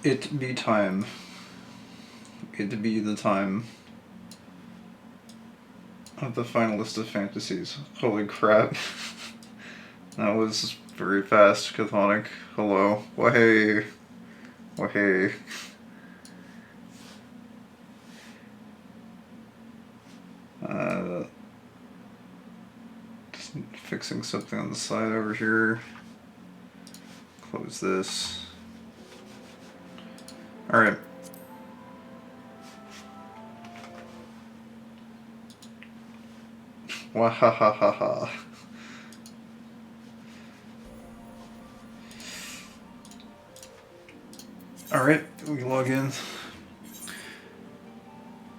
It be time. It be the time of the finalist of fantasies. Holy crap. That was very fast, Chthonic. Hello. Wahey. Wahey. Just fixing something on the side over here. Close this. Alright. Wahahaha. Alright, we log in.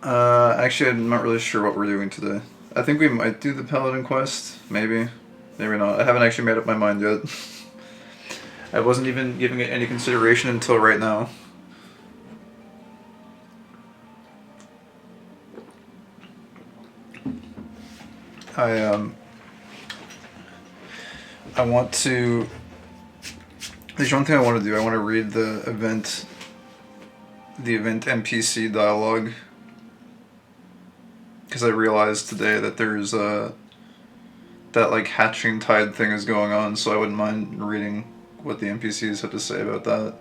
Actually, I'm not really sure what we're doing today. I think we might do the Paladin quest. Maybe. Maybe not. I haven't actually made up my mind yet. I wasn't even giving it any consideration until right now. I want to... There's one thing I want to do. I want to read the event NPC dialogue. Because I realized today that there's that like hatching tide thing is going on, so I wouldn't mind reading what the NPCs have to say about that.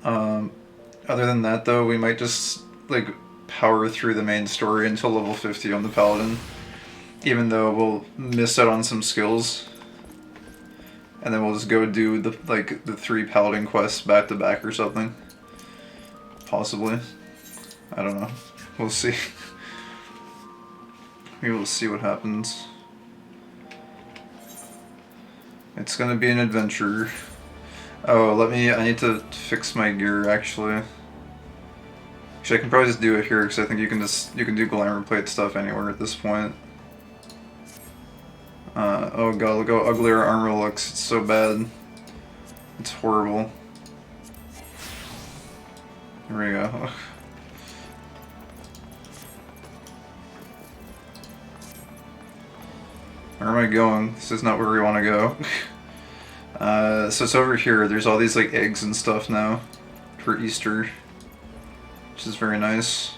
Other than that though, we might just like power through the main story until level 50 on the Paladin. Even though we'll miss out on some skills. And then we'll just go do the 3 Paladin quests back to back or something. Possibly. I don't know. We'll see. We will see what happens. It's gonna be an adventure. Oh, I need to fix my gear actually. Actually, I can probably just do it here because I think you can do glamour plate stuff anywhere at this point. Oh god, look how ugly our armor looks. It's so bad. It's horrible. Here we go. Where am I going? This is not where we want to go. So it's over here. There's all these like eggs and stuff now for Easter, which is very nice.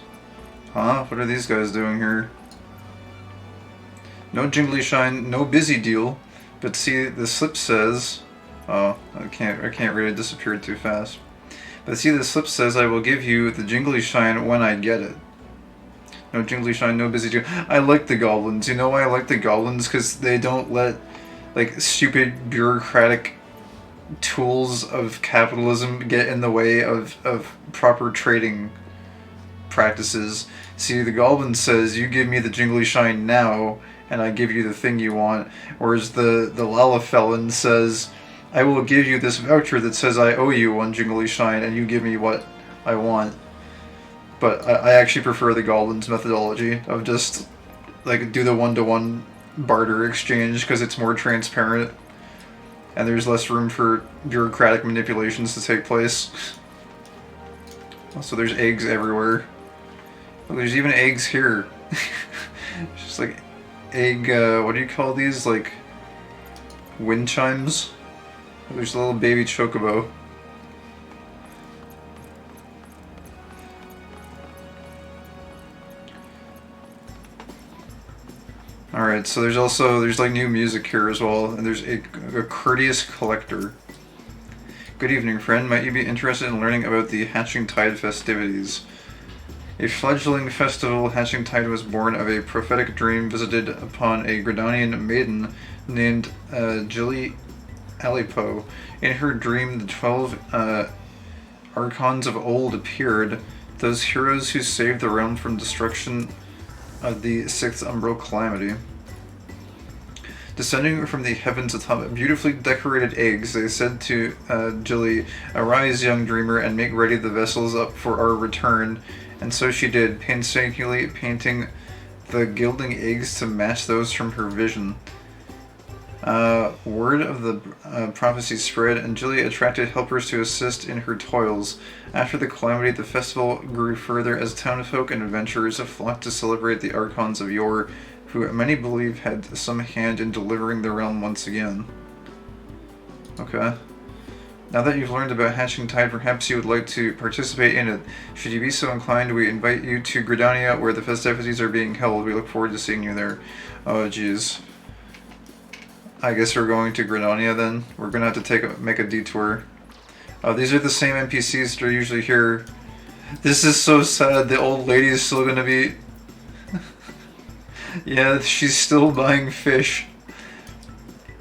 Huh? What are these guys doing here? No jingly shine, no busy deal. But see, the slip says... Oh, I can't read it. Disappeared too fast. But see, the slip says, I will give you the jingly shine when I get it. No jingly shine, no busy deal. I like the goblins. You know why I like the goblins? Because they don't let, like, stupid bureaucratic tools of capitalism get in the way of proper trading practices. See, the goblin says, you give me the jingly shine now, and I give you the thing you want. Whereas the Ff11 says, I will give you this voucher that says I owe you 1 jingly shine, and you give me what I want. But I actually prefer the Goblin's methodology of just, like, do the one-to-one barter exchange because it's more transparent and there's less room for bureaucratic manipulations to take place. Also, there's eggs everywhere. Oh, there's even eggs here. It's just like egg, what do you call these? Like, wind chimes? Oh, there's a little baby chocobo. Alright, so there's like new music here as well, and there's a courteous collector. Good evening, friend. Might you be interested in learning about the Hatching Tide festivities? A fledgling festival, Hatching Tide was born of a prophetic dream visited upon a Gridanian maiden named Jilly Alipo. In her dream, the 12 archons of old appeared, those heroes who saved the realm from destruction of the 6th umbral calamity. Descending from the heavens atop beautifully decorated eggs, they said to Jilly, "Arise, young dreamer, and make ready the vessels up for our return." And so she did, painstakingly painting the gilding eggs to match those from her vision. Word of the prophecy spread, and Jilly attracted helpers to assist in her toils. After the calamity, the festival grew further as townfolk and adventurers flocked to celebrate the archons of yore, who many believe had some hand in delivering the realm once again. Okay. Now that you've learned about Hatching Tide, perhaps you would like to participate in it. Should you be so inclined, we invite you to Gridania, where the festivities are being held. We look forward to seeing you there. Oh, jeez. I guess we're going to Gridania then. We're gonna have to make a detour. These are the same NPCs that are usually here. This is so sad. The old lady is still gonna be... Yeah, she's still buying fish.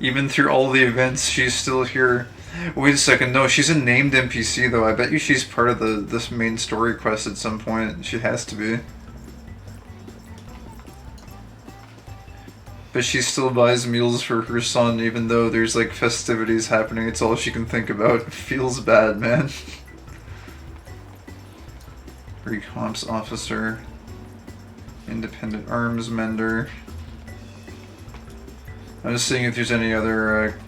Even through all the events, she's still here. Wait a second, no, she's a named NPC though. I bet you she's part of this main story quest at some point. She has to be. But she still buys meals for her son even though there's like festivities happening. It's all she can think about. It feels bad, man. Recomps officer. Independent arms mender. I'm just seeing if there's any other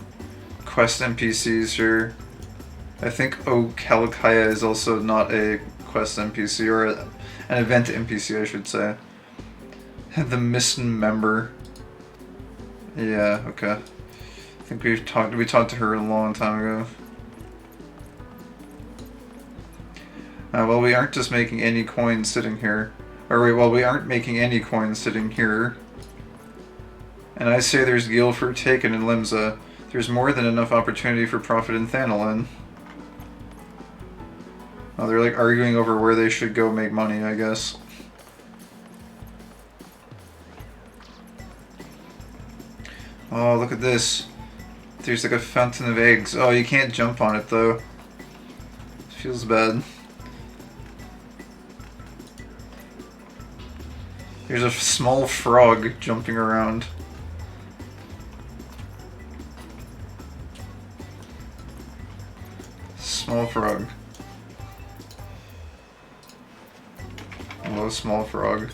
quest NPCs here. I think Kalakaya is also not a quest NPC, or an event NPC, I should say. The missing member. Yeah, okay. I think we talked to her a long time ago. Well, we aren't just making any coins sitting here. Or wait, well, we aren't making any coins sitting here. And I say there's gil for taken in Limsa. There's more than enough opportunity for profit in Thanalin. Oh, they're like arguing over where they should go make money, I guess. Oh, look at this. There's like a fountain of eggs. Oh, you can't jump on it though. It feels bad. There's a small frog jumping around. Small frog. Hello, small frog.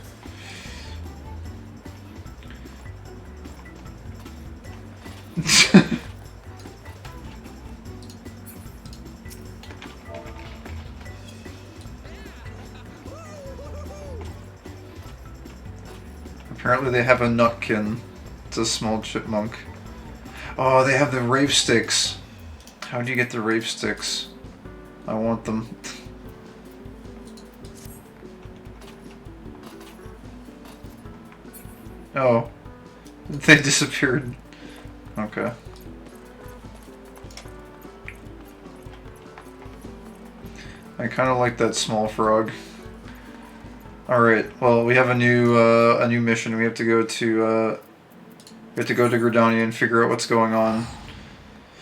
Apparently they have a nutkin. It's a small chipmunk. Oh, they have the rave sticks. How do you get the rave sticks? I want them. Oh. They disappeared. Okay. I kind of like that small frog. Alright, well, we have a new mission. We have to go to Gridania and figure out what's going on.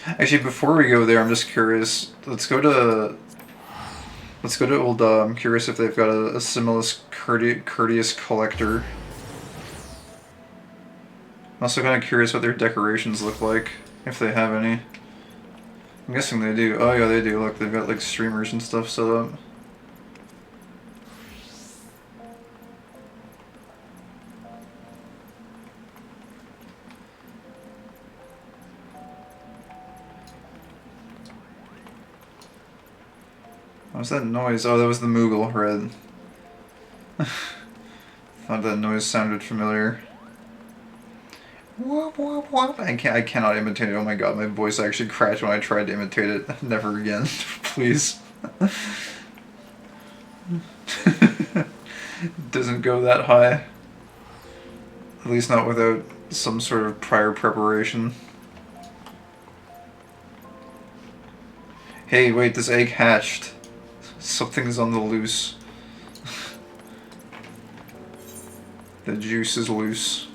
Actually, before we go there, I'm just curious. Let's go to Ul'dah. I'm curious if they've got a similar courteous collector. I'm also kind of curious what their decorations look like, if they have any. I'm guessing they do. Oh yeah, they do. Look, they've got like streamers and stuff set up. What was that noise? Oh, that was the Moogle red. Thought that noise sounded familiar. Whoop, whoop, whoop. I cannot imitate it. Oh my god, my voice actually cracked when I tried to imitate it. Never again. Please. It doesn't go that high. At least not without some sort of prior preparation. Hey, wait, this egg hatched. Something's on the loose. The juice is loose.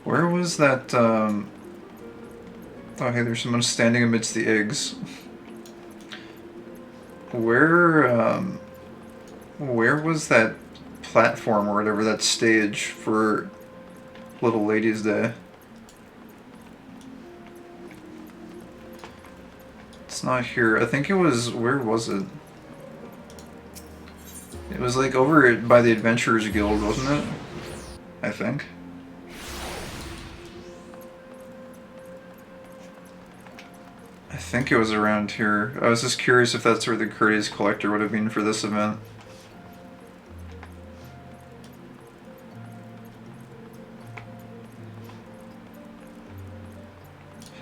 Where was that, Oh, hey, there's someone standing amidst the eggs. Where was that platform or whatever, that stage for Little Ladies' Day? It's not here. I think it was... Where was it? It was like over by the Adventurers Guild, wasn't it? I think. I think it was around here. I was just curious if that's where the Courteous Collector would have been for this event.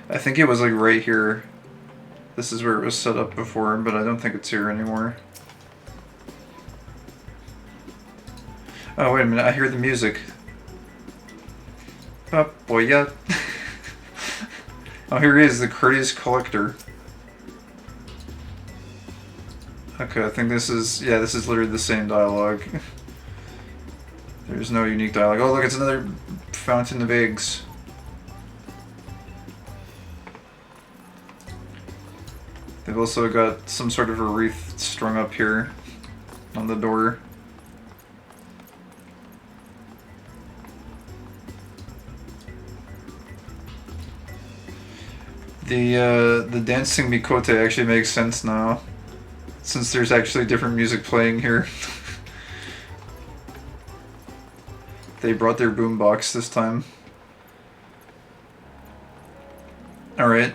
I think it was like right here. This is where it was set up before, but I don't think it's here anymore. Oh, wait a minute, I hear the music. Oh, boy, yeah. Oh, here he is, the courteous collector. Okay, I think this is, yeah, this is literally the same dialogue. There's no unique dialogue. Oh, look, it's another fountain of eggs. They've also got some sort of a wreath strung up here on the door. The dancing Mikote actually makes sense now, since there's actually different music playing here. They brought their boombox this time. Alright,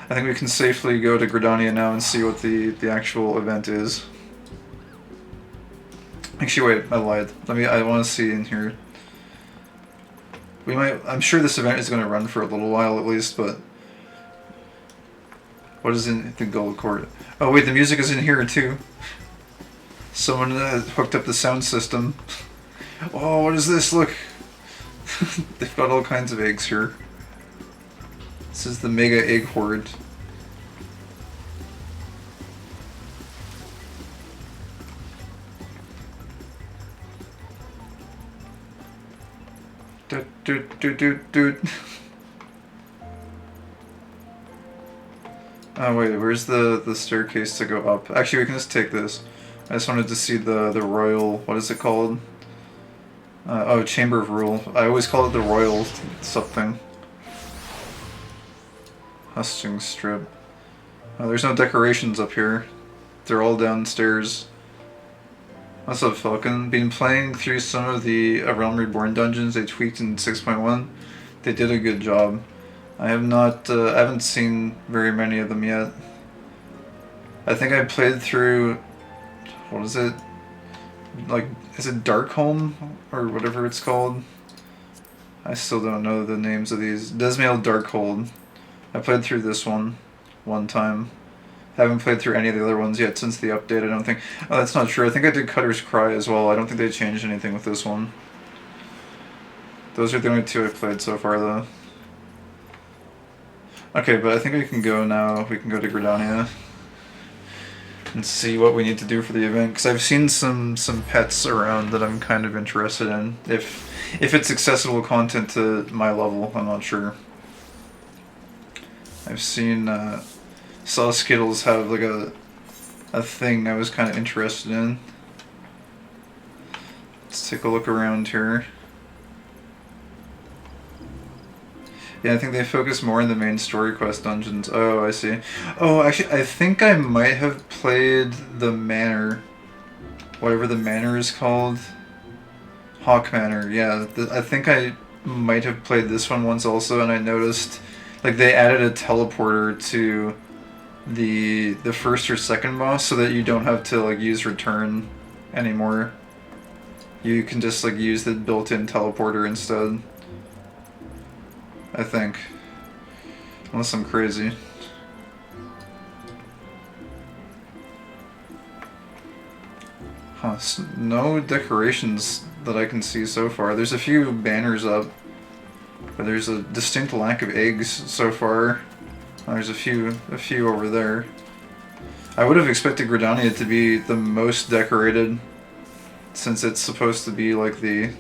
I think we can safely go to Gridania now and see what the actual event is. Actually, wait, I lied. I want to see in here. I'm sure this event is going to run for a little while at least, but... What is in the gold court? Oh wait, the music is in here too. Someone hooked up the sound system. Oh, what is this? Look! They've got all kinds of eggs here. This is the Mega Egg Horde. Doot doot doot doot doot. Oh wait, where's the staircase to go up? Actually, we can just take this. I just wanted to see the royal, what is it called? Oh, Chamber of Rule. I always call it the royal something. Husting strip. Oh, there's no decorations up here. They're all downstairs. What's up, Falcon? Been playing through some of the Realm Reborn dungeons they tweaked in 6.1. They did a good job. I have not, I haven't seen very many of them yet. I think I played through, what is it? Like, is it Darkholm? Or whatever it's called? I still don't know the names of these. Desmail Darkhold. I played through this one time. Haven't played through any of the other ones yet since the update, I don't think. Oh, that's not true. I think I did Cutter's Cry as well. I don't think they changed anything with this one. Those are the only two I've played so far, though. Okay, but I think we can go now. We can go to Gridania and see what we need to do for the event, because I've seen some pets around that I'm kind of interested in. If it's accessible content to my level, I'm not sure. I've seen saw Skittles have like a thing I was kind of interested in. Let's take a look around here. Yeah, I think they focus more on the main story quest dungeons. Oh, I see. Oh, actually, I think I might have played the Manor. Whatever the Manor is called. Hawk Manor, yeah. I think I might have played this one once also, and I noticed, like, they added a teleporter to the first or second boss so that you don't have to, like, use return anymore. You can just, like, use the built-in teleporter instead. I think. Unless I'm crazy. Huh, no decorations that I can see so far. There's a few banners up, but there's a distinct lack of eggs so far. There's a few over there. I would have expected Gridania to be the most decorated, since it's supposed to be like the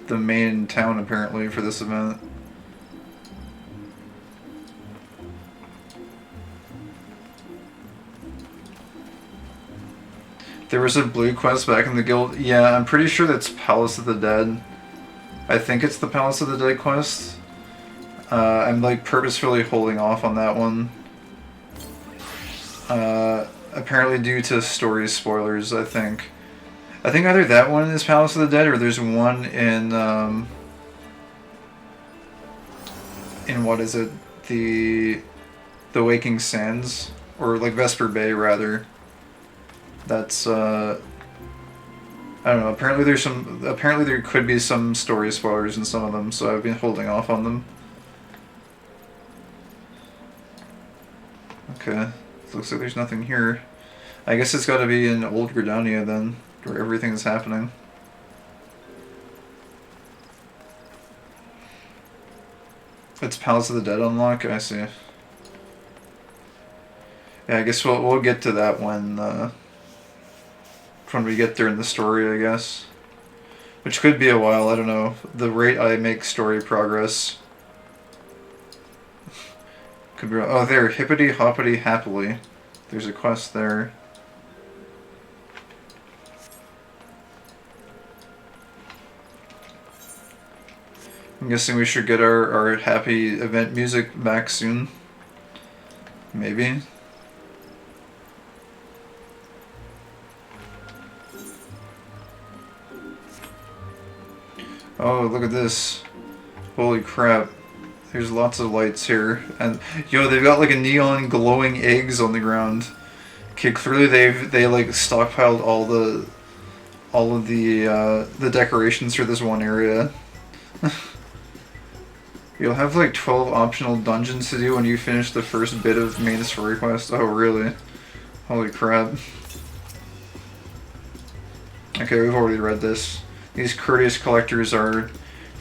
main town apparently for this event. There was a blue quest back in the guild. Yeah, I'm pretty sure that's Palace of the Dead. I think it's the Palace of the Dead quest. I'm like purposefully holding off on that one. Apparently due to story spoilers, I think. I think either that one is Palace of the Dead or there's one in what is it? The Waking Sands, or like Vesper Bay rather. That's I don't know, apparently there could be some story spoilers in some of them, so I've been holding off on them. Okay. Looks like there's nothing here. I guess it's gotta be in Old Gridania then, where everything's happening. It's Palace of the Dead unlock? I see. Yeah, I guess we'll get to that when we get there in the story, I guess. Which could be a while, I don't know. The rate I make story progress. Could be. Oh, there, Hippity Hoppity Happily. There's a quest there. I'm guessing we should get our happy event music back soon. Maybe. Oh, look at this. Holy crap. There's lots of lights here. And, yo, they've got like a neon glowing eggs on the ground. Okay, clearly they like stockpiled all of the decorations for this one area. You'll have like 12 optional dungeons to do when you finish the first bit of main story quest. Oh, really? Holy crap. Okay, we've already read this. These courteous collectors are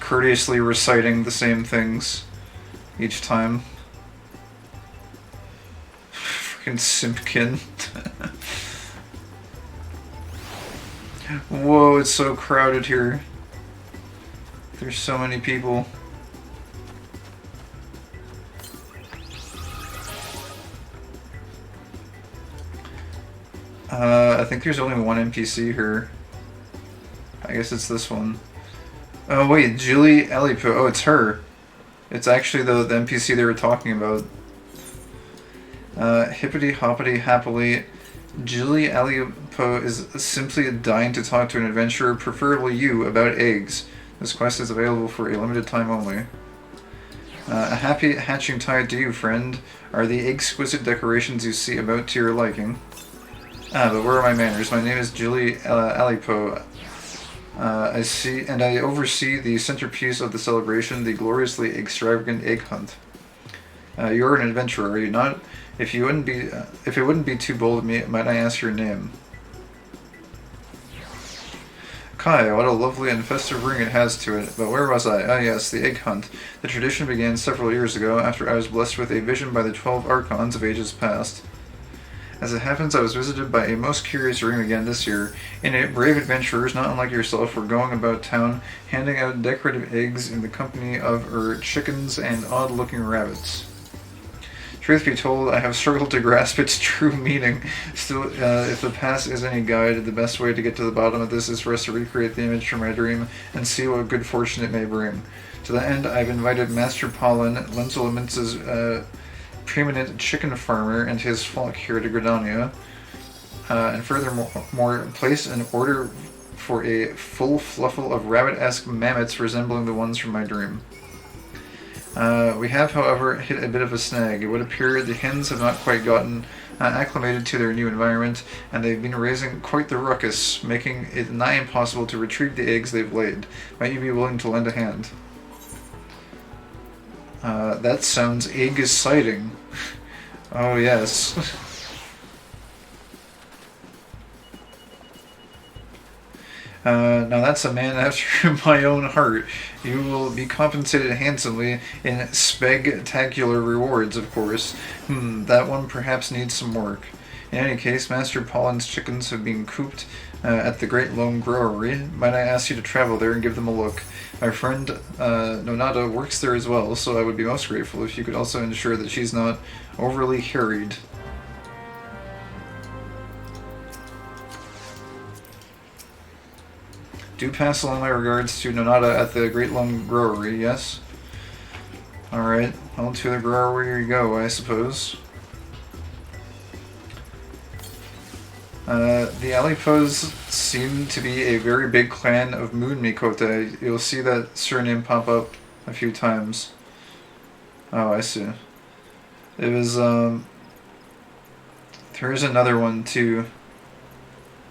courteously reciting the same things each time. Freaking simpkin. Whoa, it's so crowded here. There's so many people. I think there's only one NPC here. I guess it's this one. Oh wait, Julie Elipo. Oh, it's her. It's actually the NPC they were talking about. Hippity Hoppity Happily. Julie Elipo is simply dying to talk to an adventurer, preferably you, about eggs. This quest is available for a limited time only. A happy hatching tide to you, friend. Are the exquisite decorations you see about to your liking? Ah, but where are my manners? My name is Julie Alipo. I oversee the centerpiece of the celebration, the gloriously extravagant egg hunt. You're an adventurer, are you not? If it wouldn't be too bold of me, might I ask your name? Kai, what a lovely and festive ring it has to it. But where was I? Ah, yes, the egg hunt. The tradition began several years ago, after I was blessed with a vision by the 12 archons of ages past. As it happens, I was visited by a most curious ring again this year. In it, brave adventurers, not unlike yourself, were going about town, handing out decorative eggs in the company of chickens and odd-looking rabbits. Truth be told, I have struggled to grasp its true meaning. Still, if the past is any guide, the best way to get to the bottom of this is for us to recreate the image from my dream and see what good fortune it may bring. To that end, I've invited Master Pollen, Lenzelimitz's preeminent chicken farmer, and his flock here to Gridania, and furthermore, place an order for a full fluffle of rabbit-esque mammoths resembling the ones from my dream. We have, however, hit a bit of a snag. It would appear the hens have not quite gotten acclimated to their new environment, and they've been raising quite the ruckus, making it nigh impossible to retrieve the eggs they've laid. Might you be willing to lend a hand? That sounds egg-exciting. Oh, yes. Now that's a man after my own heart. You will be compensated handsomely in spectacular rewards, of course. That one perhaps needs some work. In any case, Master Pollen's chickens have been cooped at the Great Lone Growery. Might I ask you to travel there and give them a look? My friend Nonada works there as well, so I would be most grateful if you could also ensure that she's not overly harried. Do pass along my regards to Nonada at the Great Lone Growery, yes? Alright, on to the growery you go, I suppose. The Alipos seem to be a very big clan of Moon Mikote. You'll see that surname pop up a few times. Oh, I see. It was, there's another one too.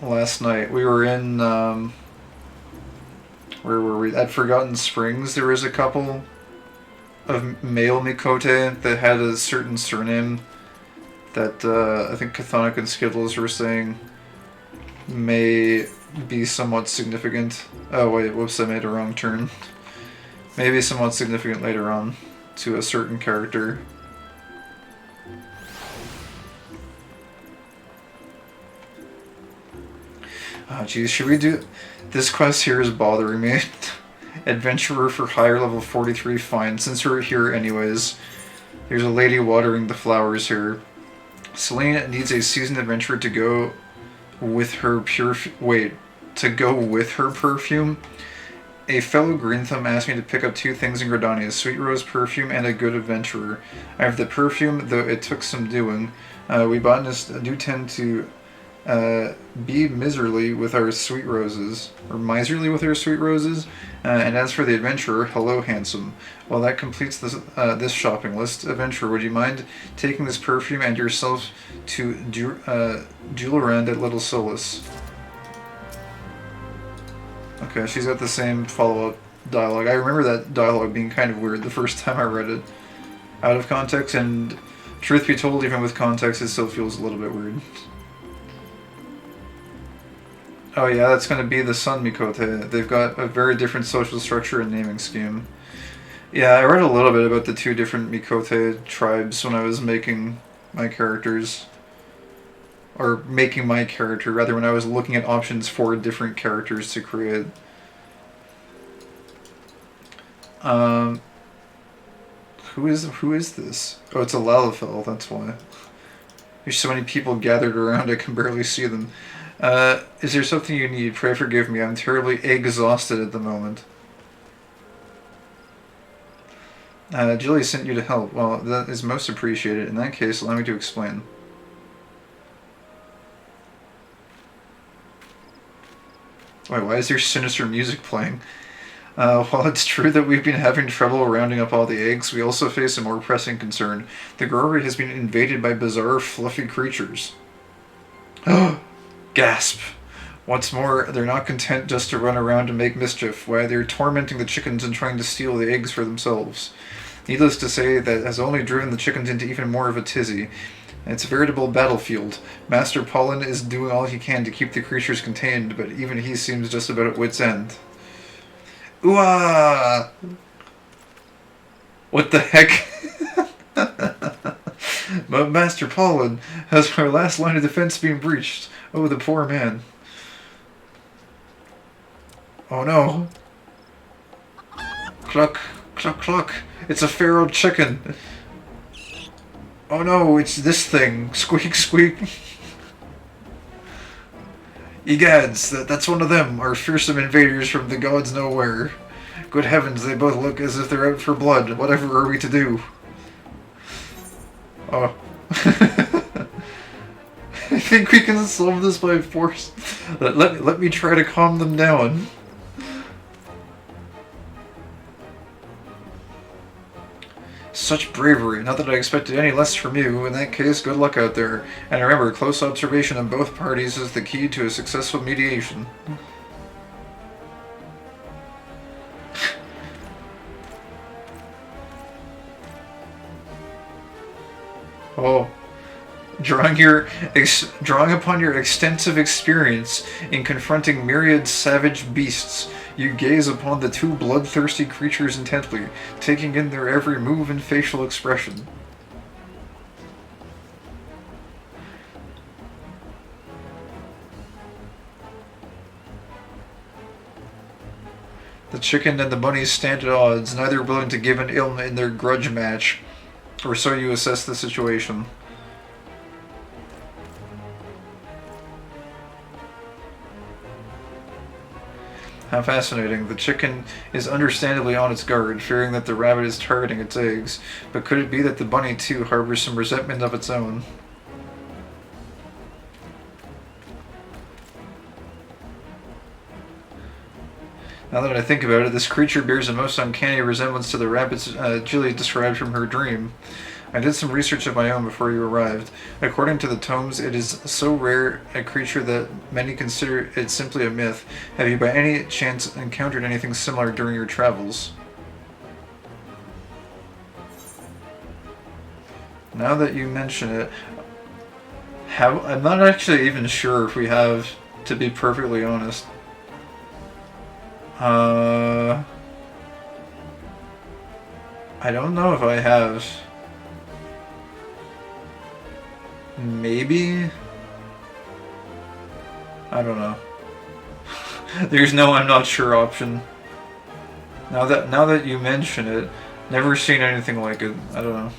Last night, we were in, where were we? At Forgotten Springs, there was a couple of male Mikote that had a certain surname that I think Chthonic and Skittles were saying may be somewhat significant. Oh wait, whoops, I made a wrong turn. Maybe somewhat significant later on to a certain character. Oh geez, should we do... This quest here is bothering me. Adventurer for higher level 43, fine. Since we're here anyways, there's a lady watering the flowers here. Celine needs a seasoned adventurer to go with her perfume. A fellow green thumb asked me to pick up 2 things in Gridania, Sweet Rose perfume and a good adventurer. I have the perfume, though it took some doing. We botanists do tend to be miserly with our sweet roses, and as for the adventurer, hello handsome. Well, that completes this shopping list. Adventurer, would you mind taking this perfume and yourself to jewel around at Little Solace? Okay, she's got the same follow-up dialogue. I remember that dialogue being kind of weird the first time I read it. Out of context, and truth be told, even with context, it still feels a little bit weird. Oh yeah, that's going to be the Sun Mikote. They've got a very different social structure and naming scheme. Yeah, I read a little bit about the 2 different Mikote tribes when I was making my characters. Or making my character, rather, when I was looking at options for different characters to create. Who is this? Oh, it's a Lalafell, that's why. There's so many people gathered around, I can barely see them. Is there something you need? Pray forgive me, I'm terribly exhausted at the moment. Jilly sent you to help. Well, that is most appreciated. In that case, allow me to explain. Wait, why is there sinister music playing? While it's true that we've been having trouble rounding up all the eggs, we also face a more pressing concern. The growery has been invaded by bizarre, fluffy creatures. Gasp! What's more, they're not content just to run around and make mischief. Why, they're tormenting the chickens and trying to steal the eggs for themselves. Needless to say, that has only driven the chickens into even more of a tizzy. It's a veritable battlefield. Master Pollen is doing all he can to keep the creatures contained, but even he seems just about at wit's end. Ooh-ah! What the heck? But Master Pollen, has our last line of defense been breached? Oh, the poor man. Oh no. Cluck, cluck, cluck. It's a feral chicken. Oh no, it's this thing. Squeak, squeak. Egads, that's one of them, our fearsome invaders from the gods nowhere. Good heavens, they both look as if they're out for blood. Whatever are we to do? Oh. I think we can solve this by force. Let me try to calm them down. Such bravery. Not that I expected any less from you. In that case, good luck out there. And remember, close observation of both parties is the key to a successful mediation. Oh. Drawing upon your extensive experience in confronting myriad savage beasts, you gaze upon the 2 bloodthirsty creatures intently, taking in their every move and facial expression. The chicken and the bunnies stand at odds, neither willing to give an ill in their grudge match, or so you assess the situation. How fascinating. The chicken is understandably on its guard, fearing that the rabbit is targeting its eggs. But could it be that the bunny, too, harbors some resentment of its own? Now that I think about it, this creature bears a most uncanny resemblance to the rabbits Jilly described from her dream. I did some research of my own before you arrived. According to the tomes, it is so rare a creature that many consider it simply a myth. Have you by any chance encountered anything similar during your travels? Now that you mention it, I'm not actually even sure if we have, to be perfectly honest. I don't know if I have. Maybe? I don't know. There's no I'm not sure option. Now that you mention it, never seen anything like it. I don't know.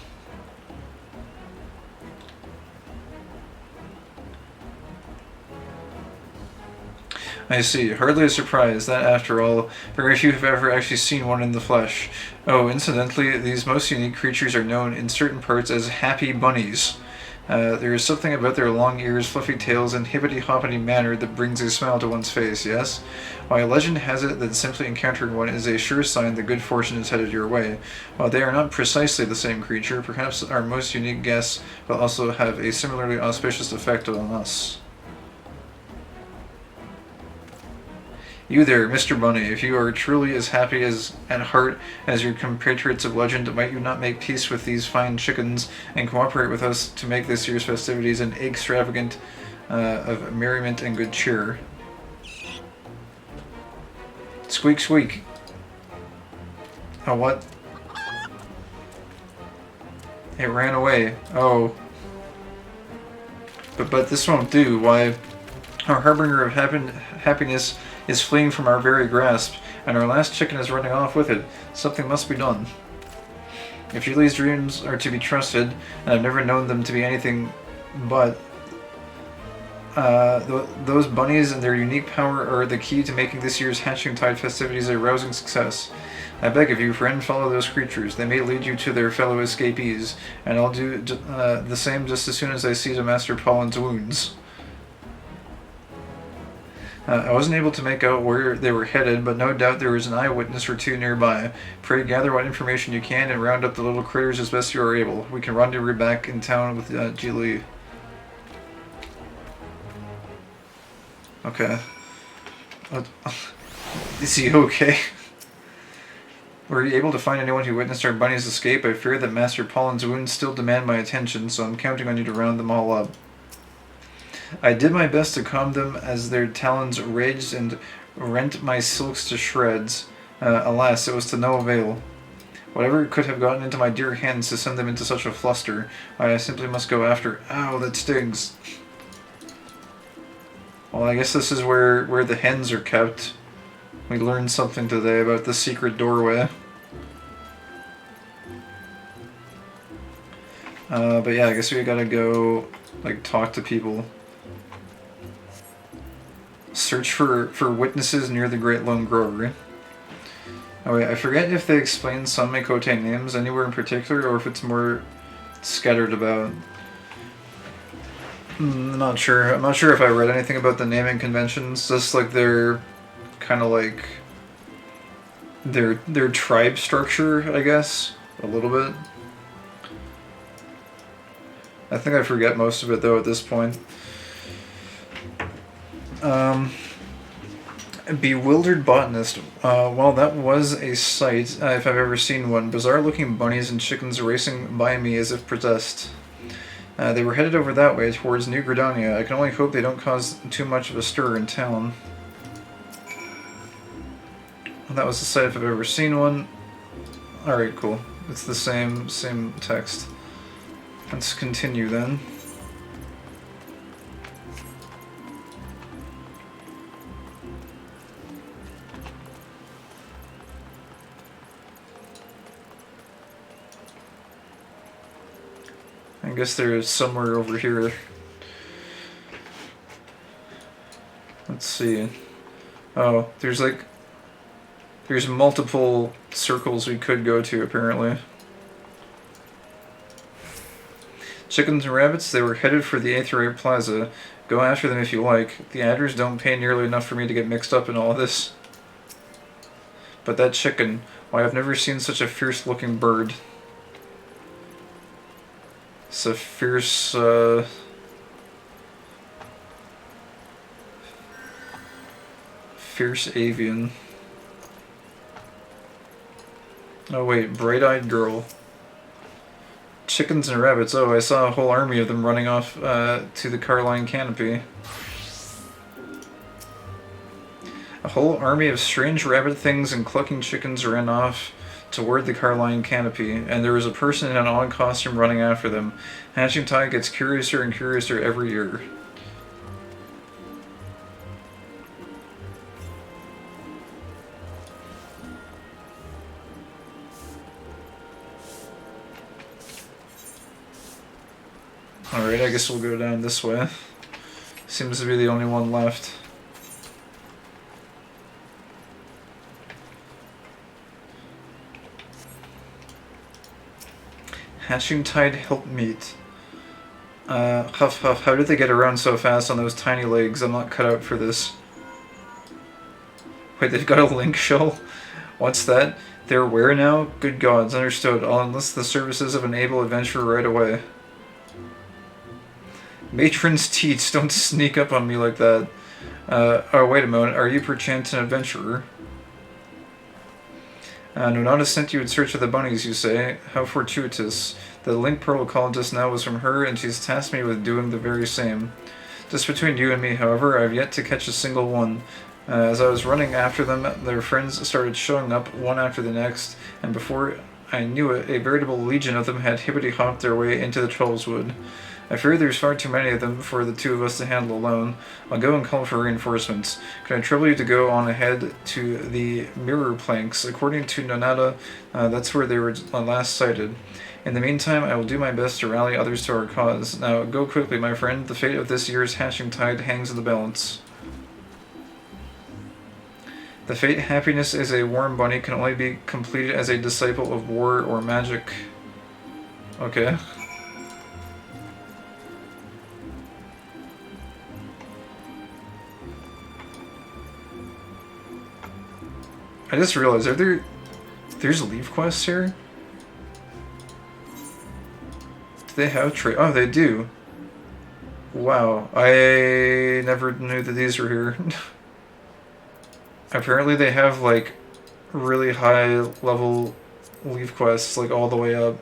I see. Hardly a surprise. That, after all, very few have ever actually seen one in the flesh. Oh, incidentally, these most unique creatures are known in certain parts as happy bunnies. There is something about their long ears, fluffy tails, and hippity-hoppity manner that brings a smile to one's face, yes? Why, legend has it that simply encountering one is a sure sign that good fortune is headed your way. While they are not precisely the same creature, perhaps our most unique guests will also have a similarly auspicious effect on us. You there, Mr. Bunny, if you are truly as happy at heart as your compatriots of legend, might you not make peace with these fine chickens and cooperate with us to make this year's festivities an extravagant of merriment and good cheer? Squeak, squeak. Oh, what? It ran away. Oh. But this won't do. Why, our harbinger of happiness is fleeing from our very grasp, and our last chicken is running off with it. Something must be done. If Julie's dreams are to be trusted, and I've never known them to be anything but, those bunnies and their unique power are the key to making this year's Hatching Tide festivities a rousing success. I beg of you, friend, follow those creatures. They may lead you to their fellow escapees, and I'll do the same just as soon as I see to Master Pollen's wounds. I wasn't able to make out where they were headed, but no doubt there was an eyewitness or two nearby. Pray gather what information you can and round up the little critters as best you are able. We can rendezvous back in town with Julie. Okay. Is he okay? Were you able to find anyone who witnessed our bunny's escape? I fear that Master Pollen's wounds still demand my attention, so I'm counting on you to round them all up. I did my best to calm them as their talons raged and rent my silks to shreds. Alas, it was to no avail. Whatever could have gotten into my dear hands to send them into such a fluster, I simply must go after. Ow, that stings. Well, I guess this is where the hens are kept. We learned something today about the secret doorway. But yeah, I guess we gotta go, like, talk to people. Search for witnesses near the Great Lone Grove. Oh wait, I forget if they explain some Mikote names anywhere in particular, or if it's more scattered about. I'm not sure. I'm not sure if I read anything about the naming conventions. Just like their kind of like their tribe structure, I guess, a little bit. I think I forget most of it though at this point. Bewildered Botanist. Well, that was a sight, if I've ever seen one. Bizarre-looking bunnies and chickens racing by me as if possessed. They were headed over that way, towards New Gridania. I can only hope they don't cause too much of a stir in town. Well, that was the sight if I've ever seen one. Alright, cool. It's the same text. Let's continue then. I guess there is somewhere over here. Let's see. Oh, there's multiple circles we could go to, apparently. Chickens and rabbits, they were headed for the Aetheryte Plaza. Go after them if you like. The adders don't pay nearly enough for me to get mixed up in all this. But that chicken, why, I've never seen such a fierce-looking bird. It's a fierce, fierce avian. Oh wait, bright-eyed girl. chickens and rabbits. Oh, I saw a whole army of them running off to the Carline Canopy. A whole army of strange rabbit things and clucking chickens ran off toward the Carline Canopy, and there was a person in an odd costume running after them. Hatching Tide gets curiouser and curiouser every year. Alright, I guess we'll go down this way. Seems to be the only one left. Hatching Tide help meet. Huff huff, how did they get around so fast on those tiny legs? I'm not cut out for this. Wait, they've got a link shell? What's that? They're where now? Good gods, understood. I'll enlist the services of an able adventurer right away. Matron's teats, don't sneak up on me like that. Oh, wait a moment, are you perchance an adventurer? Nonata sent you in search of the bunnies, you say? How fortuitous. The link Pearl called just now was from her, and she's tasked me with doing the very same. Just between you and me, however, I've yet to catch a single one. As I was running after them, their friends started showing up, one after the next, and before I knew it, a veritable legion of them had hippity-hopped their way into the Troll's Wood. I fear there's far too many of them for the two of us to handle alone. I'll go and call for reinforcements. Can I trouble you to go on ahead to the mirror planks? According to Nonata, that's where they were last sighted. In the meantime, I will do my best to rally others to our cause. Now, go quickly, my friend. The fate of this year's Hatching Tide hangs in the balance. The fate happiness as a warm bunny can only be completed as a disciple of war or magic. Okay. I just realized, there's leave quests here? Do they have trade? Oh, they do. Wow, I never knew that these were here. Apparently they have, like, really high level leave quests, like, all the way up.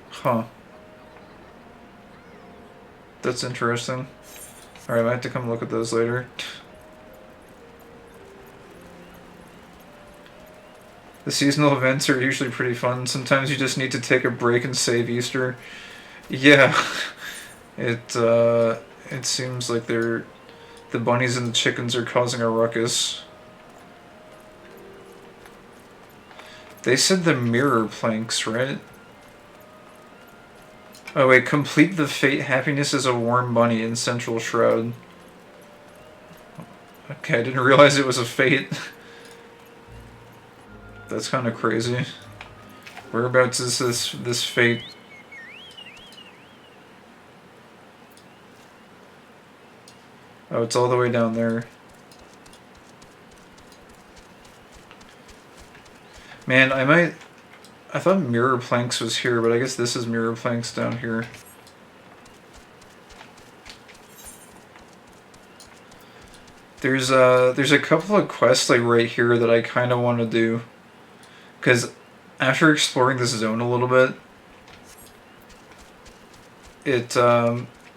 Huh. That's interesting. Alright, I might have to come look at those later. The seasonal events are usually pretty fun. Sometimes you just need to take a break and save Easter. Yeah. It seems like the bunnies and the chickens are causing a ruckus. They said the mirror planks, right? Oh wait, complete the fate happiness as a warm bunny in Central Shroud. Okay, I didn't realize it was a fate. That's kind of crazy. Whereabouts is this fate? Oh, it's all the way down there. Man, I thought Mirror Planks was here, but I guess this is Mirror Planks down here. There's a couple of quests like right here that I kind of want to do. Because after exploring this zone a little bit,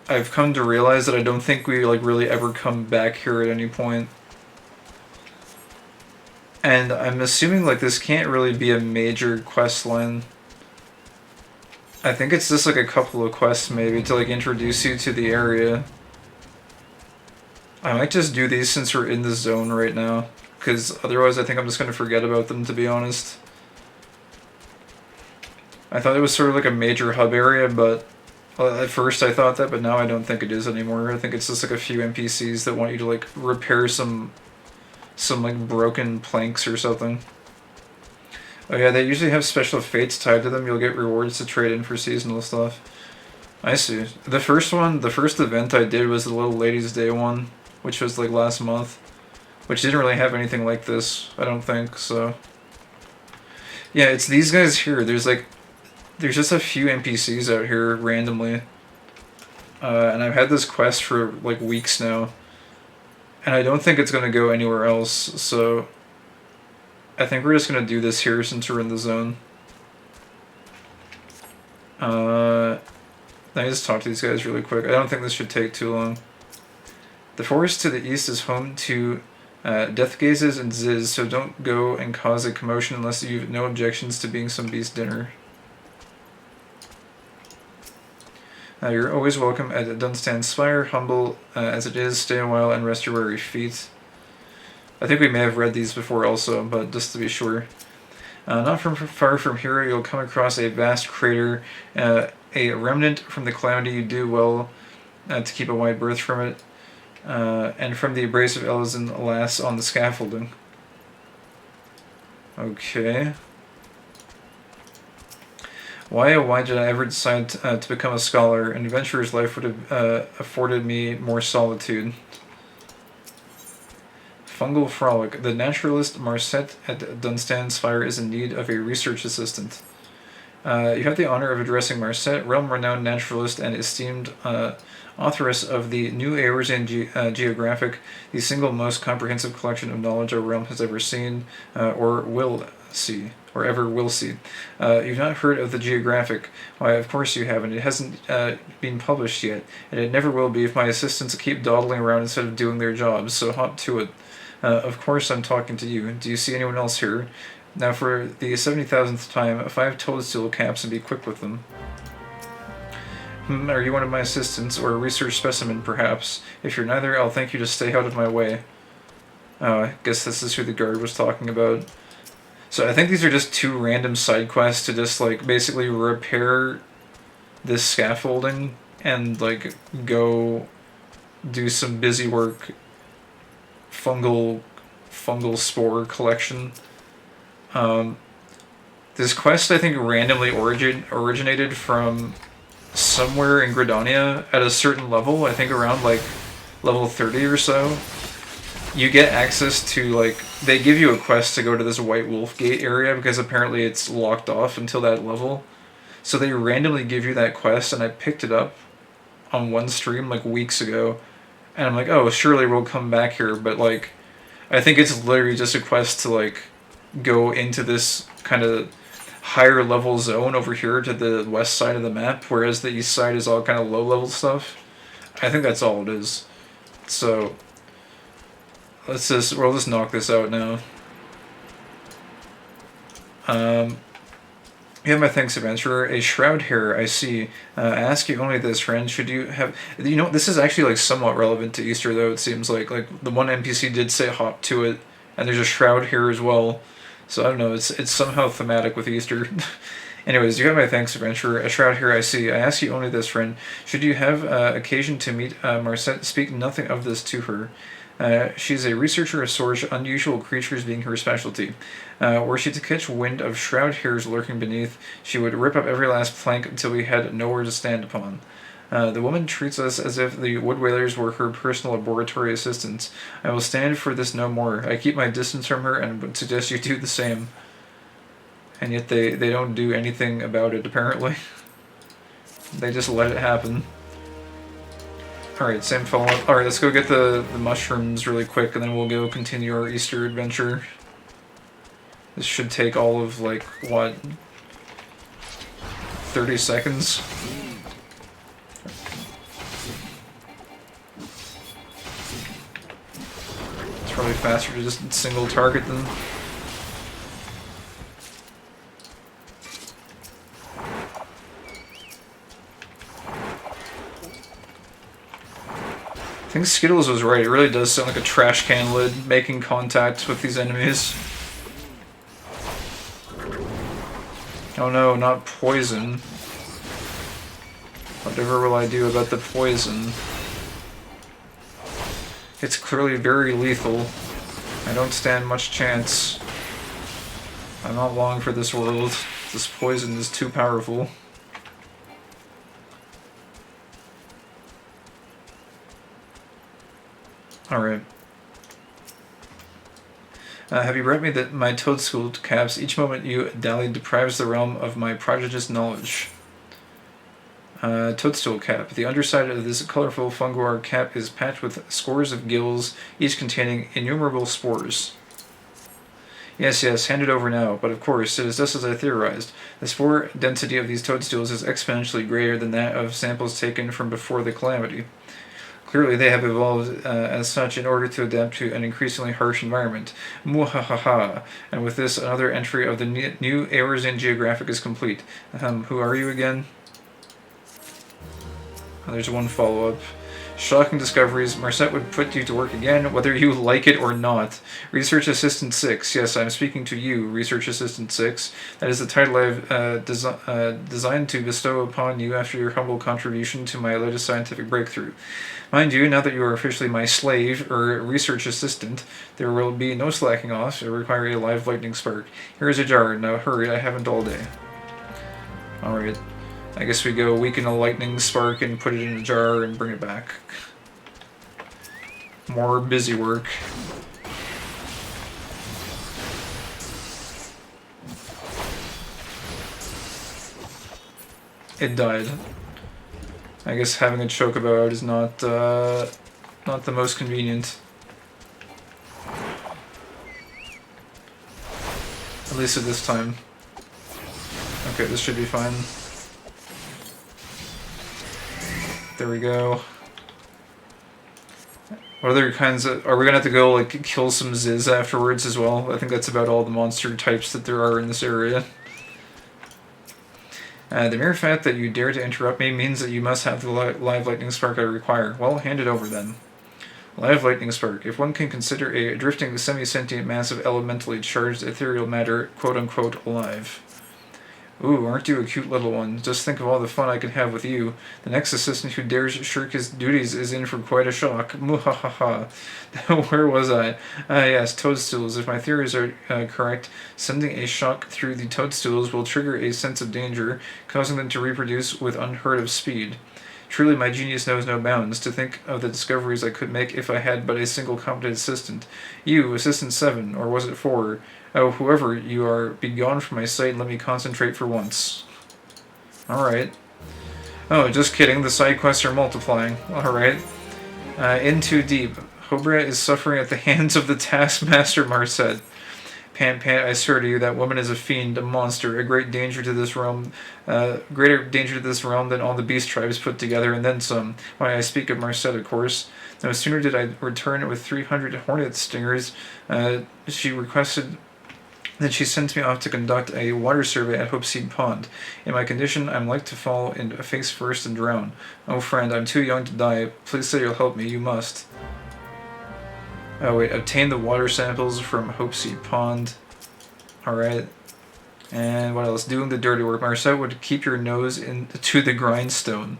I've come to realize that I don't think we like really ever come back here at any point. And I'm assuming like this can't really be a major quest line. I think it's just like a couple of quests maybe to like introduce you to the area. I might just do these since we're in the zone right now, because otherwise I think I'm just going to forget about them, to be honest. I thought it was sort of like a major hub area, but at first I thought that, but now I don't think it is anymore. I think it's just like a few NPCs that want you to like repair some like broken planks or something. Oh yeah, they usually have special fates tied to them. You'll get rewards to trade in for seasonal stuff. I see. The first event I did was the Little Ladies Day one, which was like last month, which didn't really have anything like this, I don't think, so. Yeah, it's these guys here. There's just a few NPCs out here randomly. And I've had this quest for like weeks now. And I don't think it's going to go anywhere else, so I think we're just going to do this here since we're in the zone. Let me just talk to these guys really quick. I don't think this should take too long. The forest to the east is home to death gazes and ziz, so don't go and cause a commotion unless you've no objections to being some beast dinner. You're always welcome at Dunstan's Spire, humble as it is, stay a while and rest your weary feet. I think we may have read these before also, but just to be sure. Not far from here you'll come across a vast crater, a remnant from the calamity. You do well to keep a wide berth from it, and from the abrasive elves and alas on the scaffolding. Okay. Why did I ever decide to become a scholar? An adventurer's life would have afforded me more solitude. Fungal Frolic. The naturalist Marset at Dunstan's Spire is in need of a research assistant. You have the honor of addressing Marset, realm-renowned naturalist and esteemed authoress of the New Eorzean Geographic, the single most comprehensive collection of knowledge our realm has ever seen, or will see. Or ever will see. You've not heard of the Geographic. Why, of course you haven't. It hasn't been published yet, and it never will be if my assistants keep dawdling around instead of doing their jobs, so hop to it. Of course I'm talking to you. Do you see anyone else here? Now for the 70,000th time, 5 Toadstool Caps and be quick with them. Are you one of my assistants, or a research specimen, perhaps? If you're neither, I'll thank you to stay out of my way. I guess this is who the guard was talking about. So I think these are just 2 random side quests to just, like, basically repair this scaffolding and, like, go do some busy work. Fungal spore collection. This quest, I think, randomly originated from somewhere in Gridania at a certain level. I think around, like, level 30 or so. You get access to, like, they give you a quest to go to this White Wolf Gate area because apparently it's locked off until that level. So they randomly give you that quest, and I picked it up on one stream, like, weeks ago. And I'm like, oh, surely we'll come back here, but, like, I think it's literally just a quest to, like, go into this kind of higher level zone over here to the west side of the map, whereas the east side is all kind of low level stuff. I think that's all it is. So we'll just knock this out now. You have my thanks, adventurer. A shroud hair, I see. I ask you only this, friend. Should you have... You know, this is actually, like, somewhat relevant to Easter, though, it seems like. Like, the one NPC did say hop to it, and there's a shroud here as well. So, I don't know, it's somehow thematic with Easter. Anyways, you have my thanks, adventurer. A shroud here, I see. I ask you only this, friend. Should you have occasion to meet Marset, speak nothing of this to her. She's a researcher of sorts, unusual creatures being her specialty. Were she to catch wind of shroud hairs lurking beneath, she would rip up every last plank until we had nowhere to stand upon. The woman treats us as if the wood whalers were her personal laboratory assistants. I will stand for this no more. I keep my distance from her and would suggest you do the same. And yet they don't do anything about it, apparently. They just let it happen. Alright, same follow-up. Alright, let's go get the mushrooms really quick, and then we'll go continue our Easter adventure. This should take all of, like, what? 30 seconds? It's probably faster to just single target them. I think Skittles was right, it really does sound like a trash can lid making contact with these enemies. Oh no, not poison. Whatever will I do about the poison? It's clearly very lethal. I don't stand much chance. I'm not long for this world. This poison is too powerful. Alright. Have you brought me my Toadstool Caps? Each moment you dally deprives the realm of my prodigious knowledge. Toadstool Cap. The underside of this colorful fungoir cap is packed with scores of gills, each containing innumerable spores. Yes, hand it over now, but of course, it is just as I theorized. The spore density of these toadstools is exponentially greater than that of samples taken from before the calamity. Clearly, they have evolved as such in order to adapt to an increasingly harsh environment. Muhahaha. And with this, another entry of the new Eorzine geographic is complete. Who are you again? Oh, there's one follow-up. Shocking discoveries. Marset would put you to work again, whether you like it or not. Research Assistant 6. Yes, I'm speaking to you, Research Assistant 6. That is the title I've designed to bestow upon you after your humble contribution to my latest scientific breakthrough. Mind you, now that you are officially my slave, or research assistant, there will be no slacking off. It will require a live lightning spark. Here is a jar. Now hurry, I haven't all day. Alright. I guess we go weaken a lightning spark and put it in a jar and bring it back. More busy work. It died. I guess having a chocobo out is not the most convenient. At least at this time. Okay, this should be fine. There we go. What other kinds of... Are we gonna have to go, like, kill some Ziz afterwards as well? I think that's about all the monster types that there are in this area. The mere fact that you dare to interrupt me means that you must have the live lightning spark I require. Well, hand it over then. Live lightning spark. If one can consider a drifting semi-sentient mass of elementally charged ethereal matter, quote-unquote, alive. Ooh, aren't you a cute little one? Just think of all the fun I can have with you. The next assistant who dares shirk his duties is in for quite a shock. Muhahaha. Where was I? Yes, toadstools. If my theories are correct, sending a shock through the toadstools will trigger a sense of danger, causing them to reproduce with unheard of speed. Truly, my genius knows no bounds. To think of the discoveries I could make if I had but a single competent assistant. You, Assistant 7, or was it 4? Oh, whoever you are, be gone from my sight and let me concentrate for once. Alright. Oh, just kidding, the side quests are multiplying. Alright. In too deep. Hobra is suffering at the hands of the taskmaster Marset. Pant, I swear to you, that woman is a fiend, a monster, a great danger to this realm, greater danger to this realm than all the beast tribes put together, and then some. Why, I speak of Marset, of course. No sooner did I return with 300 hornet stingers, she requested that she sent me off to conduct a water survey at Hopeseed Pond. In my condition, I'm like to fall face first and drown. Oh, friend, I'm too young to die. Please say you'll help me. You must. Oh, wait. Obtain the water samples from Hopeseed Pond. Alright. And what else? Doing the dirty work. Marset would keep your nose into the grindstone.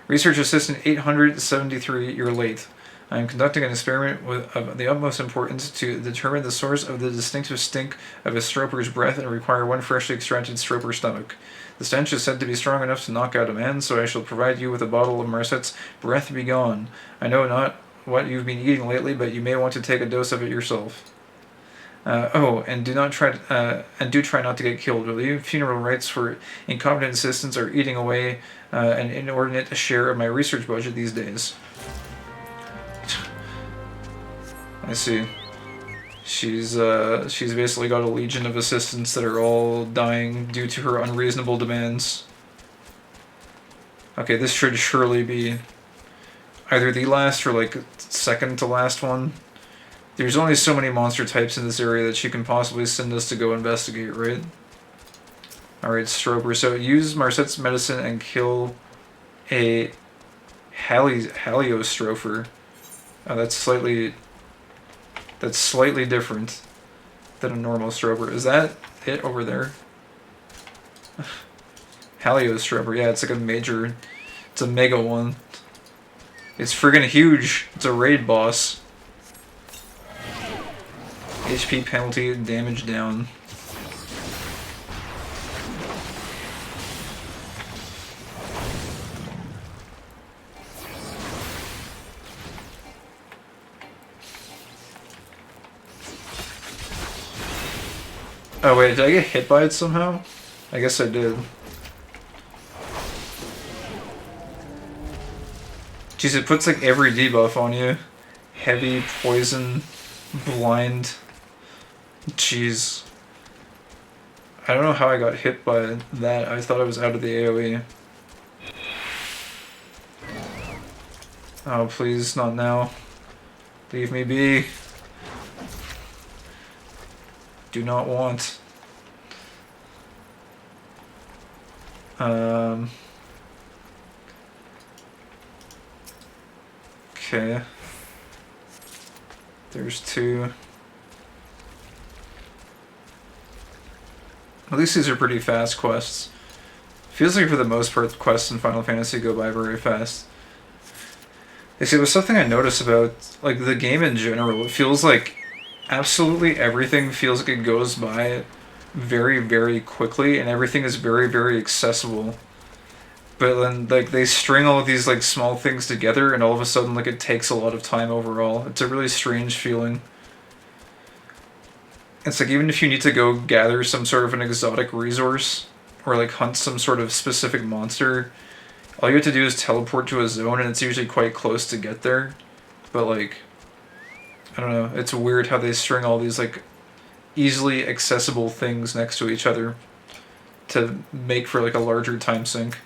Research Assistant 873, you're late. I am conducting an experiment of the utmost importance to determine the source of the distinctive stink of a stroper's breath and require one freshly extracted stroper stomach. The stench is said to be strong enough to knock out a man, so I shall provide you with a bottle of Marset's Breath Be Gone. I know not what you've been eating lately, but you may want to take a dose of it yourself. And do try not to get killed, will you? Funeral rites for incompetent assistants are eating away an inordinate share of my research budget these days. I see. She's basically got a legion of assistants that are all dying due to her unreasonable demands. Okay, this should surely be either the last or like second to last one. There's only so many monster types in this area that she can possibly send us to go investigate, right? Alright, Stroper. So use Marset's medicine and kill a Haliostroper. Oh, that's slightly different than a normal Stroper. Is that it over there? Haliostroper, yeah, it's like it's a mega one. It's friggin' huge. It's a raid boss. HP penalty, damage down. Oh wait, did I get hit by it somehow? I guess I did. Jeez, it puts like every debuff on you. Heavy, poison, blind, Jeez. I don't know how I got hit by that. I thought I was out of the AoE. Oh, please, not now. Leave me be. Do not want. Okay. There's two. At least these are pretty fast quests. Feels like for the most part, quests in Final Fantasy go by very fast. You see, there's something I notice about like the game in general. It feels like absolutely everything feels like it goes by very, very quickly, and everything is very, very accessible. But then, like, they string all of these like small things together, and all of a sudden, like, it takes a lot of time overall. It's a really strange feeling. It's like even if you need to go gather some sort of an exotic resource or like hunt some sort of specific monster, all you have to do is teleport to a zone, and it's usually quite close to get there. But like, I don't know, it's weird how they string all these like easily accessible things next to each other to make for like a larger time sink.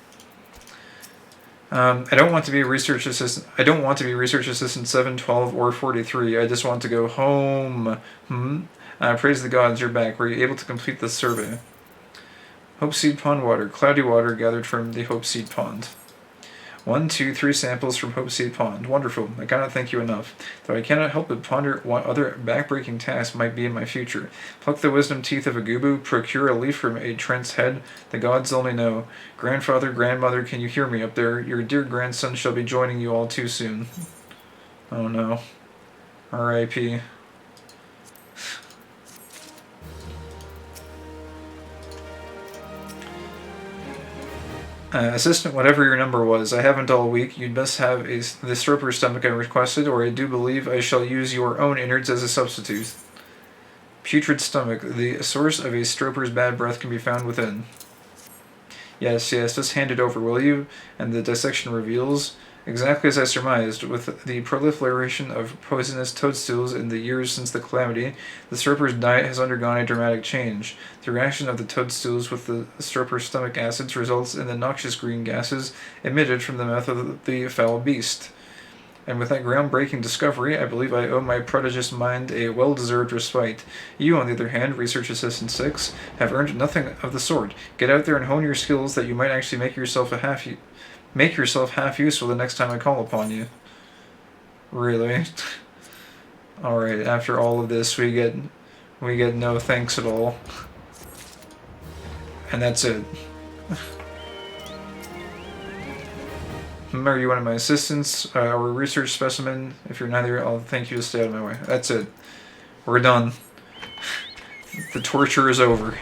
I don't want to be a research assistant. I don't want to be research assistant 7, 12, or 43. I just want to go home. Praise the gods, you're back. Were you able to complete the survey? Hope Seed Pond water. Cloudy water gathered from the Hope Seed Pond. 1, 2, 3 samples from Hope Seed Pond. Wonderful. I cannot thank you enough. Though I cannot help but ponder what other backbreaking tasks might be in my future. Pluck the wisdom teeth of a gubu. Procure a leaf from a trent's head. The gods only know. Grandfather, grandmother, can you hear me up there? Your dear grandson shall be joining you all too soon. Oh no. R.I.P. Assistant, whatever your number was, I haven't all week. You'd best have the stroper stomach I requested, or I do believe I shall use your own innards as a substitute. Putrid stomach. The source of a stroper's bad breath can be found within. Yes, just hand it over, will you? And the dissection reveals, exactly as I surmised, with the proliferation of poisonous toadstools in the years since the calamity, the stroper's diet has undergone a dramatic change. The reaction of the toadstools with the stroper's stomach acids results in the noxious green gases emitted from the mouth of the foul beast. And with that groundbreaking discovery, I believe I owe my prodigious mind a well-deserved respite. You, on the other hand, Research Assistant 6, have earned nothing of the sort. Get out there and hone your skills that you might actually make yourself half useful the next time I call upon you. Really? Alright, after all of this, we get no thanks at all. And that's it. Are you one of my assistants or a research specimen? If you're neither, I'll thank you to stay out of my way. That's it. We're done. The torture is over.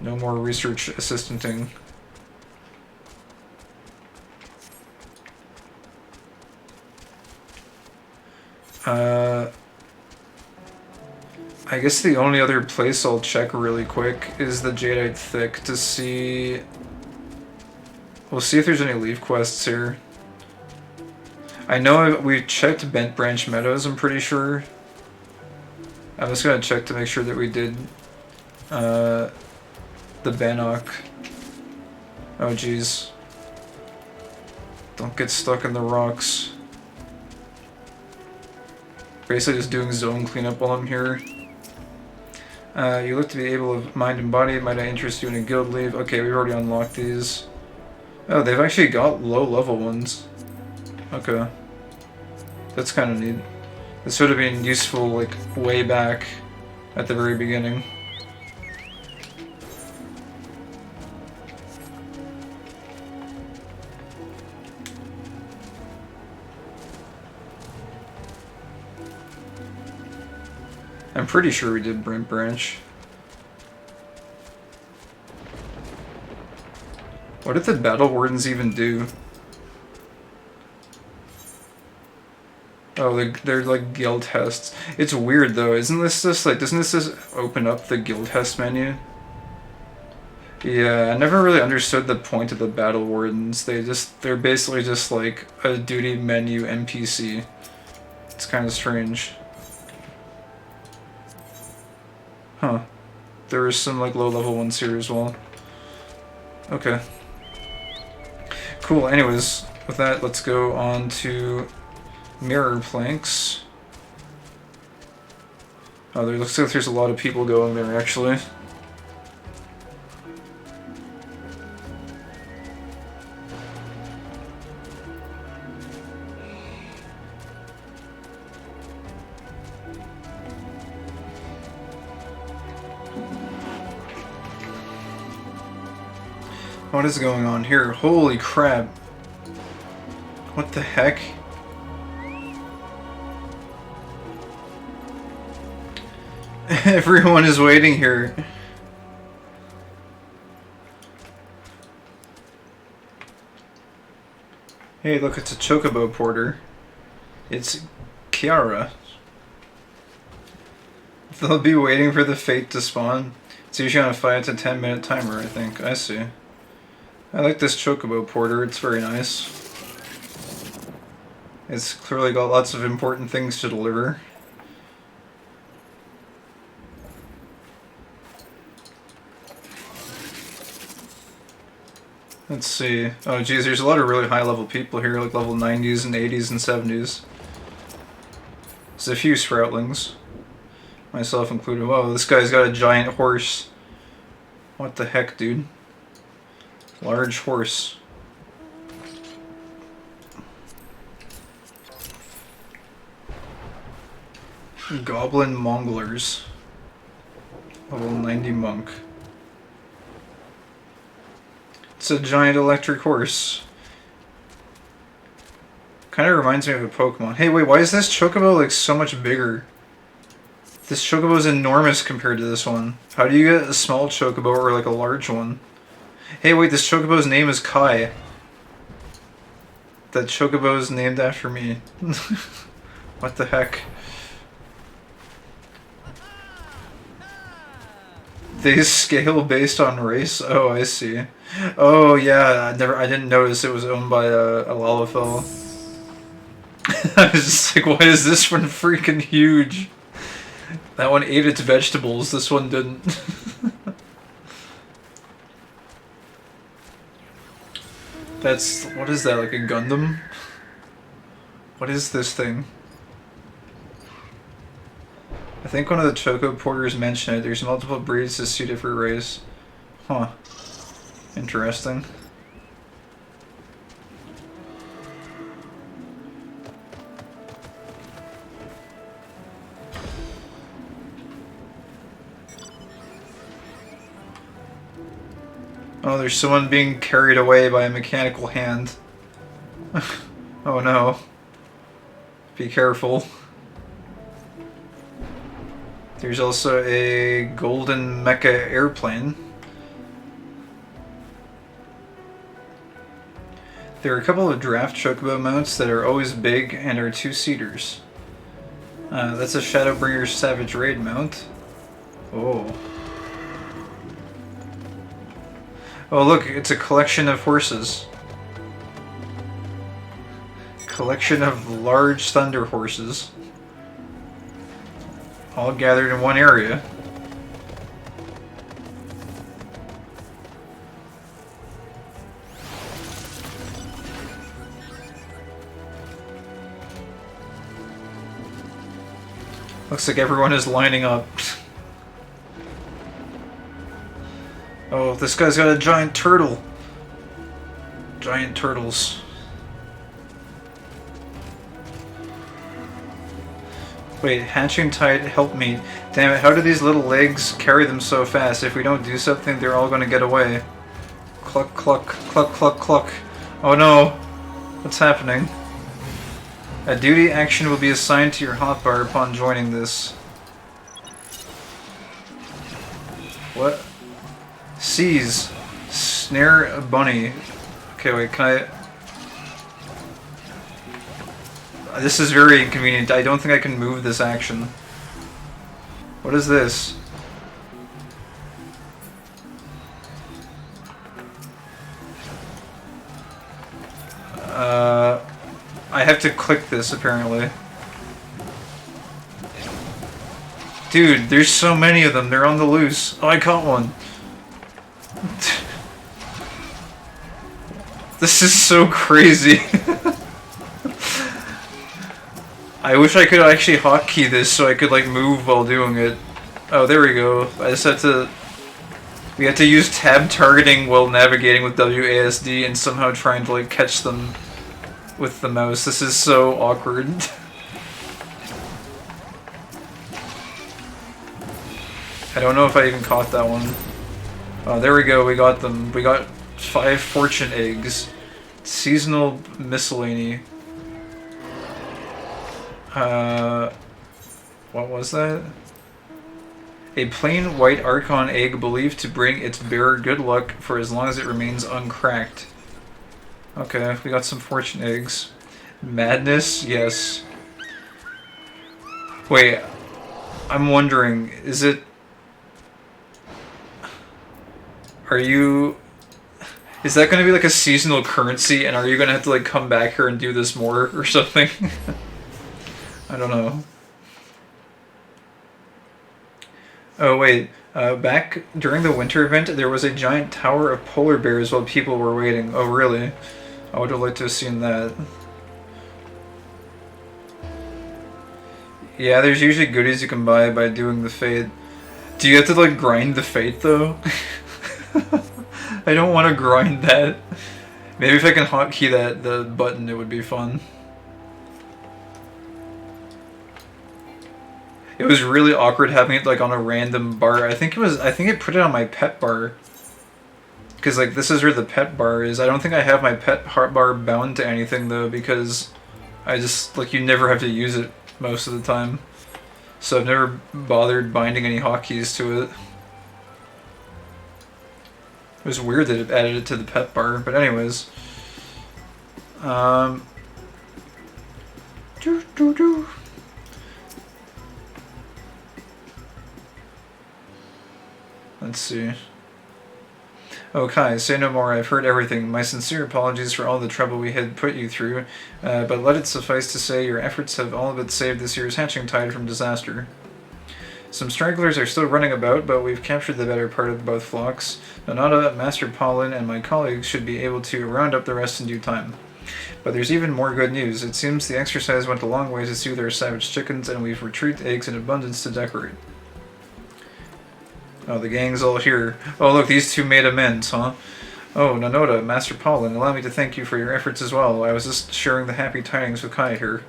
No more research assistanting. I guess the only other place I'll check really quick is the Jadeite Thick to see... We'll see if there's any leaf quests here. I know we checked Bent Branch Meadows, I'm pretty sure. I'm just gonna check to make sure that we did the Bannock. Oh jeez. Don't get stuck in the rocks. Basically just doing zone cleanup while I'm here. You look to be able to mind and body. Might I interest you in a guild leave? Okay, we've already unlocked these. Oh, they've actually got low-level ones. Okay. That's kind of neat. This would have been useful, like, way back at the very beginning. I'm pretty sure we did Brent Branch. What did the Battle Wardens even do? Oh, they're like guild tests. It's weird though, isn't this just like, doesn't this just open up the guild test menu? Yeah, I never really understood the point of the Battle Wardens. They're basically just like a duty menu NPC. It's kind of strange. Huh. There is some like low level ones here as well. Okay. Cool, anyways, with that, let's go on to mirror planks. Oh, there looks like there's a lot of people going there, actually. What is going on here? Holy crap. What the heck? Everyone is waiting here. Hey, look, it's a chocobo porter. It's Kiara. They'll be waiting for the fate to spawn. It's usually on a 5 to 10 minute timer, I think. I see. I like this chocobo porter, it's very nice. It's clearly got lots of important things to deliver. Let's see. Oh geez, there's a lot of really high level people here, like level 90s and 80s and 70s. There's a few sproutlings. Myself included. Whoa, this guy's got a giant horse. What the heck, dude? Large horse. Goblin Monglers. Level 90 monk. It's a giant electric horse. Kind of reminds me of a Pokemon. Hey, wait, why is this chocobo like so much bigger? This chocobo is enormous compared to this one. How do you get a small chocobo or like a large one? Hey, wait, this chocobo's name is Kai. That chocobo is named after me. What the heck? They scale based on race? Oh, I see. Oh, yeah, I didn't notice it was owned by a Lalafell. I was just like, why is this one freaking huge? That one ate its vegetables, this one didn't. That's, what is that, like a Gundam? What is this thing? I think one of the Choco Porters mentioned it. There's multiple breeds to suit different race. Huh. Interesting. Oh, there's someone being carried away by a mechanical hand. Oh no. Be careful. There's also a golden mecha airplane. There are a couple of draft chocobo mounts that are always big and are two-seaters. That's a Shadowbringer's Savage Raid mount. Oh. Oh look, it's a collection of horses. Collection of large thunder horses. All gathered in one area. Looks like everyone is lining up. Oh, this guy's got a giant turtle. Giant turtles. Wait, hatching tide, help me. Damn it, how do these little legs carry them so fast? If we don't do something, they're all gonna get away. Cluck, cluck, cluck, cluck, cluck. Oh no! What's happening? A duty action will be assigned to your hotbar upon joining this. What? Seize. Snare a bunny. Okay, wait, can I... This is very inconvenient. I don't think I can move this action. What is this? I have to click this, apparently. Dude, there's so many of them. They're on the loose. Oh, I caught one. This is so crazy. I wish I could actually hotkey this so I could like move while doing it. Oh, there we go. I just have to... We have to use tab targeting while navigating with WASD and somehow trying to like catch them with the mouse. This is so awkward. I don't know if I even caught that one. Oh, there we go. We got them. We got 5 fortune eggs. Seasonal miscellany. What was that? A plain white Archon egg believed to bring its bearer good luck for as long as it remains uncracked. Okay, we got some fortune eggs. Madness? Yes. Wait, I'm wondering, is it... Are you... Is that going to be like a seasonal currency, and are you going to have to like come back here and do this more or something? I don't know. Oh wait, back during the winter event, there was a giant tower of polar bears while people were waiting. Oh really? I would have liked to have seen that. Yeah, there's usually goodies you can buy by doing the fate. Do you have to like grind the fate though? I don't want to grind that. Maybe if I can hotkey the button, it would be fun. It was really awkward having it like on a random bar. I think it put it on my pet bar. Because like this is where the pet bar is. I don't think I have my pet heart bar bound to anything though, because I just like you never have to use it most of the time. So I've never bothered binding any hotkeys to it. It was weird that it added it to the pet bar, but anyways. Let's see. Oh, Kai, say no more. I've heard everything. My sincere apologies for all the trouble we had put you through, but let it suffice to say your efforts have all but saved this year's hatching tide from disaster. Some stragglers are still running about, but we've captured the better part of both flocks. Nonata, Master Pollen, and my colleagues should be able to round up the rest in due time. But there's even more good news. It seems the exercise went a long way to soothe our savage chickens, and we've retrieved eggs in abundance to decorate. Oh, the gang's all here. Oh, look, these two made amends, huh? Oh, Nanota, Master Pollen, allow me to thank you for your efforts as well. I was just sharing the happy tidings with Kai here.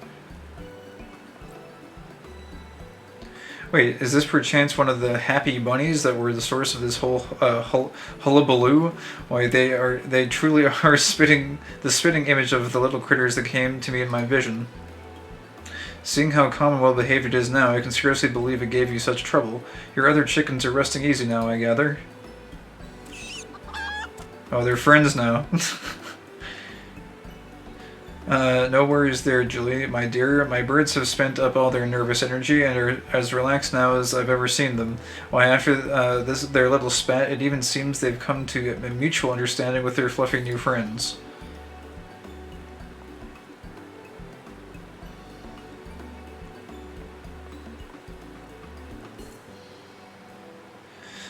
Wait, is this perchance one of the happy bunnies that were the source of this whole hullabaloo? Why, they truly are the spitting image of the little critters that came to me in my vision. Seeing how calm and well-behaved it is now, I can scarcely believe it gave you such trouble. Your other chickens are resting easy now, I gather. Oh, they're friends now. No worries there, Julie. My dear, my birds have spent up all their nervous energy and are as relaxed now as I've ever seen them. Why, after their little spat, it even seems they've come to a mutual understanding with their fluffy new friends.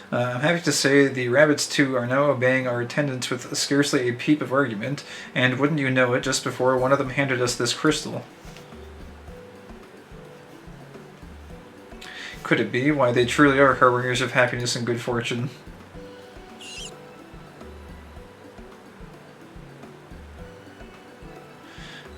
I'm happy to say the rabbits too are now obeying our attendants with scarcely a peep of argument, and wouldn't you know it, just before one of them handed us this crystal. Could it be? Why, they truly are harbingers of happiness and good fortune.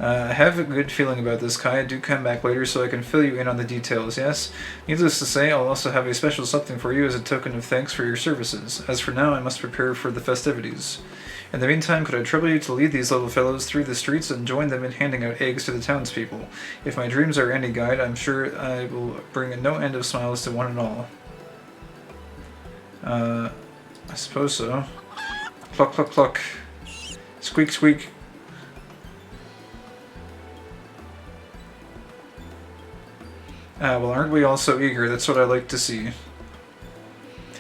I have a good feeling about this, Kai. Do come back later so I can fill you in on the details, yes? Needless to say, I'll also have a special something for you as a token of thanks for your services. As for now, I must prepare for the festivities. In the meantime, could I trouble you to lead these little fellows through the streets and join them in handing out eggs to the townspeople? If my dreams are any guide, I'm sure I will bring no end of smiles to one and all. I suppose so. Pluck, pluck, pluck. Squeak, squeak. Well, aren't we all so eager? That's what I like to see.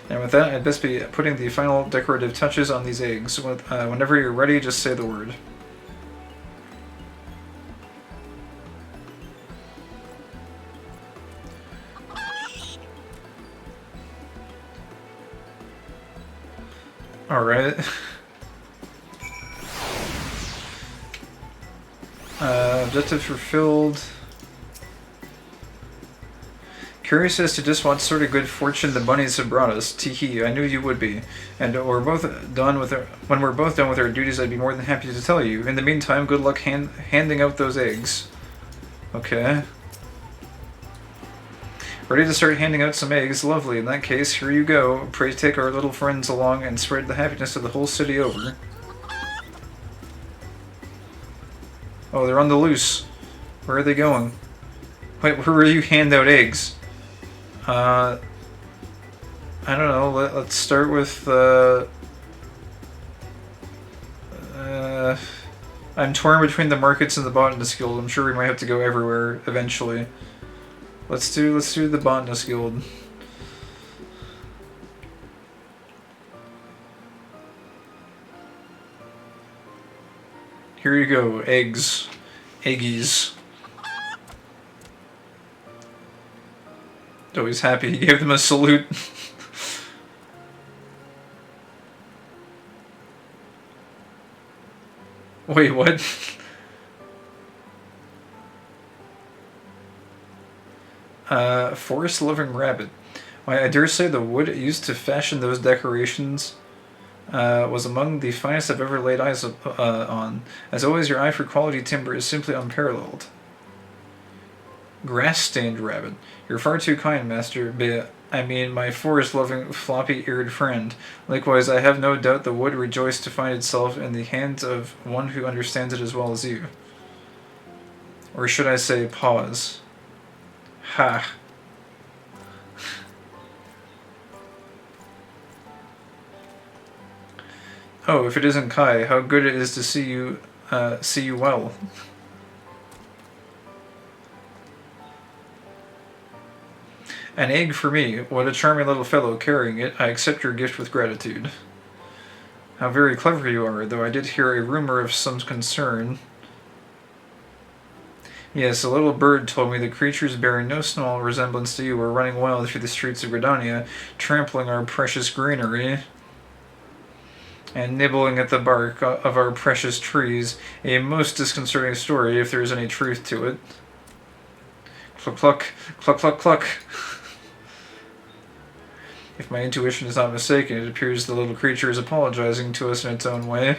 And with that, I'd best be putting the final decorative touches on these eggs. Whenever you're ready, just say the word. Alright. Objective fulfilled. Curious as to just what sort of good fortune the bunnies have brought us. Teehee, I knew you would be. And when we're both done with our duties, I'd be more than happy to tell you. In the meantime, good luck handing out those eggs. Okay. Ready to start handing out some eggs? Lovely. In that case, here you go. Pray take our little friends along and spread the happiness of the whole city over. Oh, they're on the loose. Where are they going? Wait, where will you hand out eggs? I don't know. Let's start with, I'm torn between the markets and the Botanist Guild. I'm sure we might have to go everywhere eventually. Let's do the Botanist Guild. Here you go, eggs. Eggies. Oh, he's happy. He gave them a salute. Wait, what? Forest-loving rabbit. Why, I dare say the wood used to fashion those decorations was among the finest I've ever laid eyes on. As always, your eye for quality timber is simply unparalleled. Grass-stained rabbit. You're far too kind, master, but I mean my forest-loving, floppy-eared friend. Likewise, I have no doubt the wood rejoiced to find itself in the hands of one who understands it as well as you. Or should I say, pause. Ha. Oh, if it isn't Kai, how good it is to see you well. An egg for me. What a charming little fellow carrying it. I accept your gift with gratitude. How very clever you are, though I did hear a rumor of some concern. Yes, a little bird told me the creatures bearing no small resemblance to you were running wild through the streets of Gridania, trampling our precious greenery and nibbling at the bark of our precious trees. A most disconcerting story, if there is any truth to it. Cluck, cluck, cluck, cluck, cluck. If my intuition is not mistaken, it appears the little creature is apologizing to us in its own way.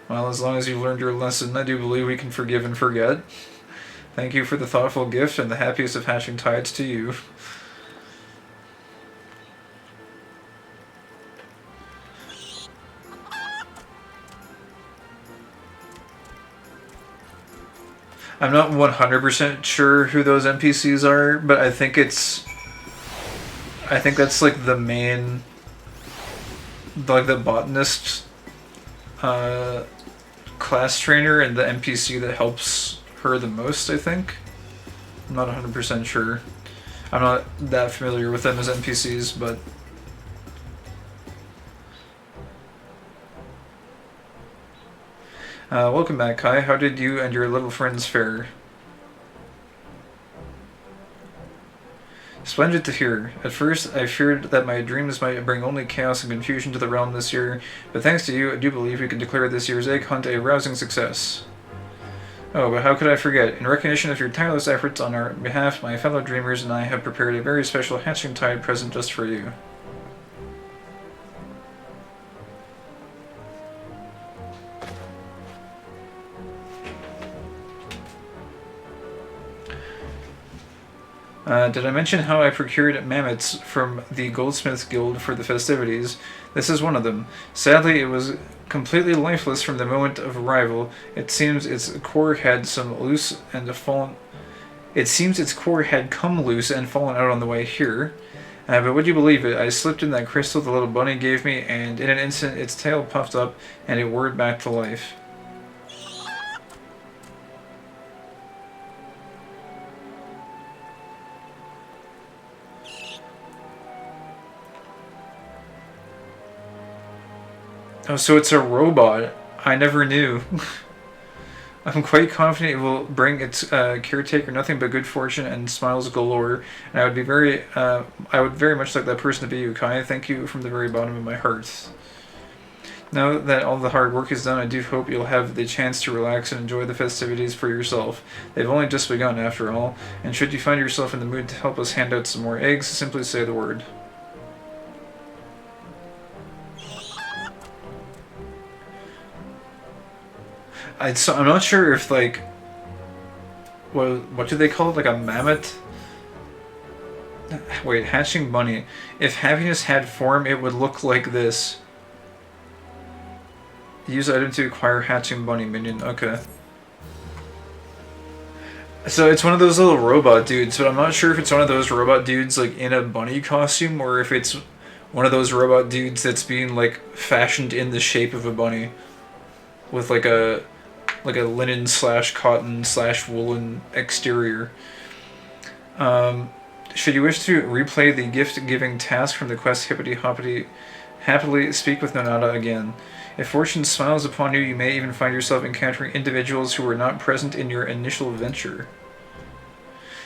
Well, as long as you've learned your lesson, I do believe we can forgive and forget. Thank you for the thoughtful gift, and the happiest of hatching tides to you. I'm not 100% sure who those NPCs are, but I think that's like the main, like the botanist class trainer and the NPC that helps her the most, I think. I'm not 100% sure. I'm not that familiar with them as NPCs, but... welcome back, Kai. How did you and your little friends fare? Splendid to hear. At first, I feared that my dreams might bring only chaos and confusion to the realm this year, but thanks to you, I do believe we can declare this year's egg hunt a rousing success. Oh, but how could I forget? In recognition of your tireless efforts on our behalf, my fellow dreamers and I have prepared a very special Hatching Tide present just for you. Did I mention how I procured mammoths from the Goldsmith Guild for the festivities? This is one of them. Sadly, it was completely lifeless from the moment of arrival. It seems its core had come loose and fallen out on the way here. But would you believe it? I slipped in that crystal the little bunny gave me, and in an instant its tail puffed up and it whirred back to life. Oh, so it's a robot. I never knew. I'm quite confident it will bring its caretaker nothing but good fortune and smiles galore. And I would very much like that person to be you, Kai. Thank you from the very bottom of my heart. Now that all the hard work is done, I do hope you'll have the chance to relax and enjoy the festivities for yourself. They've only just begun, after all, and should you find yourself in the mood to help us hand out some more eggs, simply say the word. I'm not sure if, like, what do they call it? Like a mammoth? Wait, hatching bunny. If happiness had form, it would look like this. Use item to acquire hatching bunny minion. Okay. So it's one of those little robot dudes, but I'm not sure if it's one of those robot dudes like in a bunny costume or if it's one of those robot dudes that's being like fashioned in the shape of a bunny with like a linen / cotton / woolen exterior. Should you wish to replay the gift-giving task from the quest Hippity Hoppity, happily speak with Nonada again. If fortune smiles upon you, you may even find yourself encountering individuals who were not present in your initial venture.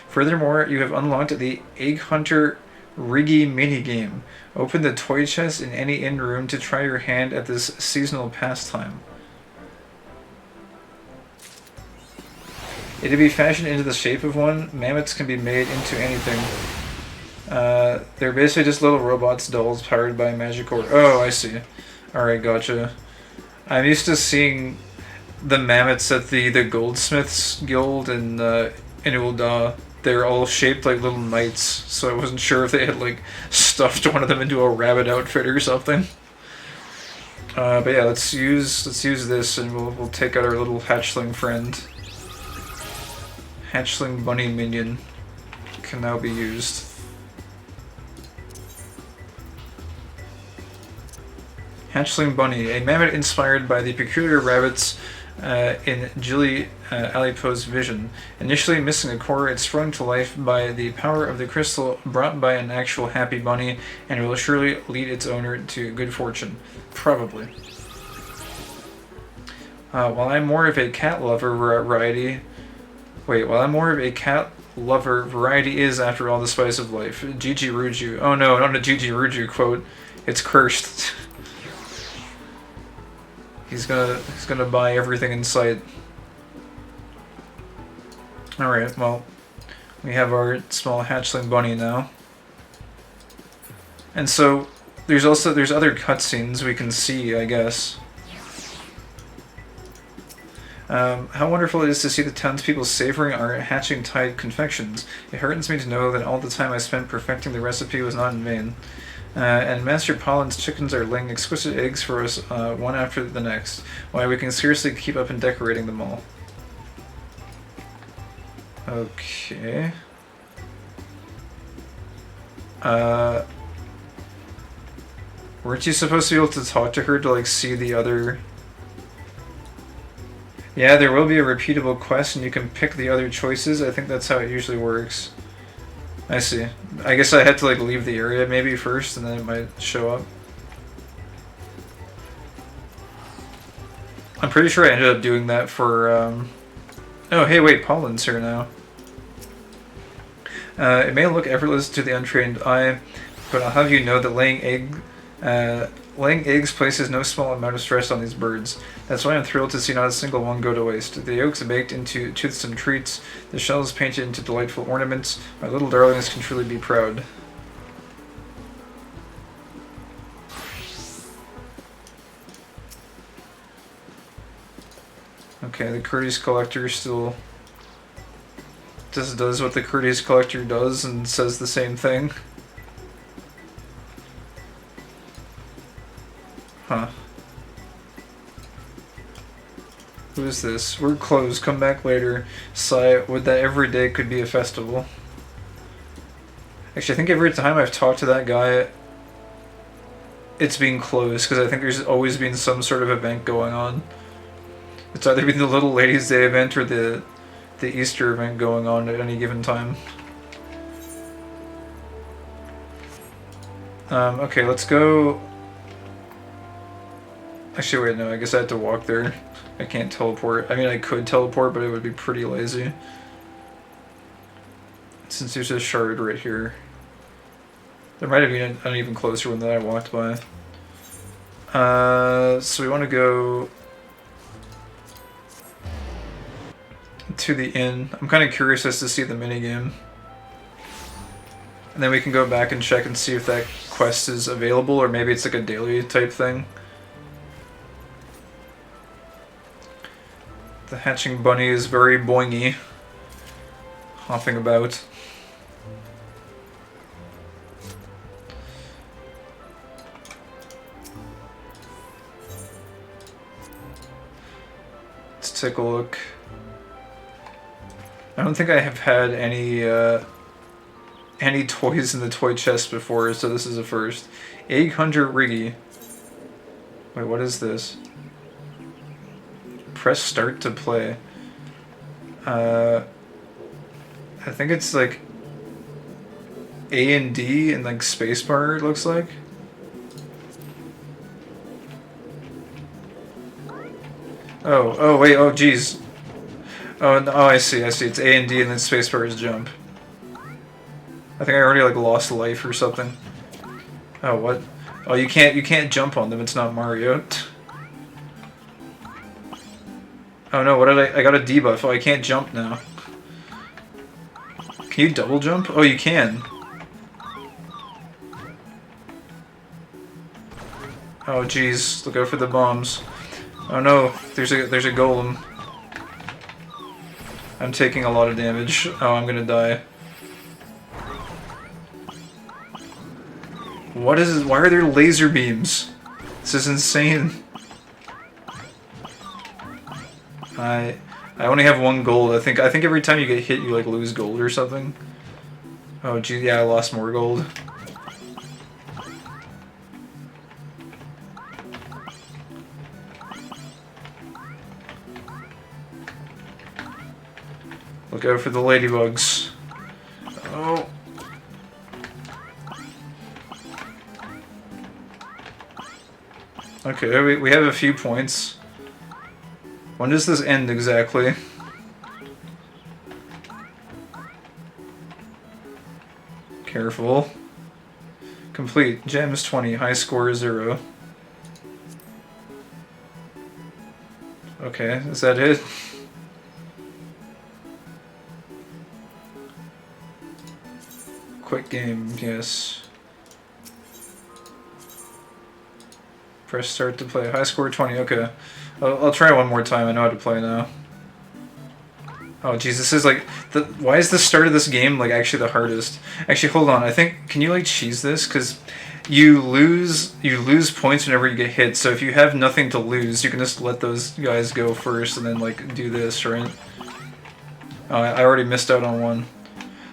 Furthermore, you have unlocked the Egg Hunter Riggy minigame. Open the toy chest in any inn room to try your hand at this seasonal pastime. It to be fashioned into the shape of one, mammoths can be made into anything. They're basically just little robots, dolls, powered by magic or... Oh, I see. Alright, gotcha. I'm used to seeing the mammoths at the Goldsmiths Guild in Ul'dah. They're all shaped like little knights, so I wasn't sure if they had like stuffed one of them into a rabbit outfit or something. But yeah, let's use this, and we'll take out our little hatchling friend. Hatchling bunny minion can now be used. Hatchling bunny, a mammoth inspired by the peculiar rabbits in Jilly Alipo's vision. Initially missing a core, it's sprung to life by the power of the crystal brought by an actual happy bunny, and will surely lead its owner to good fortune. Probably. While I'm more of a cat lover variety... Wait, while I'm more of a cat lover, variety is, after all, the spice of life. Gigi Ruju. Oh no, not a Gigi Ruju quote. It's cursed. He's gonna buy everything in sight. Alright, well, we have our small hatchling bunny now. And so, there's other cutscenes we can see, I guess. How wonderful it is to see the townspeople savoring our hatching tide confections. It heartens me to know that all the time I spent perfecting the recipe was not in vain. And Master Pollen's chickens are laying exquisite eggs for us, one after the next. Why, we can scarcely keep up in decorating them all. Okay. Weren't you supposed to be able to talk to her to, like, see the other... Yeah, there will be a repeatable quest and you can pick the other choices. I think that's how it usually works. I see. I guess I had to, like, leave the area maybe first and then it might show up. I'm pretty sure I ended up doing that for, Oh, hey, wait, Pollen's here now. It may look effortless to the untrained eye, but I'll have you know that laying eggs places no small amount of stress on these birds. That's why I'm thrilled to see not a single one go to waste. The yolks baked into toothsome treats, the shells painted into delightful ornaments. My little darlings can truly be proud. Okay, the Courteous Collector still just does what the Courteous Collector does and says the same thing. Huh. Who is this? We're closed. Come back later. Sigh. Would that every day could be a festival. Actually, I think every time I've talked to that guy, it's being closed, because I think there's always been some sort of event going on. It's either been the Little Ladies' Day event or the Easter event going on at any given time. Okay, let's go... Actually, wait, no, I guess I have to walk there. I can't teleport. I mean, I could teleport, but it would be pretty lazy. Since there's a shard right here. There might have been an even closer one that I walked by. So we want to go to the inn. I'm kind of curious as to see the minigame. And then we can go back and check and see if that quest is available, or maybe it's like a daily type thing. The hatching bunny is very boingy, hopping about. Let's take a look. I don't think I have had any toys in the toy chest before, so this is a first. Egg Hunter Riggy. Wait, what is this? Press start to play. I think it's like A and D and like spacebar, it looks like. Oh wait, oh geez. Oh, no, I see. It's A and D and then spacebar is jump. I think I already like lost life or something. Oh, what? Oh, you can't jump on them, it's not Mario. Oh no, what did I got a debuff. Oh, I can't jump now. Can you double jump? Oh, you can. Oh jeez, look out for the bombs. Oh no, there's a golem. I'm taking a lot of damage. Oh, I'm gonna die. What is it? Why are there laser beams? This is insane. I only have 1 gold. I think every time you get hit, you like lose gold or something. Oh gee, yeah, I lost more gold. Look out for the ladybugs. Oh. Okay, we have a few points. When does this end exactly? Careful. Complete. Gems 20. High score 0. Okay, is that it? Quick game, yes. Press start to play. High score 20, okay. I'll try one more time, I know how to play now. Oh jeez, this is like, why is the start of this game like actually the hardest? Actually, hold on, I think, can you like cheese this? Because you lose points whenever you get hit, so if you have nothing to lose, you can just let those guys go first and then like do this, right? Oh, I already missed out on one.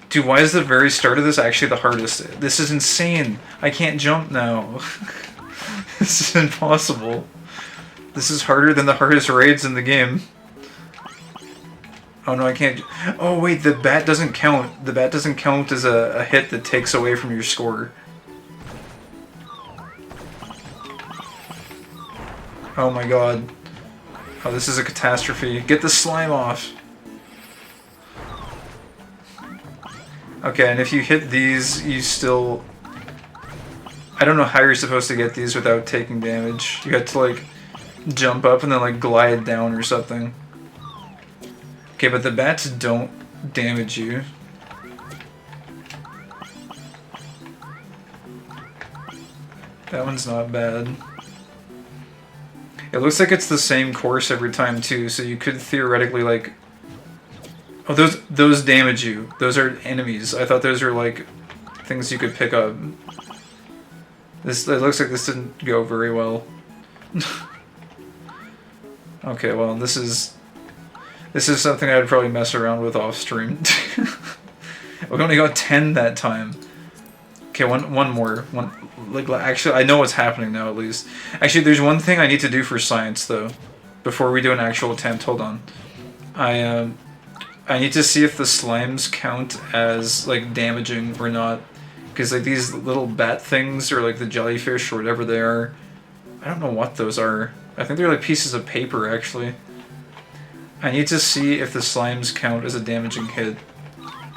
Dude, why is the very start of this actually the hardest? This is insane. I can't jump now. This is impossible. This is harder than the hardest raids in the game. Oh no, I can't. Oh wait, the bat doesn't count. The bat doesn't count as a hit that takes away from your score. Oh my god. Oh, this is a catastrophe. Get the slime off. Okay, and if you hit these, you still... I don't know how you're supposed to get these without taking damage. You have to like jump up and then like glide down or something. Okay, but the bats don't damage you. That one's not bad. It looks like it's the same course every time too, so you could theoretically like... Oh, those damage you. Those are enemies. I thought those were like things you could pick up. It looks like this didn't go very well. Okay, well, this is something I'd probably mess around with off stream. We only got 10 that time. Okay, one more. Like actually, I know what's happening now at least. Actually, there's one thing I need to do for science though, before we do an actual attempt. Hold on. I need to see if the slimes count as like damaging or not. Because like these little bat things, or like the jellyfish, or whatever they are, I don't know what those are. I think they're like pieces of paper, actually. I need to see if the slimes count as a damaging hit.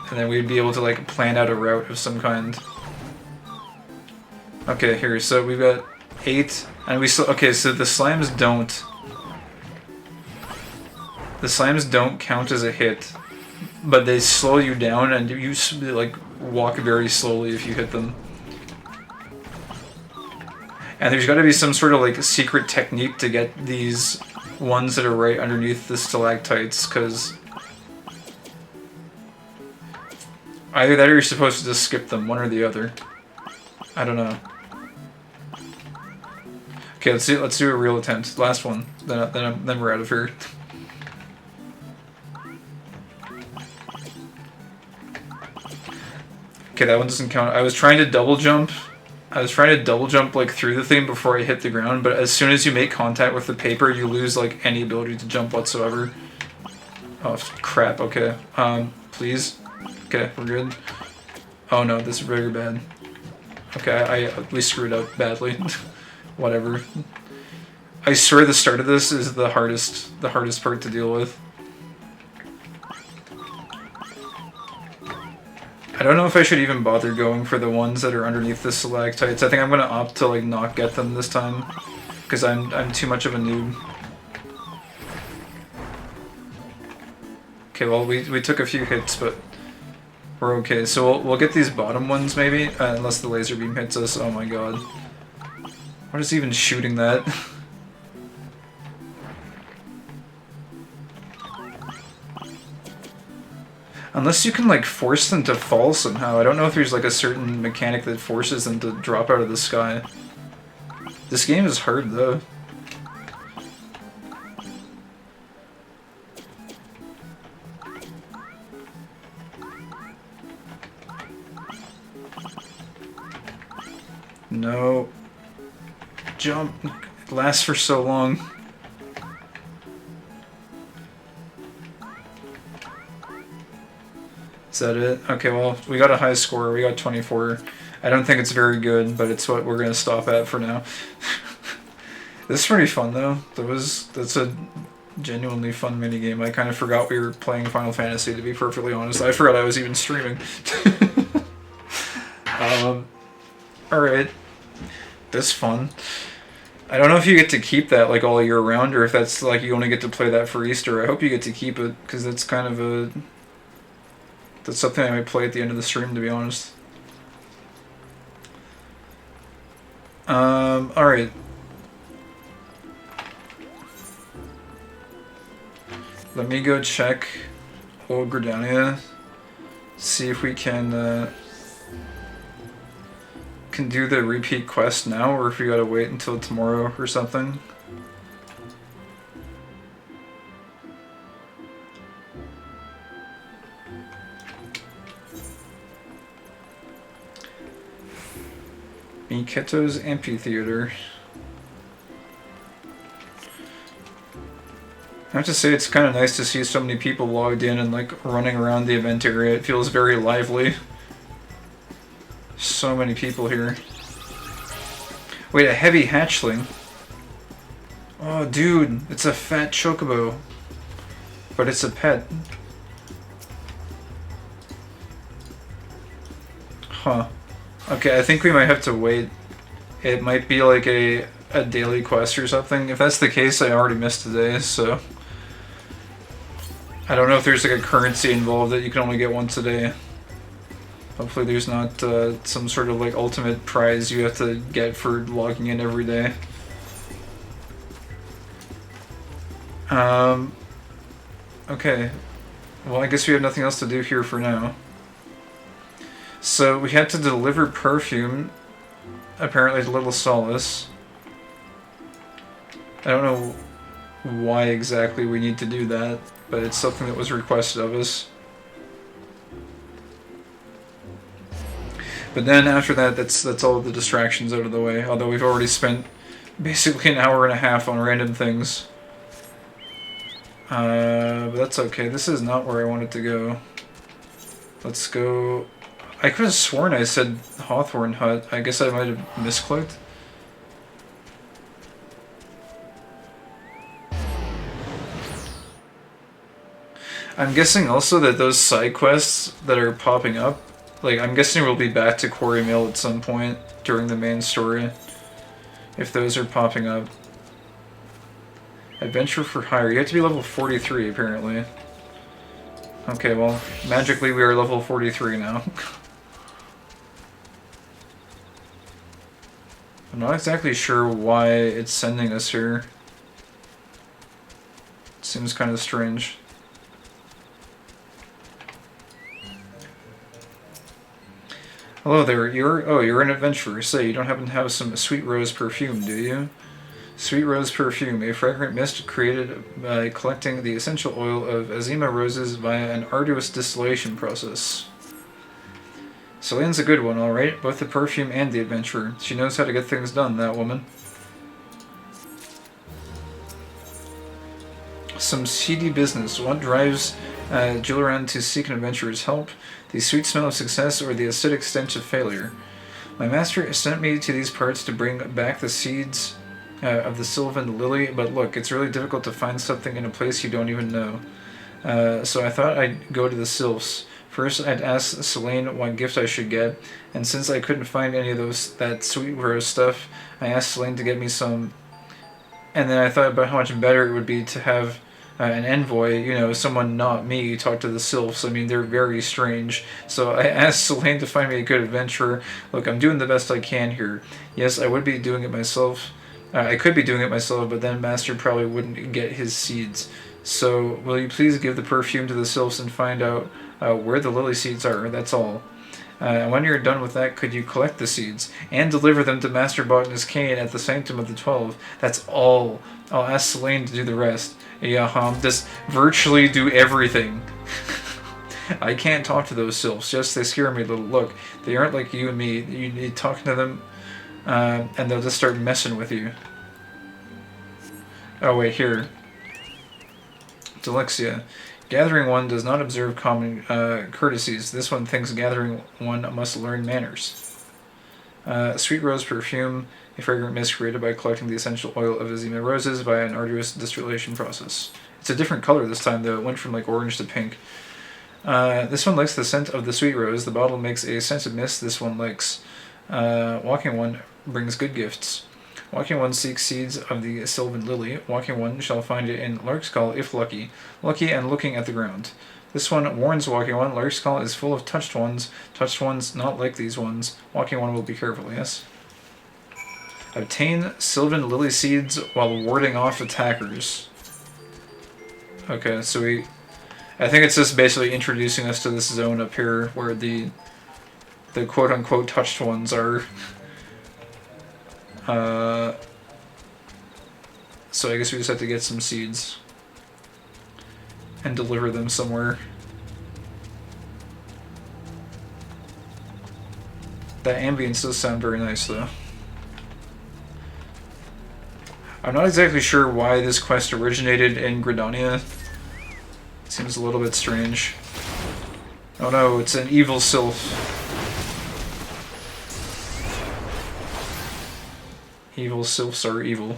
And then we'd be able to like plan out a route of some kind. Okay, here, so we've got 8, and we still, okay, so the slimes don't count as a hit, but they slow you down and you like walk very slowly if you hit them. And there's got to be some sort of like secret technique to get these ones that are right underneath the stalactites, because either that or you're supposed to just skip them, one or the other. I don't know. Okay, let's do a real attempt. Last one. Then we're out of here. Okay, that one doesn't count. I was trying to double jump. Like through the thing before I hit the ground, but as soon as you make contact with the paper, you lose like any ability to jump whatsoever. Oh crap! Okay. Please. Okay, we're good. Oh no, this is very bad. Okay, we screwed up badly. Whatever. I swear the start of this is the hardest part to deal with. I don't know if I should even bother going for the ones that are underneath the stalactites. I think I'm gonna opt to like not get them this time, because I'm too much of a noob. Okay, well we took a few hits, but we're okay. So we'll get these bottom ones maybe, unless the laser beam hits us. Oh my god. What is even shooting that? Unless you can like force them to fall somehow. I don't know if there's like a certain mechanic that forces them to drop out of the sky. This game is hard though. No. Jump. It lasts for so long. Is that it? Okay, well, we got a high score. We got 24. I don't think it's very good, but it's what we're going to stop at for now. This is pretty fun, though. That's a genuinely fun minigame. I kind of forgot we were playing Final Fantasy, to be perfectly honest. I forgot I was even streaming. Alright. That's fun. I don't know if you get to keep that like all year round, or if that's like you only get to play that for Easter. I hope you get to keep it, because that's kind of that's something I might play at the end of the stream, to be honest. Alright. Let me go check Old Gridania. See if we can do the repeat quest now, or if we gotta wait until tomorrow or something. Miketo's Amphitheater. I have to say, it's kind of nice to see so many people logged in and like running around the event area. It feels very lively. So many people here. Wait, a heavy hatchling? Oh, dude, it's a fat chocobo. But it's a pet. Huh. Okay, I think we might have to wait. It might be like a daily quest or something. If that's the case, I already missed today, so... I don't know if there's like a currency involved that you can only get once a day. Hopefully there's not some sort of like ultimate prize you have to get for logging in every day. Okay. Well, I guess we have nothing else to do here for now. So we had to deliver Perfume, apparently to Little Solace. I don't know why exactly we need to do that, but it's something that was requested of us. But then after that, that's all of the distractions out of the way, although we've already spent basically an hour and a half on random things. But that's okay. This is not where I wanted to go. Let's go... I could have sworn I said Hawthorne Hut. I guess I might have misclicked. I'm guessing also that those side quests that are popping up, like, I'm guessing we'll be back to Quarry Mill at some point during the main story, if those are popping up. Adventure for hire. You have to be level 43, apparently. Okay, well, magically we are level 43 now. I'm not exactly sure why it's sending us here. It seems kind of strange. Hello there, you're an adventurer. Say, you don't happen to have some sweet rose perfume, do you? Sweet rose perfume, a fragrant mist created by collecting the essential oil of Azima roses via an arduous distillation process. Celine's a good one, alright, both the perfume and the adventurer. She knows how to get things done, that woman. Some seedy business. What drives Jill around to seek an adventurer's help? The sweet smell of success or the acidic stench of failure? My master sent me to these parts to bring back the seeds of the Sylvan Lily, but look, it's really difficult to find something in a place you don't even know. So I thought I'd go to the Sylphs. First, I'd ask Selene what gift I should get, and since I couldn't find any of that sweet rose stuff, I asked Selene to get me some. And then I thought about how much better it would be to have an envoy, you know, someone not me, talk to the Sylphs. I mean, they're very strange. So I asked Selene to find me a good adventurer. Look, I'm doing the best I can here. Yes, I would be doing it myself. I could be doing it myself, but then Master probably wouldn't get his seeds. So, will you please give the perfume to the Sylphs and find out where the lily seeds are? That's all. And when you're done with that, could you collect the seeds and deliver them to Master Botanist Kane at the Sanctum of the 12? That's all. I'll ask Selene to do the rest. Yeah, just virtually do everything. I can't talk to those Sylphs, just they scare me a little. Look, they aren't like you and me. You need talking to them, and they'll just start messing with you. Oh wait, here. Delexia. Gathering one does not observe common courtesies. This one thinks gathering one must learn manners. Sweet rose perfume, a fragrant mist created by collecting the essential oil of Azima roses via an arduous distillation process. It's a different color this time, though. It went from like orange to pink. This one likes the scent of the sweet rose. The bottle makes a scented mist. This one likes. Walking one brings good gifts. Walking one seeks seeds of the Sylvan Lily. Walking one shall find it in Lark's Call if lucky. Lucky and looking at the ground. This one warns Walking one. Lark's Call is full of touched ones. Touched ones not like these ones. Walking one will be careful, yes? Obtain Sylvan Lily seeds while warding off attackers. Okay, so I think it's just basically introducing us to this zone up here where the quote-unquote touched ones are. So I guess we just have to get some seeds and deliver them somewhere. That ambience does sound very nice, though. I'm not exactly sure why this quest originated in Gridania. It seems a little bit strange. Oh no, it's an evil sylph. Evil sylphs are evil.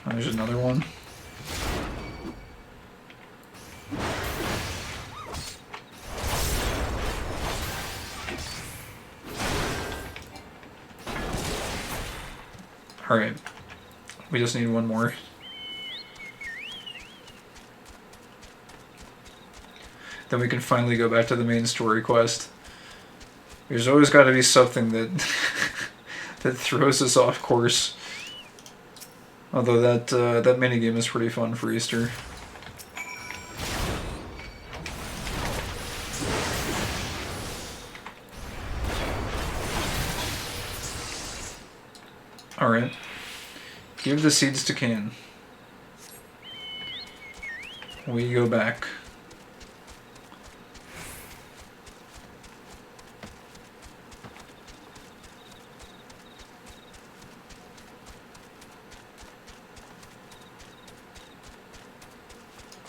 Oh, there's another one. Alright. We just need one more. Then we can finally go back to the main story quest. There's always got to be something that that throws us off course. Although that minigame is pretty fun for Easter. Alright. Give the seeds to Can. We go back.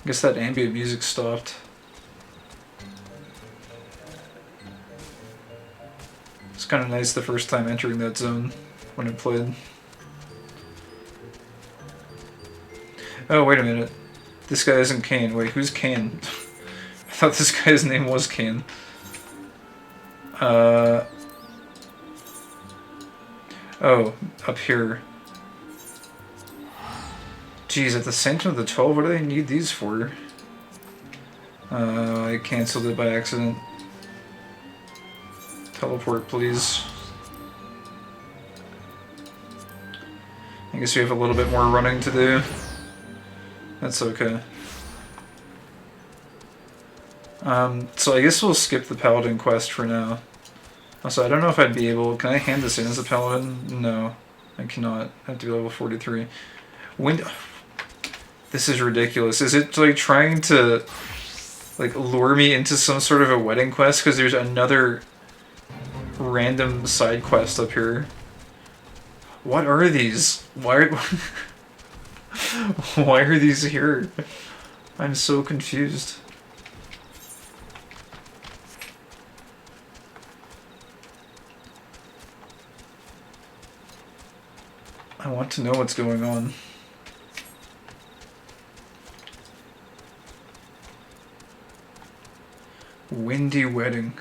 I guess that ambient music stopped. kind of nice the first time entering that zone when it played. Oh, wait a minute. This guy isn't Kane. Wait, who's Kane? I thought this guy's name was Kane. Oh, up here. Jeez, at the Sanctum of the 12, what do they need these for? I cancelled it by accident. Teleport, please. I guess we have a little bit more running to do. That's okay. So I guess we'll skip the Paladin quest for now. Also, I don't know if I'd be able... Can I hand this in as a Paladin? No, I cannot. I have to be level 43. This is ridiculous. Is it like trying to like lure me into some sort of a wedding quest? Because there's another random side quest up here. What are these? Why are these here? I'm so confused. I want to know what's going on. Windy wedding.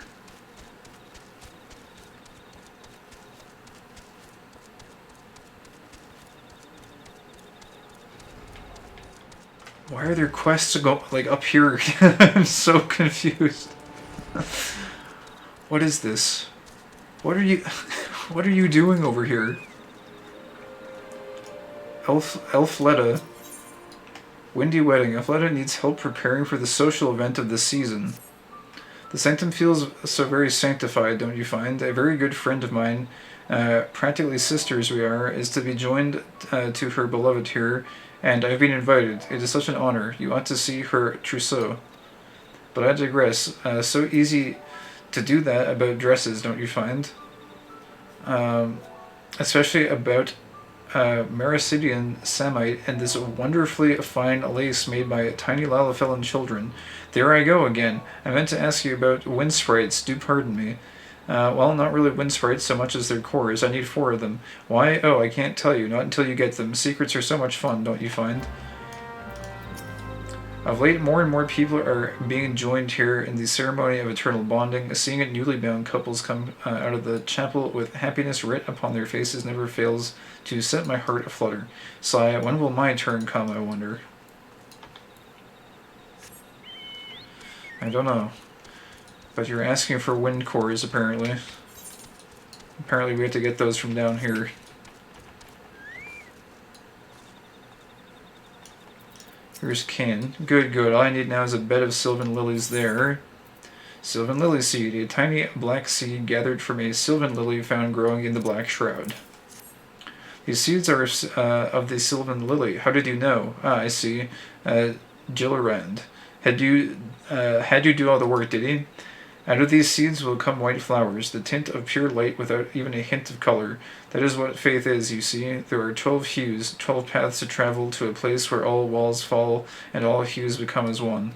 Why are there quests to go like up here? I'm so confused. What is this? What are you doing over here? Ff11. Windy wedding. Ff11 needs help preparing for the social event of the season. The sanctum feels so very sanctified, don't you find? A very good friend of mine, practically sisters we are, is to be joined to her beloved here, and I've been invited. It is such an honor. You ought to see her trousseau. But I digress. So easy to do that about dresses, don't you find? Especially about Marasidian samite and this wonderfully fine lace made by tiny Lalafellin children. There I go again. I meant to ask you about wind sprites. Do pardon me. Well, not really wind sprites so much as their cores. I need 4 of them. Why? Oh, I can't tell you. Not until you get them. Secrets are so much fun, don't you find? Of late, more and more people are being joined here in the ceremony of eternal bonding. Seeing it, newly bound couples come out of the chapel with happiness writ upon their faces never fails to set my heart aflutter. Sigh, when will my turn come, I wonder? I don't know. But you're asking for wind cores, apparently. Apparently we have to get those from down here. Here's Kin. Good, good. All I need now is a bed of sylvan lilies there. Sylvan lily seed. A tiny black seed gathered from a sylvan lily found growing in the black shroud. These seeds are of the sylvan lily. How did you know? Ah, I see. Gillerand. Had you do all the work, did he? Out of these seeds will come white flowers, the tint of pure light without even a hint of color. That is what faith is, you see. There are 12 hues, 12 paths to travel to a place where all walls fall and all hues become as one.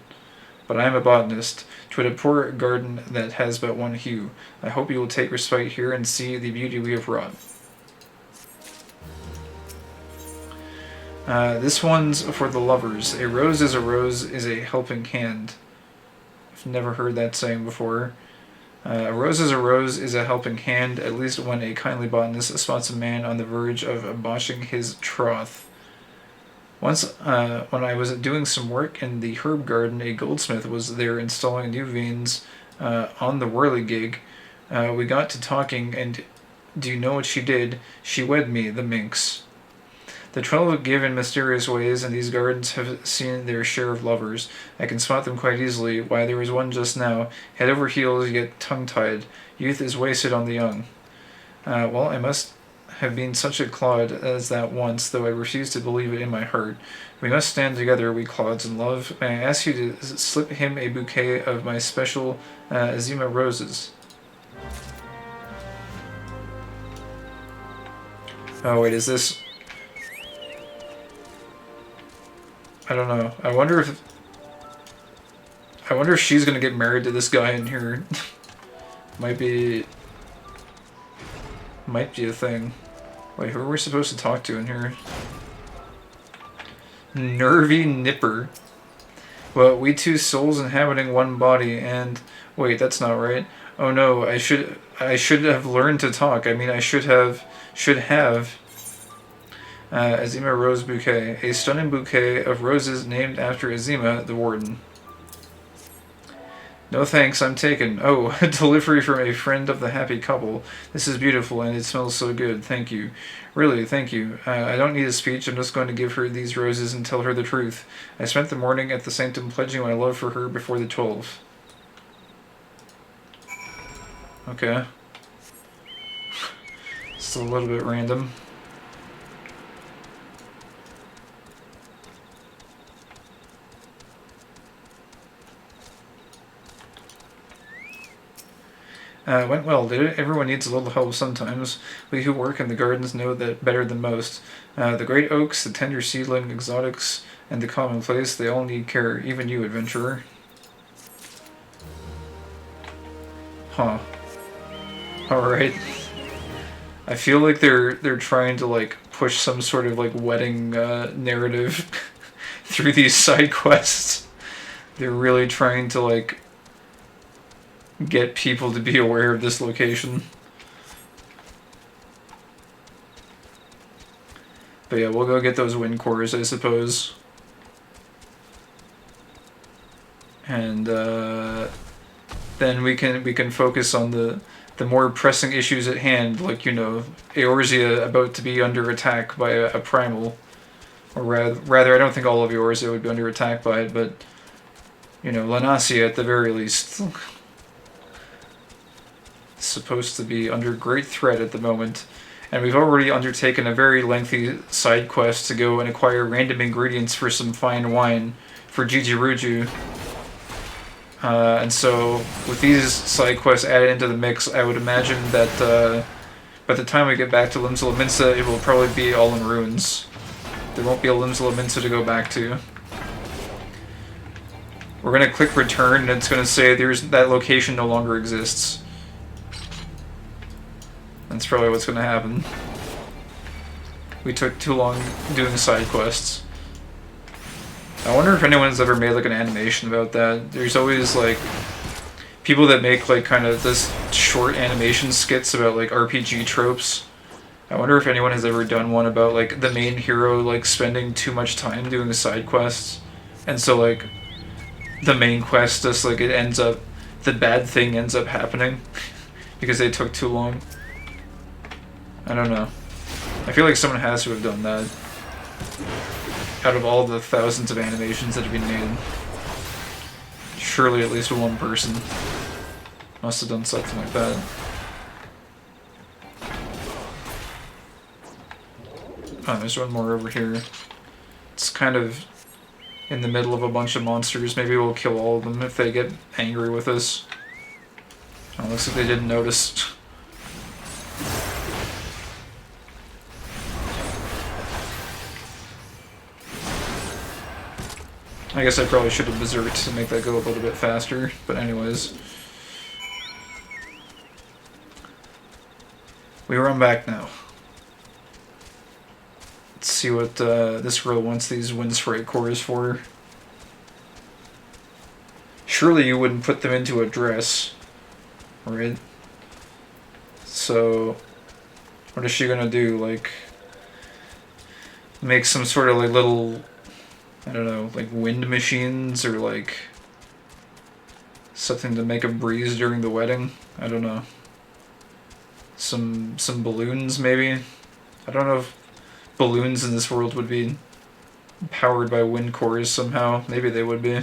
But I am a botanist, to a poor garden that has but one hue. I hope you will take respite here and see the beauty we have wrought. This one's for the lovers. A rose is a helping hand. I've never heard that saying before. A rose is a helping hand, at least when a kindly botanist spots a man on the verge of botching his troth. Once, when I was doing some work in the herb garden, a goldsmith was there installing new veins on the whirligig. We got to talking, and do you know what she did? She wed me, the minx. The 12 give in mysterious ways, and these gardens have seen their share of lovers. I can spot them quite easily. Why, there was one just now, head over heels, yet tongue-tied. Youth is wasted on the young. Well, I must have been such a clod as that once, though I refuse to believe it in my heart. We must stand together, we clods in love. May I ask you to slip him a bouquet of my special Azima roses? Oh, wait, is this... I don't know. I wonder if she's gonna get married to this guy in here. Might be Might be a thing. Wait, who are we supposed to talk to in here? Nervy Nipper. Well, we two souls inhabiting one body, and wait, that's not right. Oh no, I should have learned to talk. I mean, I should have. Azima Rose Bouquet, a stunning bouquet of roses named after Azima, the warden. No thanks, I'm taken. Oh, a delivery from a friend of the happy couple. This is beautiful and it smells so good. Thank you. Really, thank you. I don't need a speech. I'm just going to give her these roses and tell her the truth. I spent the morning at the sanctum pledging my love for her before the 12. Okay. It's a little bit random. Went well, did it? Everyone needs a little help sometimes. We who work in the gardens know that better than most. The great oaks, the tender seedling exotics, and the commonplace, they all need care, even you, adventurer. Huh. Alright. I feel like they're trying to, like, push some sort of, like, wedding, narrative through these side quests. They're really trying to, like, get people to be aware of this location. But yeah, we'll go get those wind cores, I suppose. And then we can focus on the more pressing issues at hand, like, you know, Eorzea about to be under attack by a primal. Or rather, I don't think all of Eorzea would be under attack by it, but, you know, Lanasia at the very least. Supposed to be under great threat at the moment, and we've already undertaken a very lengthy side quest to go and acquire random ingredients for some fine wine for Jijiruju. And so with these side quests added into the mix, I would imagine that by the time we get back to Limsa Lominsa, it will probably be all in ruins. There won't be a Limsa Lominsa to go back to. We're going to click return, and it's going to say that location no longer exists. That's probably what's going to happen. We took too long doing side quests. I wonder if anyone's ever made like an animation about that. There's always like people that make like kind of this short animation skits about like RPG tropes. I wonder if anyone has ever done one about like the main hero like spending too much time doing the side quests, and so like the main quest just like the bad thing ends up happening because they took too long. I don't know. I feel like someone has to have done that. Out of all the thousands of animations that have been made, surely at least one person must have done something like that. Oh, there's one more over here. It's kind of in the middle of a bunch of monsters. Maybe we'll kill all of them if they get angry with us. Oh, looks like they didn't notice. I guess I probably should have berserked to make that go a little bit faster, but anyways. We run back now. Let's see what this girl wants these wind sprite cores for. Surely you wouldn't put them into a dress, right? So, what is she gonna do? Like, make some sort of like little, I don't know, like wind machines or like something to make a breeze during the wedding? I don't know. Some balloons maybe? I don't know if balloons in this world would be powered by wind cores somehow. Maybe they would be.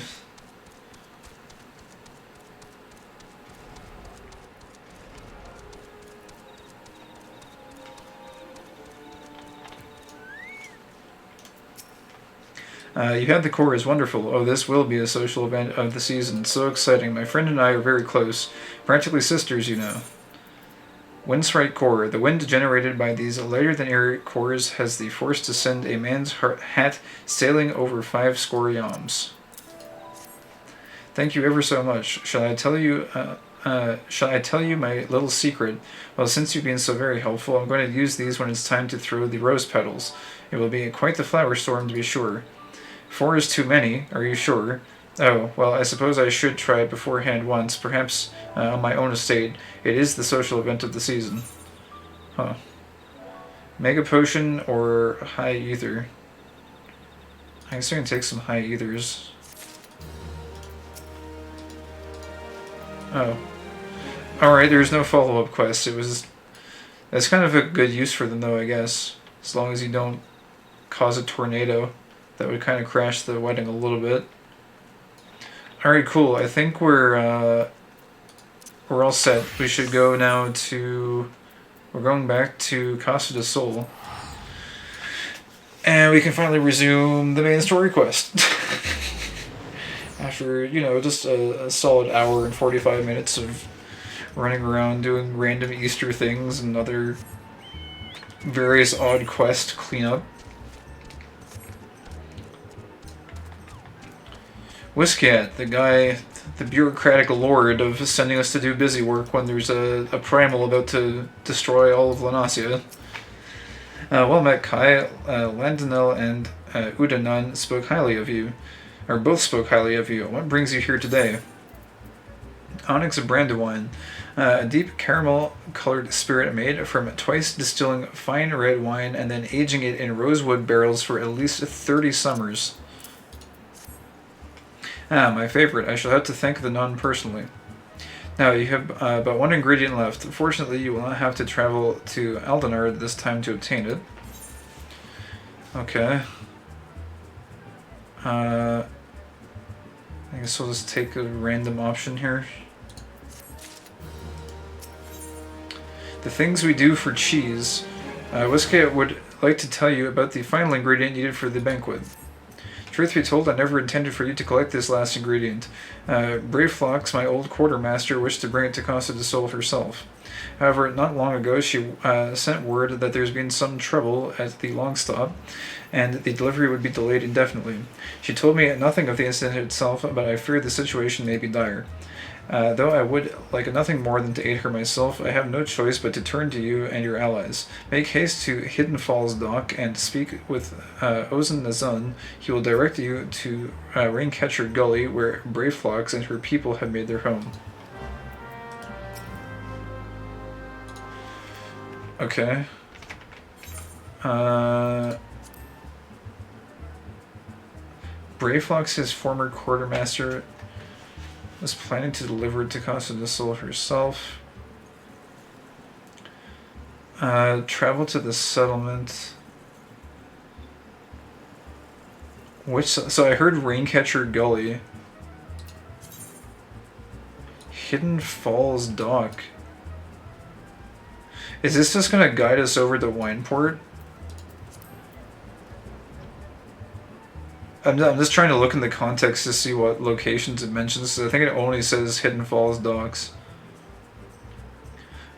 You had the core is wonderful. Oh, this will be a social event of the season. So exciting. My friend and I are very close. Practically sisters, you know. Wind sprite core. The wind generated by these lighter-than-air cores has the force to send a man's hat sailing over 5 score yams. Thank you ever so much. Shall I tell you shall I tell you my little secret? Well, since you've been so very helpful, I'm going to use these when it's time to throw the rose petals. It will be quite the flower storm, to be sure. 4 is too many, are you sure? Oh, well, I suppose I should try it beforehand once, perhaps on my own estate. It is the social event of the season. Huh. Mega Potion or High Ether? I guess I can take some High Ethers. Oh. Alright, there's no follow-up quest. That's kind of a good use for them, though, I guess. As long as you don't cause a tornado. That would kind of crash the wedding a little bit. Alright, cool. I think we're all set. We should go now to... We're going back to Casa del Sol. And we can finally resume the main story quest. After, you know, just a solid hour and 45 minutes of running around doing random Easter things and other various odd quest cleanup. Whiskat, the guy, the bureaucratic lord of sending us to do busy work when there's a primal about to destroy all of Lanasia. Well met, Kai. Landonel and Udanan spoke highly of you. Or both spoke highly of you. What brings you here today? Onyx Brandywine. A deep caramel-colored spirit made from twice distilling fine red wine and then aging it in rosewood barrels for at least 30 summers. Ah, my favorite. I shall have to thank the nun personally. Now, you have but one ingredient left. Fortunately, you will not have to travel to Aldenar this time to obtain it. Okay. I guess we'll just take a random option here. The things we do for cheese. Whiskat would like to tell you about the final ingredient needed for the banquet. Truth be told, I never intended for you to collect this last ingredient. Brave Phlox, my old quartermaster, wished to bring it to Casa del Sol herself. However, not long ago, she sent word that there's been some trouble at the long stop, and the delivery would be delayed indefinitely. She told me nothing of the incident itself, but I fear the situation may be dire. Though I would like nothing more than to aid her myself, I have no choice but to turn to you and your allies. Make haste to Hidden Falls Dock and speak with Ozen Nazun. He will direct you to Raincatcher Gully, where Brave Phlox and her people have made their home. Okay. Brave Phlox, his former quartermaster, was planning to deliver it to Casa del Sol herself. Travel to the settlement. So I heard Raincatcher Gully. Hidden Falls Dock. Is this just going to guide us over to Wineport? I'm just trying to look in the context to see what locations it mentions. I think it only says Hidden Falls Docks.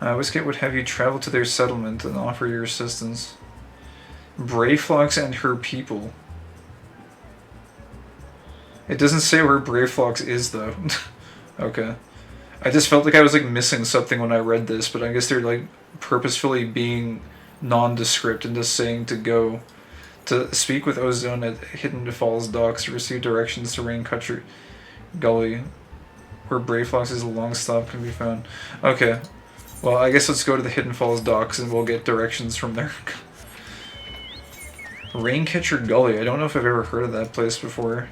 Whiskat would have you travel to their settlement and offer your assistance. Brave Phlox and her people. It doesn't say where Brave Phlox is, though. Okay. I just felt like I was like missing something when I read this, but I guess they're like purposefully being nondescript and just saying to go to speak with Ozone at Hidden Falls Docks to receive directions to Raincatcher Gully, where Brave Phlox's long stop can be found. Okay. Well, I guess let's go to the Hidden Falls Docks and we'll get directions from there. Raincatcher Gully. I don't know if I've ever heard of that place before.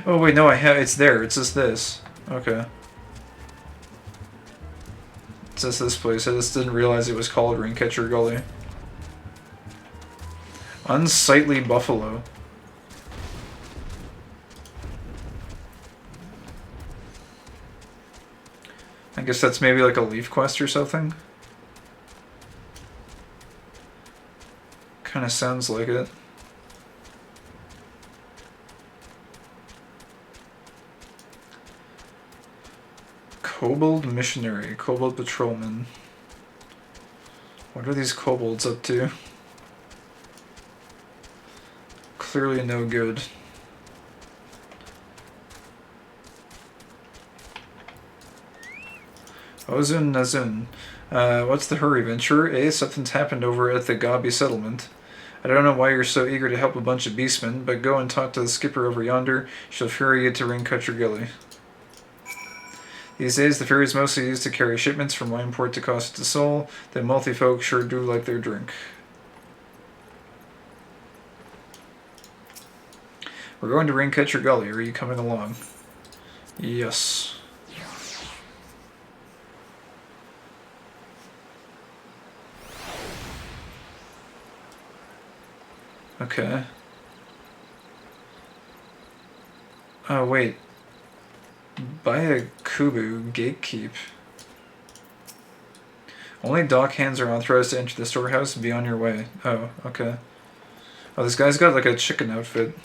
Oh wait, no, I have. It's there. It's just this. Okay. It's just this place. I just didn't realize it was called Raincatcher Gully. Unsightly Buffalo. I guess that's maybe like a leaf quest or something. Kind of sounds like it. Kobold Missionary, Kobold Patrolman. What are these kobolds up to? Clearly no good. Ozun Nazun. What's the hurry, Venturer? Something's happened over at the Gabi settlement. I don't know why you're so eager to help a bunch of beastmen, but go and talk to the skipper over yonder. She'll ferry you to Ringcutcher Gully. These days, the ferry is mostly used to carry shipments from Wineport to Costa del Sol. The multi-folk sure do like their drink. We're going to Ringcutcher Gully. Are you coming along? Yes. Okay. Oh, wait. Buy a Kubu, gatekeep. Only dock hands are authorized to enter the storehouse. Be on your way. Oh, okay. Oh, this guy's got like a chicken outfit.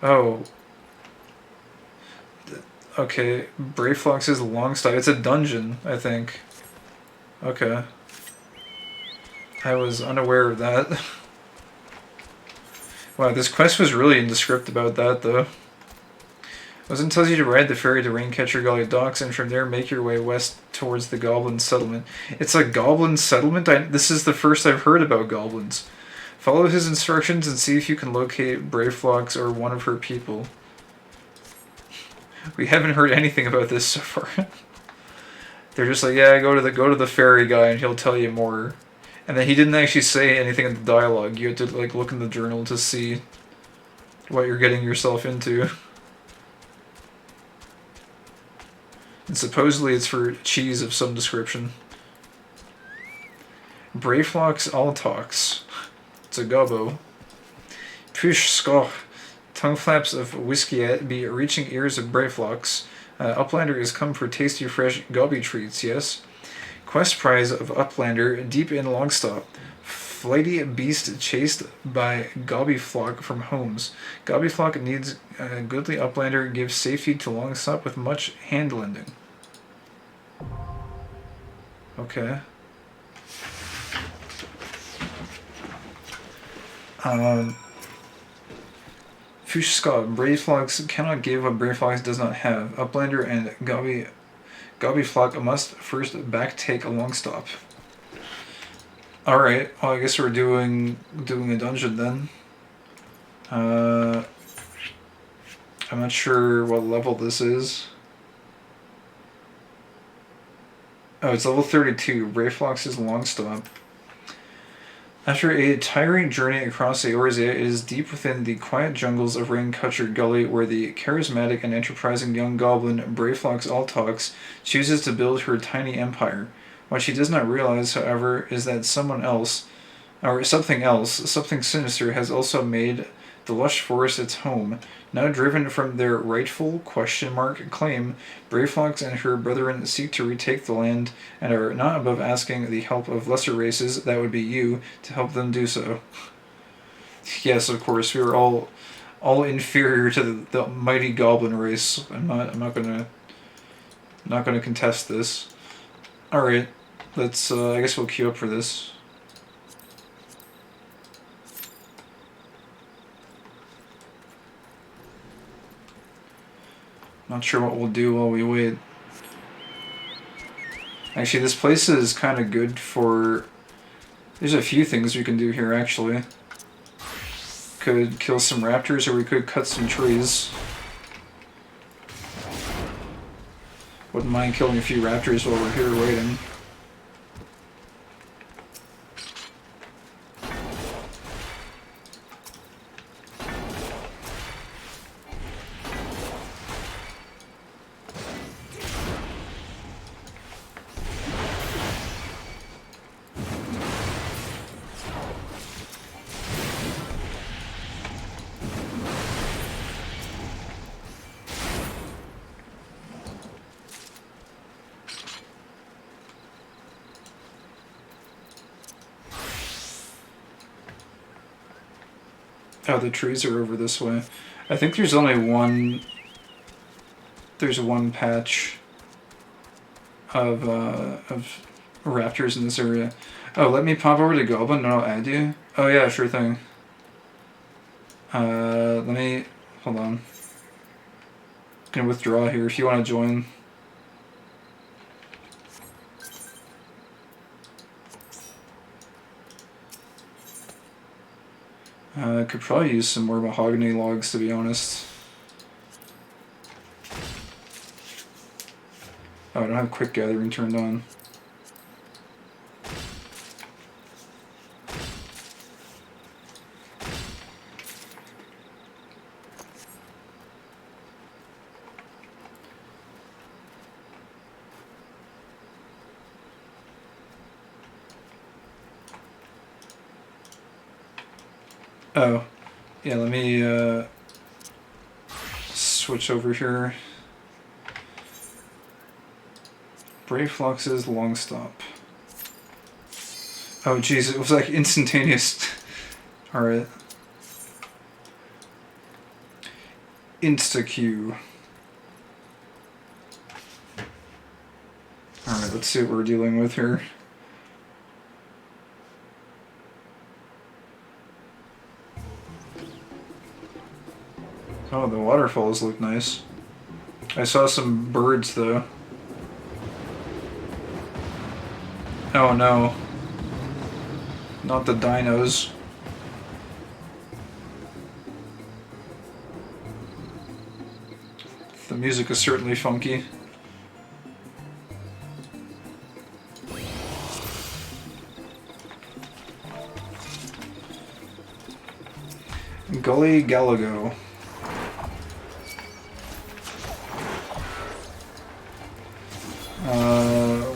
Oh. Okay, Brayflox's Longstop. It's a dungeon, I think. Okay. I was unaware of that. Wow, this quest was really indescript about that, though. Ozun tells you to ride the ferry to Raincatcher Gully docks, and from there make your way west towards the Goblin settlement. It's a Goblin settlement? This is the first I've heard about goblins. Follow his instructions and see if you can locate Brayflox or one of her people. We haven't heard anything about this so far. They're just like, yeah, go to the ferry guy and he'll tell you more. And then he didn't actually say anything in the dialogue. You had to like look in the journal to see what you're getting yourself into. And supposedly it's for cheese of some description. Brayflox all talks. It's a gobbo. Push scoch. Tongue flaps of whiskey be reaching ears of Brayflox. Uplander is come for tasty fresh gobby treats, yes? Quest prize of Uplander, deep in Longstop. Flighty beast chased by Gobbyflock from homes. Gobbyflock needs a goodly Uplander, gives safety to Longstop with much hand-lending. Okay. Fushska, Brayflox cannot give what Brayflox does not have. Uplander and Gobbyflock must first backtake a Longstop. Alright, well I guess we're doing a dungeon then. I'm not sure what level this is. Oh, it's level 32, Brayflox's Longstop. After a tiring journey across Eorzea, it is deep within the quiet jungles of Raincutcher Gully where the charismatic and enterprising young goblin Brayflox Altox chooses to build her tiny empire. What she does not realize, however, is that something sinister has also made the lush forest its home. Now driven from their rightful claim, Brayflox and her brethren seek to retake the land and are not above asking the help of lesser races, that would be you, to help them do so. Yes, of course, we are all inferior to the mighty goblin race. I'm not gonna contest this. Alright, let's I guess we'll queue up for this. Not sure what we'll do while we wait. Actually, this place is kind of good for... There's a few things we can do here, actually. Could kill some raptors, or we could cut some trees. Wouldn't mind killing a few raptors while we're here waiting. Oh, the trees are over this way. I think there's only one... There's one patch of raptors in this area. Oh, let me pop over to Goblin and I'll add you? Oh yeah, sure thing. Let me... Hold on. Gonna withdraw here if you want to join. I could probably use some more mahogany logs, to be honest. Oh, I don't have quick gathering turned on. Oh, yeah, let me switch over here. Brave Flux's long stop. Oh jeez, it was like instantaneous. Alright. Insta-Q. Alright, let's see what we're dealing with here. Oh, the waterfalls look nice. I saw some birds, though. Oh no. Not the dinos. The music is certainly funky. Gully Galago.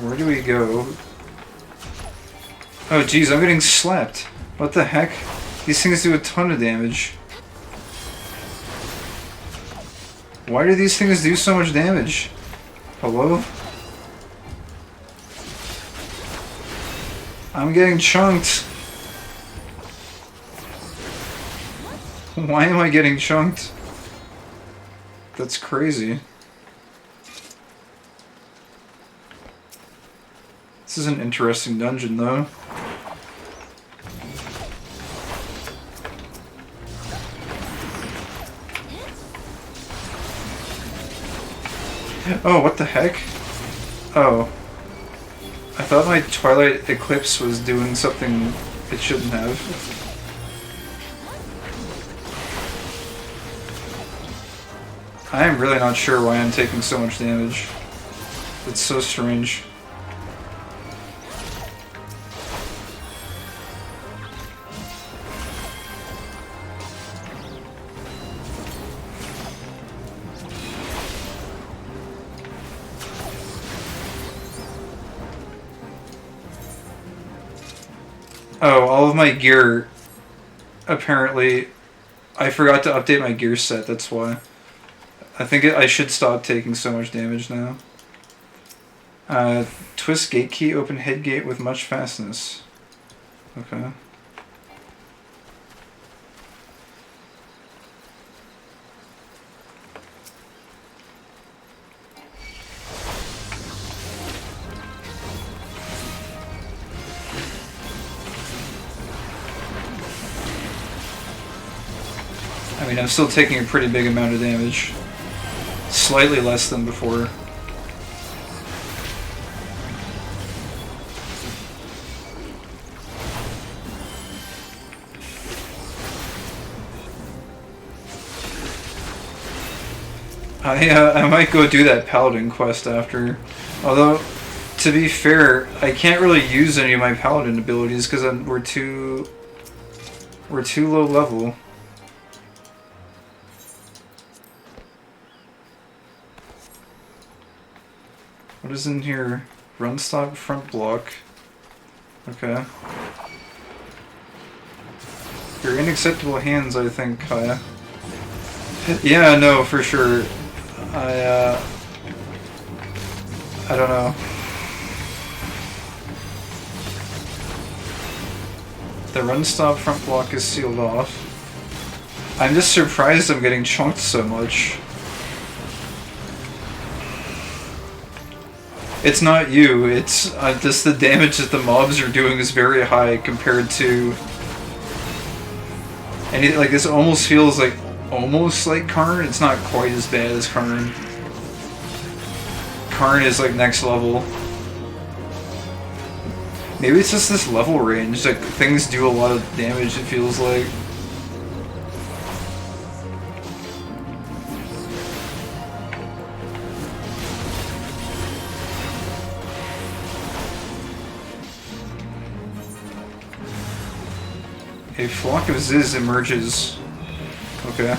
Where do we go? Oh geez, I'm getting slapped. What the heck? These things do a ton of damage. Why do these things do so much damage? Hello? I'm getting chunked. Why am I getting chunked? That's crazy. This is an interesting dungeon, though. Oh, what the heck? Oh. I thought my Twilight Eclipse was doing something it shouldn't have. I am really not sure why I'm taking so much damage. It's so strange. Oh, all of my gear, apparently, I forgot to update my gear set, that's why. I think I should stop taking so much damage now. Twist gate key, open head gate with much fastness. Okay. I mean, I'm still taking a pretty big amount of damage. Slightly less than before. I might go do that Paladin quest after. Although, to be fair, I can't really use any of my Paladin abilities because we're too low level. What is in here? Run, stop, front block. Okay. You're in acceptable hands, I think, Kaya. Yeah, no, for sure. I don't know. The run, stop, front block is sealed off. I'm just surprised I'm getting chunked so much. It's not you, it's just the damage that the mobs are doing is very high compared to... And like, this almost feels like almost like Karn. It's not quite as bad as Karn. Karn is like next level. Maybe it's just this level range. Like things do a lot of damage, it feels like. A flock of Ziz emerges. Okay.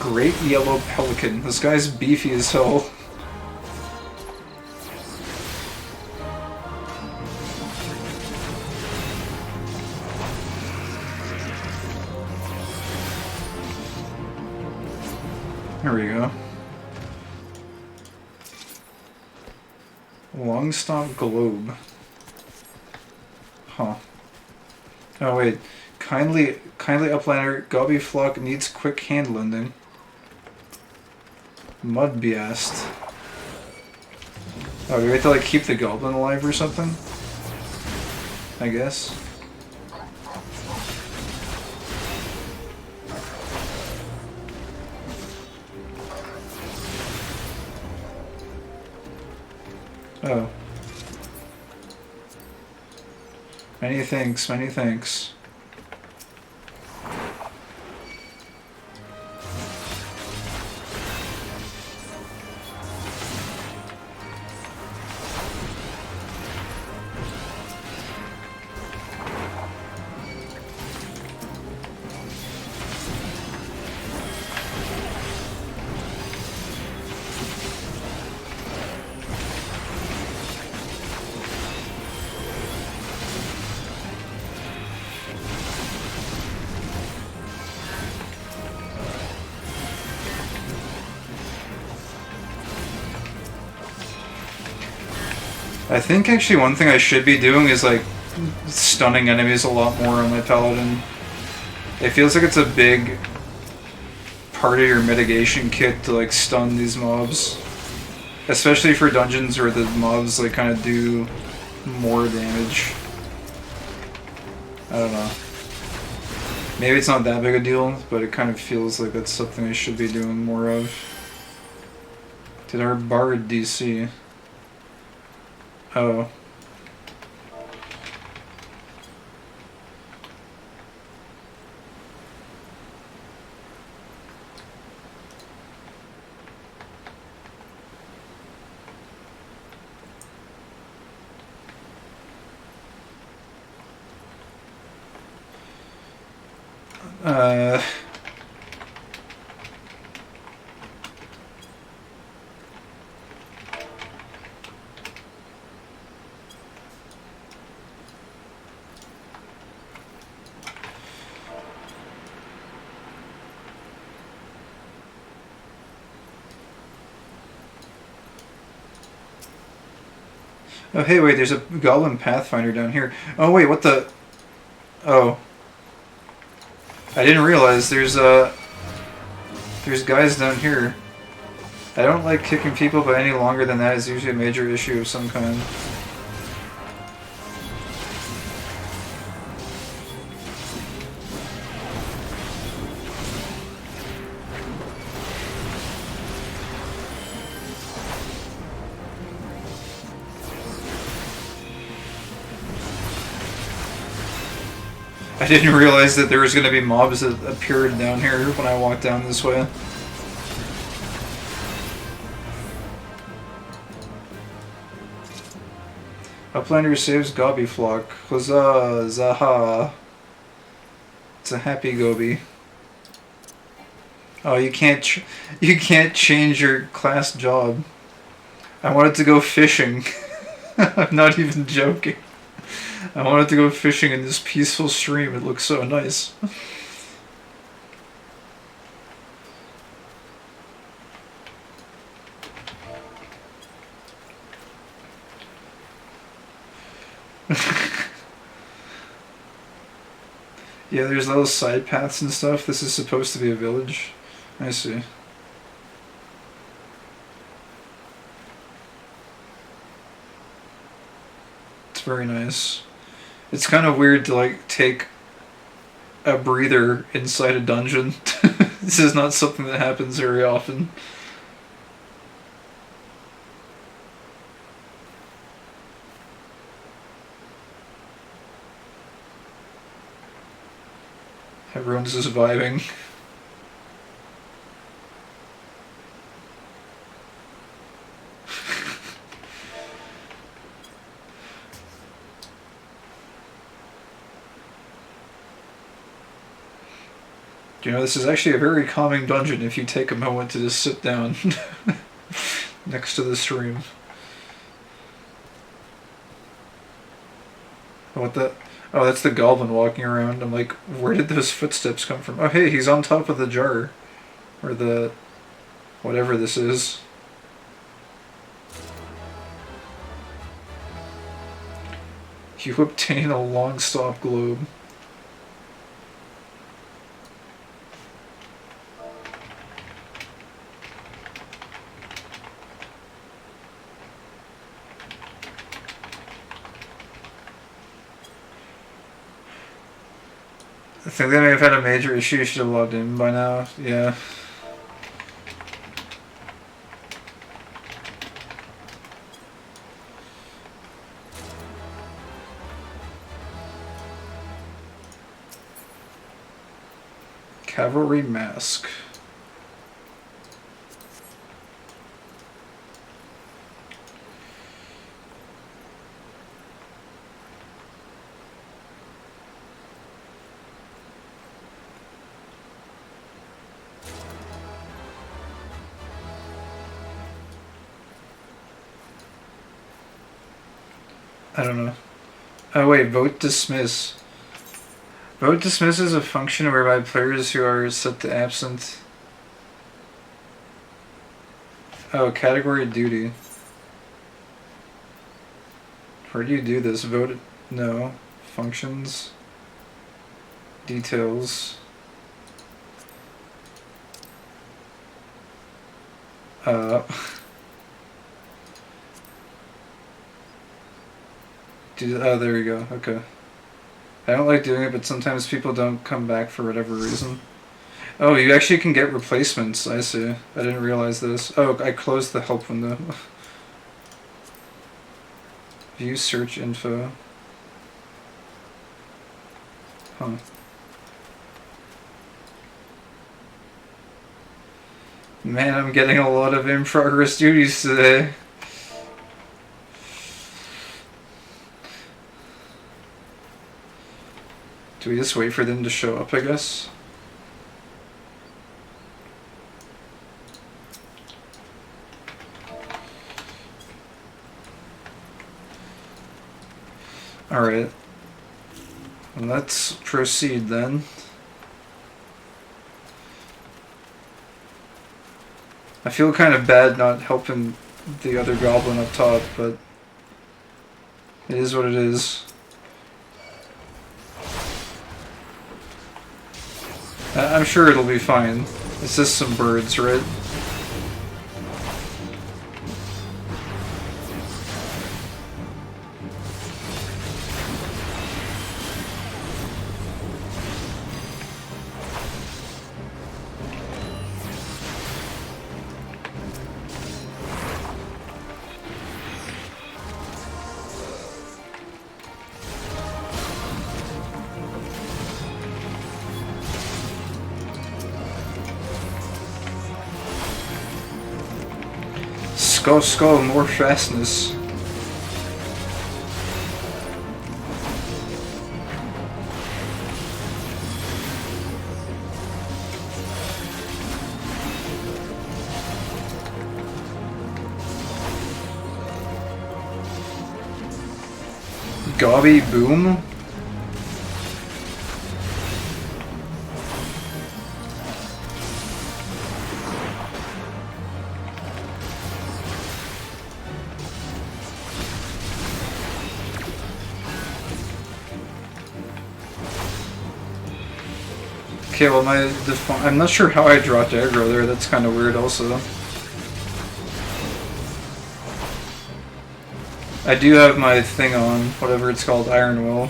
Great yellow pelican. This guy's beefy as hell. There we go. Long stalk globe. Huh. Oh wait. Kindly uplander, Gobby Flock needs quick hand lending. Mud Biast. Oh, do we have to like keep the goblin alive or something? I guess. Oh. Many thanks, many thanks. I think actually one thing I should be doing is like stunning enemies a lot more on my paladin. It feels like it's a big part of your mitigation kit to like stun these mobs. Especially for dungeons where the mobs like kind of do more damage. I don't know. Maybe it's not that big a deal, but it kind of feels like that's something I should be doing more of. Did our bard DC? Oh. Oh, hey, wait, there's a Goblin Pathfinder down here. Oh, wait, what the... Oh. I didn't realize there's guys down here. I don't like kicking people, but any longer than that is usually a major issue of some kind. I didn't realize that there was going to be mobs that appeared down here when I walked down this way. Uplander saves Gobby Flock. Huzzah! Zaha! It's a happy Gobi. Oh, you can't change your class job. I wanted to go fishing. I'm not even joking. I wanted to go fishing in this peaceful stream. It looks so nice. Yeah, there's little side paths and stuff. This is supposed to be a village. I see. It's very nice. It's kind of weird to like take a breather inside a dungeon. This is not something that happens very often. Everyone's just vibing. You know, this is actually a very calming dungeon if you take a moment to just sit down next to the stream. What the? Oh, that's the goblin walking around. I'm like, where did those footsteps come from? Oh, hey, he's on top of the jar. Or the... whatever this is. You obtain a long stop globe. I think they may have had a major issue. You should have logged in by now. Yeah. Cavalry mask. I don't know. Oh wait, vote dismiss. Vote dismiss is a function whereby players who are set to absent... Oh, category duty. Where do you do this? Vote... No. Functions. Details. Oh, there we go. Okay. I don't like doing it, but sometimes people don't come back for whatever reason. Oh, you actually can get replacements. I see. I didn't realize this. Oh, I closed the help window. View search info. Huh. Man, I'm getting a lot of in-progress duties today. Do we just wait for them to show up, I guess? Alright. Let's proceed then. I feel kind of bad not helping the other goblin up top, but it is what it is. I'm sure it'll be fine. It's just some birds, right? Skull, more fastness. Gobby boom? Okay, well I'm not sure how I dropped aggro there, that's kind of weird also. I do have my thing on, whatever it's called, Iron Will.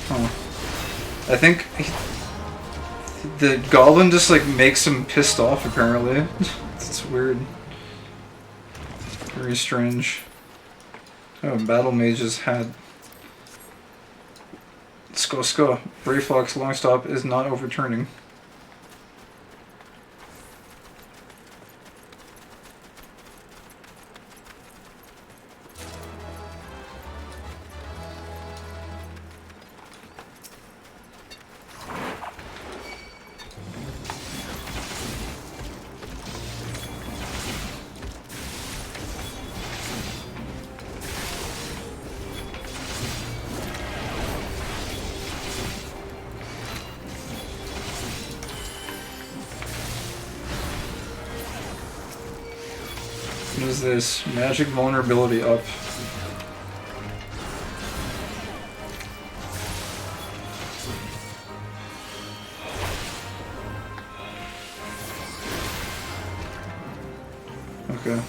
Huh. I think the goblin just like makes him pissed off apparently. It's weird. Very strange. Oh, Battle Mage's had. Let's go. Brave Fox long stop is not overturning. What is this? Magic vulnerability up. Okay.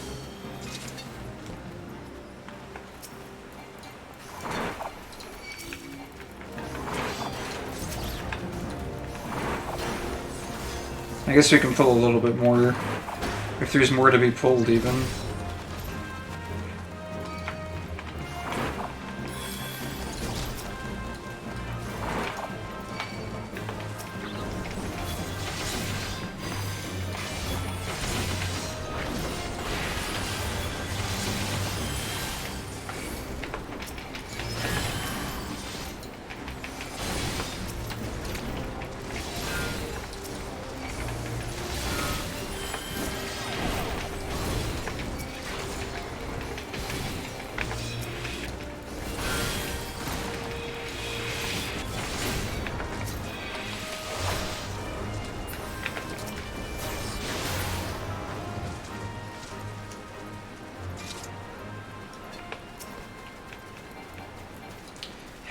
I guess we can pull a little bit more, if there's more to be pulled even.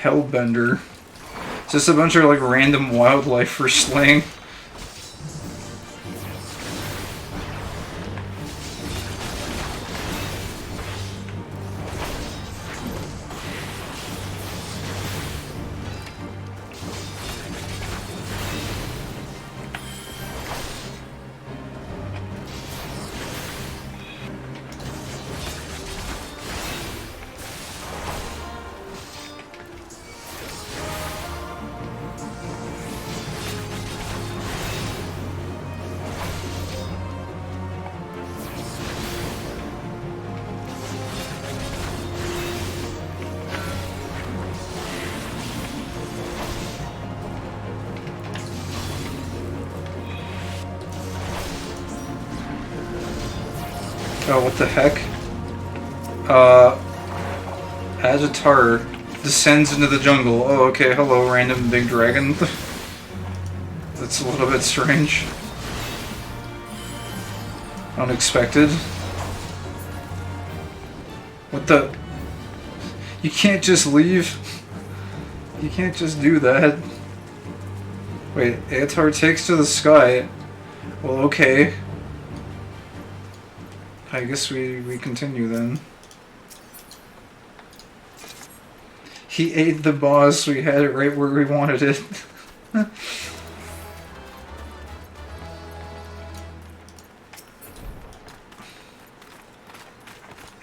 Hellbender. It's just a bunch of like random wildlife for slaying. Oh, what the heck? Agitar descends into the jungle. Oh, okay, hello, random big dragon. That's a little bit strange. Unexpected. What the? You can't just leave. You can't just do that. Wait, Agitar takes to the sky. Well, okay. I guess we continue then. He ate the boss, we had it right where we wanted it.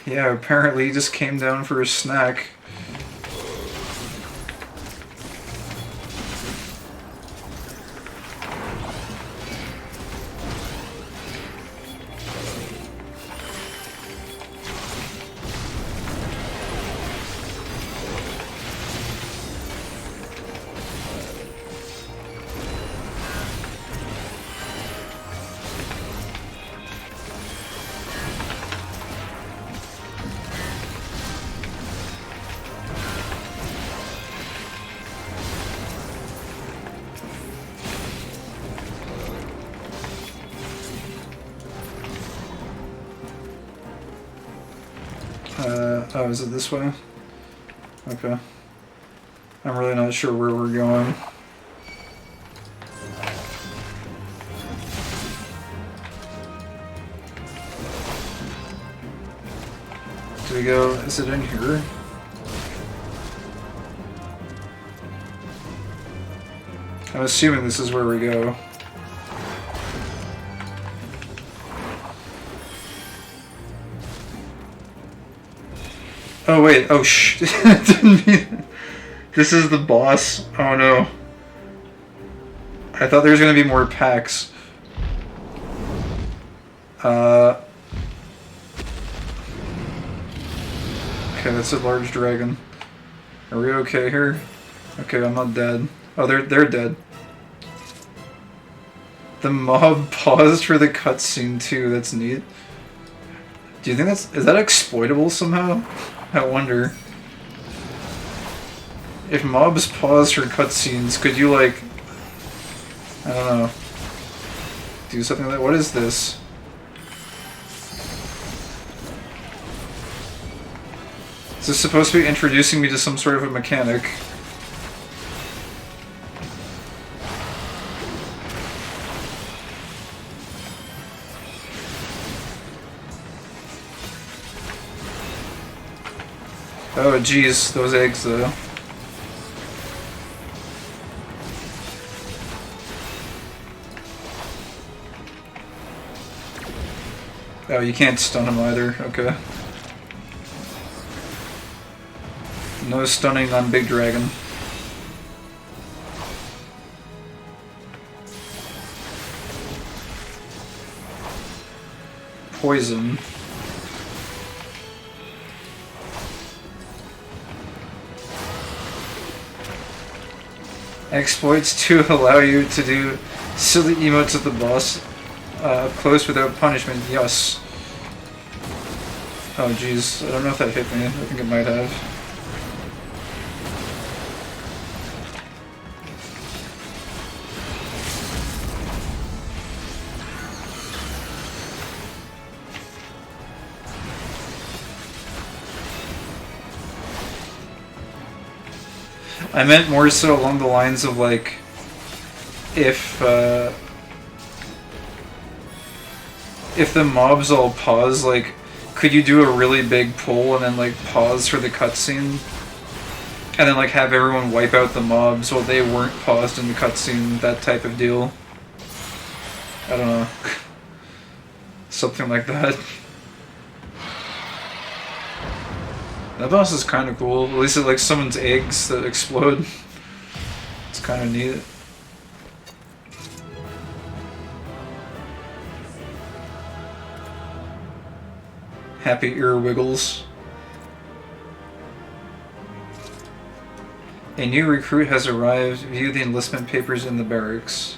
Yeah, apparently he just came down for a snack. Oh, is it this way? Okay. I'm really not sure where we're going. we go? Is it in here? I'm assuming this is where we go. Oh wait, oh shh. Didn't mean... This is the boss. Oh no. I thought there was gonna be more packs. Okay, that's a large dragon. Are we okay here? Okay, I'm not dead. Oh, they're dead. The mob paused for the cutscene too. That's neat. Do you think is that exploitable somehow? I wonder. If mobs pause for cutscenes, could you like, I don't know, do something like that? What is this? Is this supposed to be introducing me to some sort of a mechanic? Oh geez, those eggs though. Oh, you can't stun him either, okay. No stunning on Big Dragon. Poison. Exploits to allow you to do silly emotes at the boss up close without punishment, yes. Oh jeez, I don't know if that hit me, I think it might have. I meant more so along the lines of like, if the mobs all pause, like, could you do a really big pull and then like pause for the cutscene? And then like have everyone wipe out the mobs while they weren't paused in the cutscene, that type of deal. I don't know. Something like that. That boss is kind of cool. At least it like summons eggs that explode. It's kind of neat. Happy ear wiggles. A new recruit has arrived. View the enlistment papers in the barracks.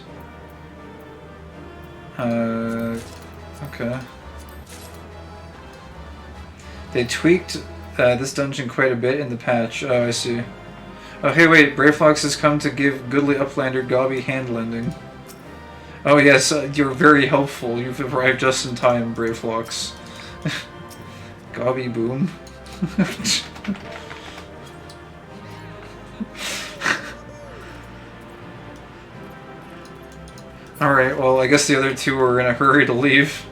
Okay. They tweaked this dungeon quite a bit in the patch. Oh, I see. Oh, hey, wait. Brayflox has come to give Goodly Uplander Gobby hand lending. Oh, yes. You're very helpful. You've arrived just in time, Brayflox. Gobby boom. Alright, well, I guess the other two are in a hurry to leave.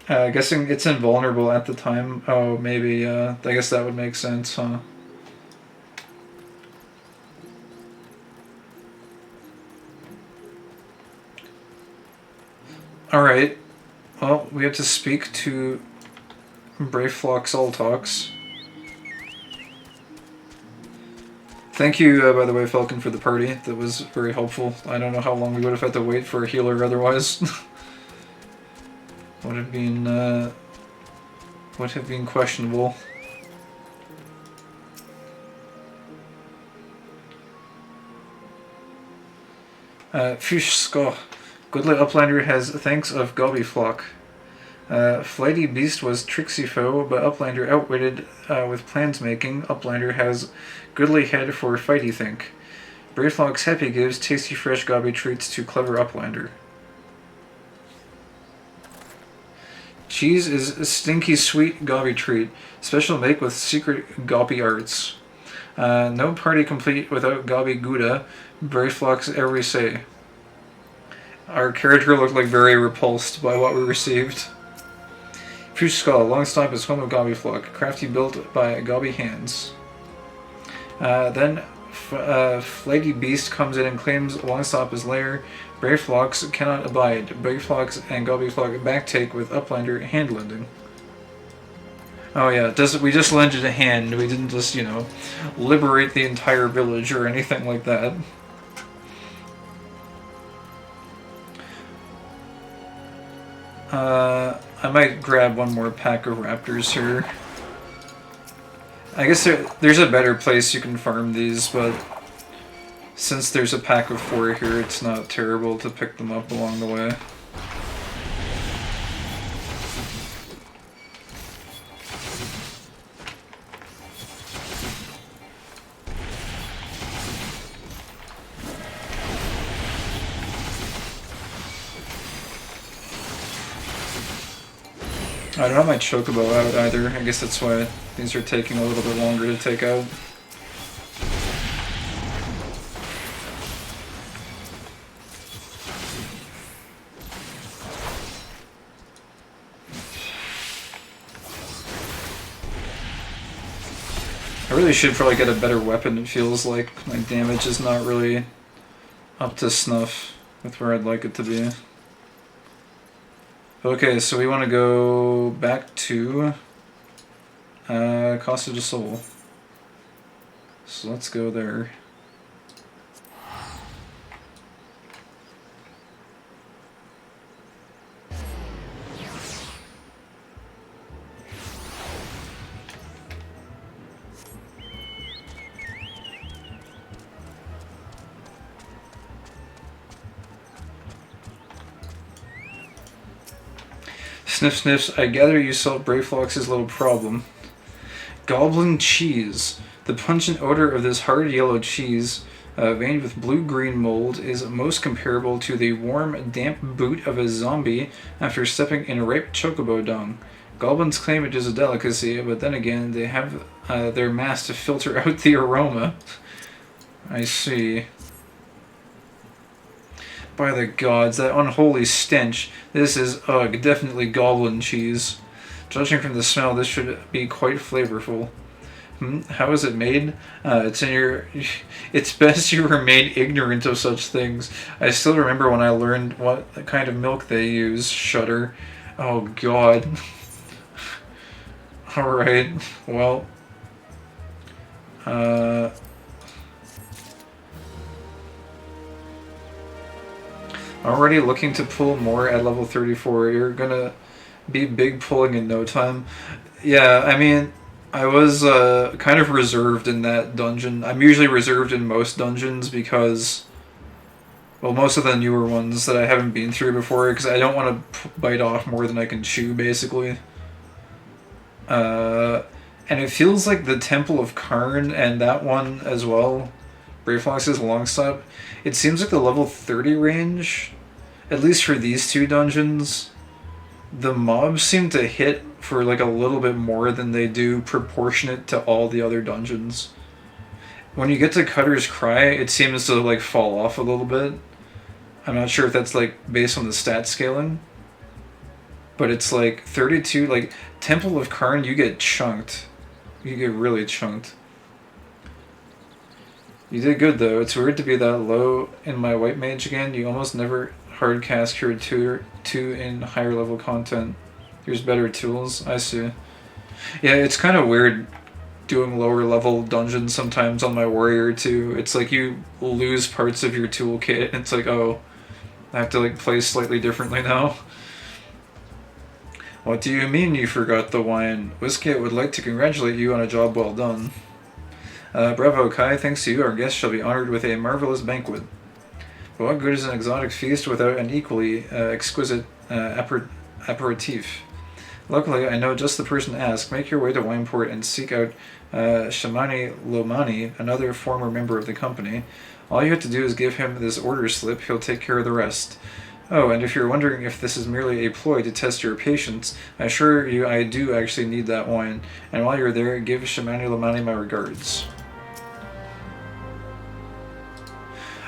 Guessing it's invulnerable at the time. Oh, maybe, I guess that would make sense, huh? Alright. Well, we have to speak to Brayflox Alltalks. Thank you, by the way, Falcon, for the party. That was very helpful. I don't know how long we would have had to wait for a healer otherwise. would have been questionable. Fushsko. Goodly Uplander has thanks of Gobbyflock. Flighty Beast was tricksy foe, but Uplander outwitted with plans making. Uplander has goodly head for fighty think. Brayflox happy gives tasty fresh gobby treats to clever Uplander. Cheese is a stinky sweet gobby treat. Special make with secret gobby arts. No party complete without gobby gouda. Brayflox every say. Our character looked like very repulsed by what we received. Fuchsia Skull, Longstop is home of Gobby Flock, crafty built by Gobby hands. Then Flaky Beast comes in and claims Longstop is lair. Brave Flocks cannot abide. Brave Flocks and Gobby Flock backtake with Uplander hand lending. Oh yeah, we just lended a hand. We didn't just, you know, liberate the entire village or anything like that. I might grab one more pack of raptors here. I guess there's a better place you can farm these, but since there's a pack of 4 here, it's not terrible to pick them up along the way. I don't have my chocobo out either. I guess that's why these are taking a little bit longer to take out. I really should probably get a better weapon. It feels like my damage is not really up to snuff with where I'd like it to be. Okay, so we want to go back to Costa del Sol. So let's go there. Sniff sniffs, I gather you solved Brayflox's little problem. Goblin Cheese. The pungent odor of this hard yellow cheese, veined with blue-green mold, is most comparable to the warm, damp boot of a zombie after stepping in ripe chocobo dung. Goblins claim it is a delicacy, but then again, they have their mask to filter out the aroma. I see. By the gods, that unholy stench. This is, ugh, definitely goblin cheese. Judging from the smell, this should be quite flavorful. How is it made? It's best you remain ignorant of such things. I still remember when I learned what kind of milk they use. Shudder. Oh god. Alright, well. Already looking to pull more at level 34. You're gonna be big pulling in no time. Yeah, I mean, I was kind of reserved in that dungeon. I'm usually reserved in most dungeons because, well, most of the newer ones that I haven't been through before, because I don't want to bite off more than I can chew, basically. And it feels like the Temple of Karn and that one as well, Brayflox's Longstop, it seems like the level 30 range, at least for these two dungeons, the mobs seem to hit for like a little bit more than they do proportionate to all the other dungeons. When you get to Cutter's Cry, it seems to like fall off a little bit. I'm not sure if that's like based on the stat scaling, but it's like 32, like Temple of Karn, you get chunked. You get really chunked. You did good though. It's weird to be that low in my white mage again. You almost never hardcast Cure 2 in higher level content. There's better tools. I see. Yeah, it's kind of weird doing lower level dungeons sometimes on my warrior too. It's like you lose parts of your toolkit and it's like, oh, I have to like play slightly differently now. What do you mean you forgot the wine? Whiskey would like to congratulate you on a job well done. Bravo, Kai. Thanks to you, our guests shall be honored with a marvelous banquet. But what good is an exotic feast without an equally exquisite aperitif? Luckily, I know just the person to ask. Make your way to Wineport and seek out Shamani Lomani, another former member of the company. All you have to do is give him this order slip. He'll take care of the rest. Oh, and if you're wondering if this is merely a ploy to test your patience, I assure you I do actually need that wine. And while you're there, give Shamani Lomani my regards.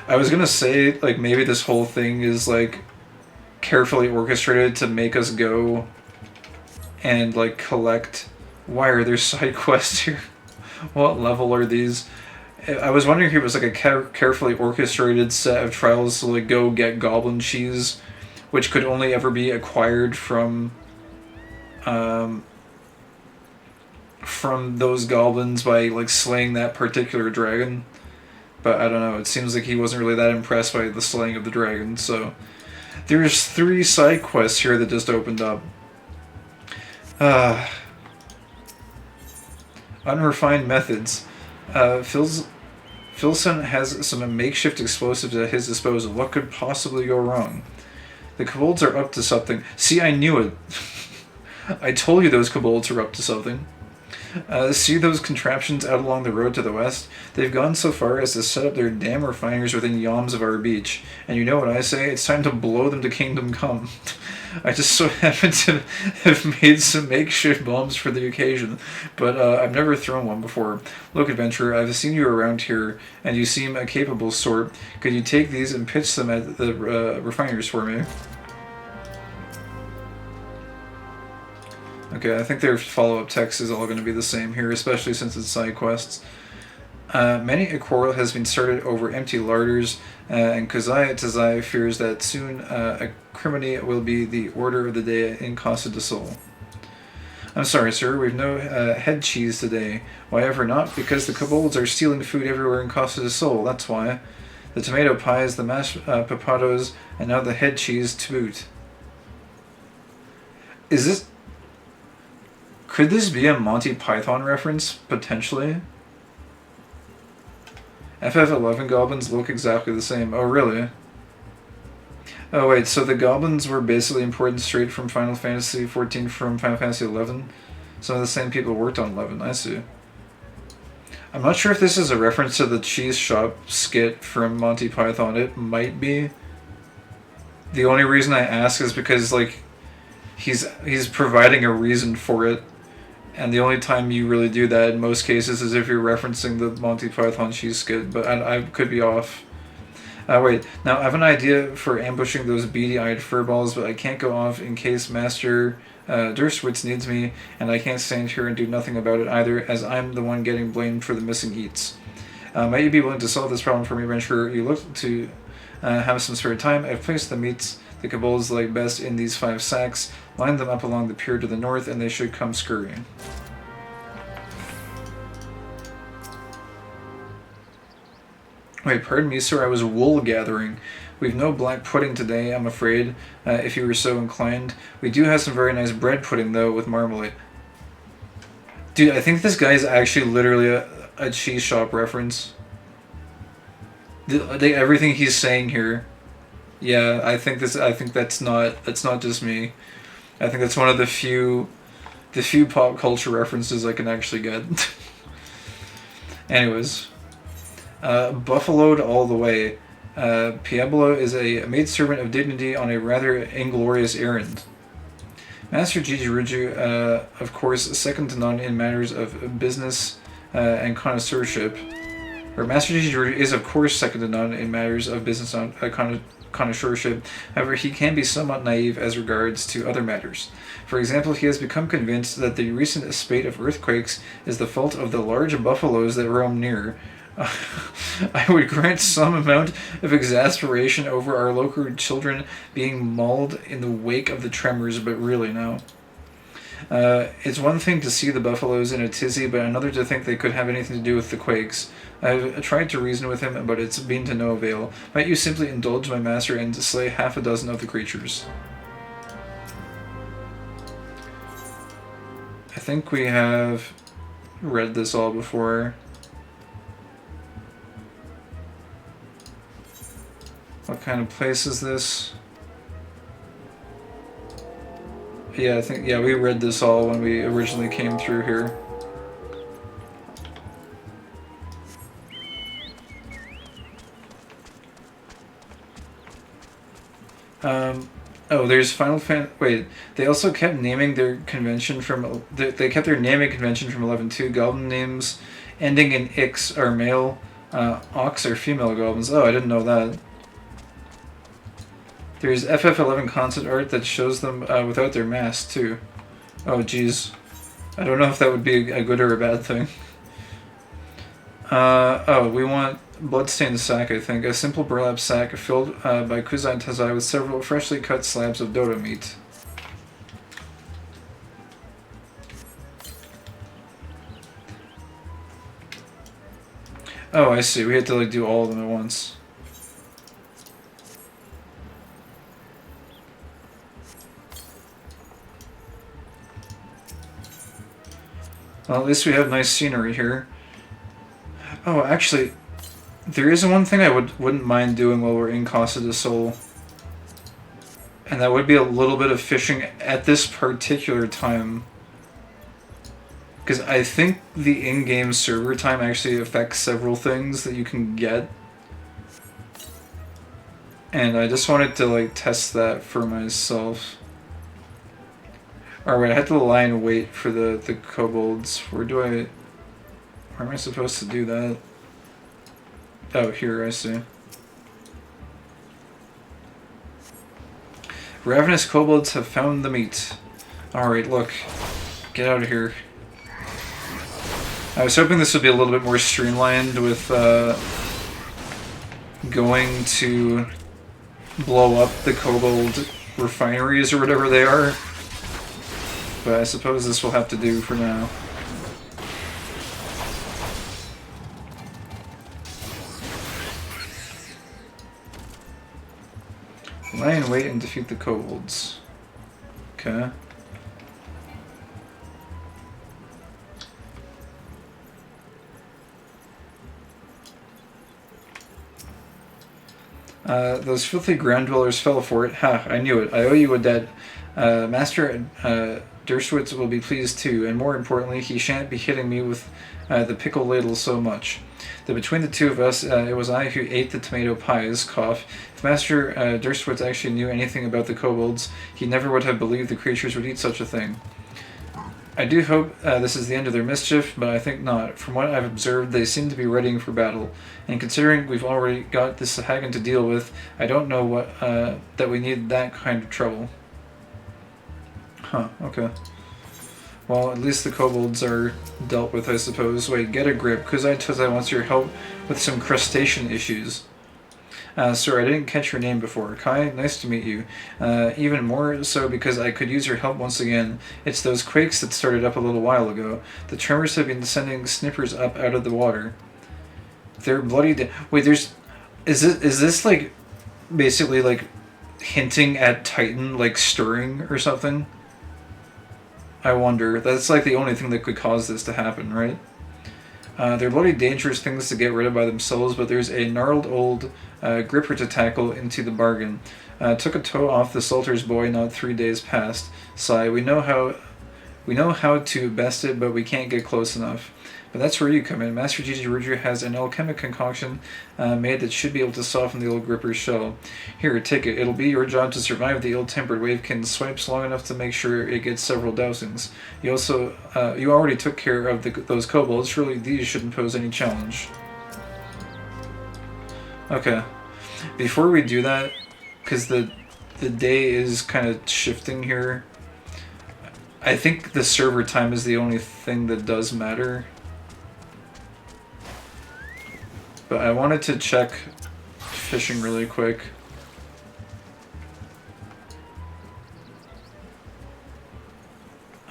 I was gonna say, like, maybe this whole thing is, like, carefully orchestrated to make us go and like collect. Why are there side quests here? What level are these? I was wondering if it was like a carefully orchestrated set of trials to like go get Goblin Cheese, which could only ever be acquired from those goblins by like slaying that particular dragon. But I don't know, it seems like he wasn't really that impressed by the slaying of the dragon, so there's 3 side quests here that just opened up. Unrefined methods. Philson has some makeshift explosives at his disposal. What could possibly go wrong? The kobolds are up to something. See, I knew it. I told you those kobolds are up to something. See those contraptions out along the road to the west? They've gone so far as to set up their dam refiners within yawms of our beach. And you know what I say? It's time to blow them to kingdom come. I just so happen to have made some makeshift bombs for the occasion, but I've never thrown one before. Look, adventurer, I've seen you around here, and you seem a capable sort. Could you take these and pitch them at the refiners for me? Okay, I think their follow-up text is all going to be the same here, especially since it's side quests. Many a quarrel has been started over empty larders, and Tazai fears that soon acrimony will be the order of the day in Costa del Sol. I'm sorry, sir, we've no head cheese today. Why ever not? Because the kobolds are stealing food everywhere in Costa del Sol, that's why. The tomato pies, the mashed papados, and now the head cheese to boot. Is this... Could this be a Monty Python reference? Potentially. Ff11 Goblins look exactly the same. Oh, really? Oh, wait, so the goblins were basically imported straight from Final Fantasy XIV from Final Fantasy XI? Some of the same people worked on 11, I see. I'm not sure if this is a reference to the cheese shop skit from Monty Python. It might be. The only reason I ask is because, like, he's providing a reason for it. And the only time you really do that in most cases is if you're referencing the Monty Python cheese skit, but I could be off. Wait, now I have an idea for ambushing those beady-eyed furballs, but I can't go off in case Master Derstwitz needs me, and I can't stand here and do nothing about it either, as I'm the one getting blamed for the missing eats. Might you be willing to solve this problem for me, adventurer? You look to have some spare time. I've placed the meats the kobolds like best in these 5 sacks. Line them up along the pier to the north, and they should come scurrying. Wait, pardon me, sir, I was wool gathering. We've no black pudding today, I'm afraid, if you were so inclined. We do have some very nice bread pudding, though, with marmalade. Dude, I think this guy is actually literally a cheese shop reference. Everything he's saying here. Yeah, I think that's not just me. I think that's one of the few pop culture references I can actually get. Anyways, buffaloed all the way. Pueblo is a maidservant of dignity on a rather inglorious errand. Master Gigi Riju, of course, second to none in matters of business and connoisseurship. Or Master Gigi Riju is, of course, second to none in matters of business and connoisseurship. However, he can be somewhat naive as regards to other matters. For example, he has become convinced that the recent spate of earthquakes is the fault of the large buffaloes that roam near. I would grant some amount of exasperation over our local children being mauled in the wake of the tremors, but really no. It's one thing to see the buffaloes in a tizzy, but another to think they could have anything to do with the quakes. I've tried to reason with him, but it's been to no avail. Might you simply indulge my master and slay 6 of the creatures? I think we have read this all before. What kind of place is this? Yeah, we read this all when we originally came through here. Oh, there's Final Fan. Wait, they also kept naming their convention from. They kept their naming convention from 11.2. Goblin names ending in X are male, Ox are female goblins. Oh, I didn't know that. There's FF11 concept art that shows them without their masks too. Oh geez. I don't know if that would be a good or a bad thing. Oh, we want bloodstained sack, I think. A simple burlap sack filled by Kuzai Tazai with several freshly cut slabs of Dota meat. Oh, I see. We had to like do all of them at once. Well, at least we have nice scenery here. Oh, actually, there is one thing I wouldn't mind doing while we're in Casa del Sol. And that would be a little bit of fishing at this particular time. Because I think the in-game server time actually affects several things that you can get. And I just wanted to like test that for myself. Alright, I have to lie and wait for the kobolds. Where am I supposed to do that? Oh, here, I see. Ravenous kobolds have found the meat. Alright, look. Get out of here. I was hoping this would be a little bit more streamlined with going to blow up the kobold refineries or whatever they are. But I suppose this will have to do for now. Lie and wait and defeat the kobolds. Okay. Those filthy ground dwellers fell for it. Ha, I knew it. I owe you a debt. Master Dershowitz will be pleased too, and more importantly, he shan't be hitting me with the pickle ladle so much. That between the two of us, it was I who ate the tomato pies, cough. If Master Dershowitz actually knew anything about the kobolds, he never would have believed the creatures would eat such a thing. I do hope this is the end of their mischief, but I think not. From what I've observed, they seem to be readying for battle, and considering we've already got this Hagen to deal with, I don't know what that we need that kind of trouble. Huh, okay. Well, at least the kobolds are dealt with, I suppose. Wait, get a grip. Kuzai wants your help with some crustacean issues. Sir, I didn't catch your name before. Kai, nice to meet you. Even more so because I could use your help once again. It's those quakes that started up a little while ago. The tremors have been sending snippers up out of the water. They're bloody wait, is this like basically like hinting at Titan like stirring or something? I wonder. That's like the only thing that could cause this to happen, right? They're bloody dangerous things to get rid of by themselves, but there's a gnarled old gripper to tackle into the bargain. Took a toe off the Salter's boy not 3 days past. Sigh, we know how to best it, but we can't get close enough. But that's where you come in. Master Gigi Rudra has an alchemic concoction made that should be able to soften the old gripper's shell. Here, take it. It'll be your job to survive the ill-tempered wavekin swipes long enough to make sure it gets several dousings. You already took care of those kobolds. Surely these shouldn't pose any challenge. Okay. Before we do that, because the day is kind of shifting here, I think the server time is the only thing that does matter. But I wanted to check fishing really quick.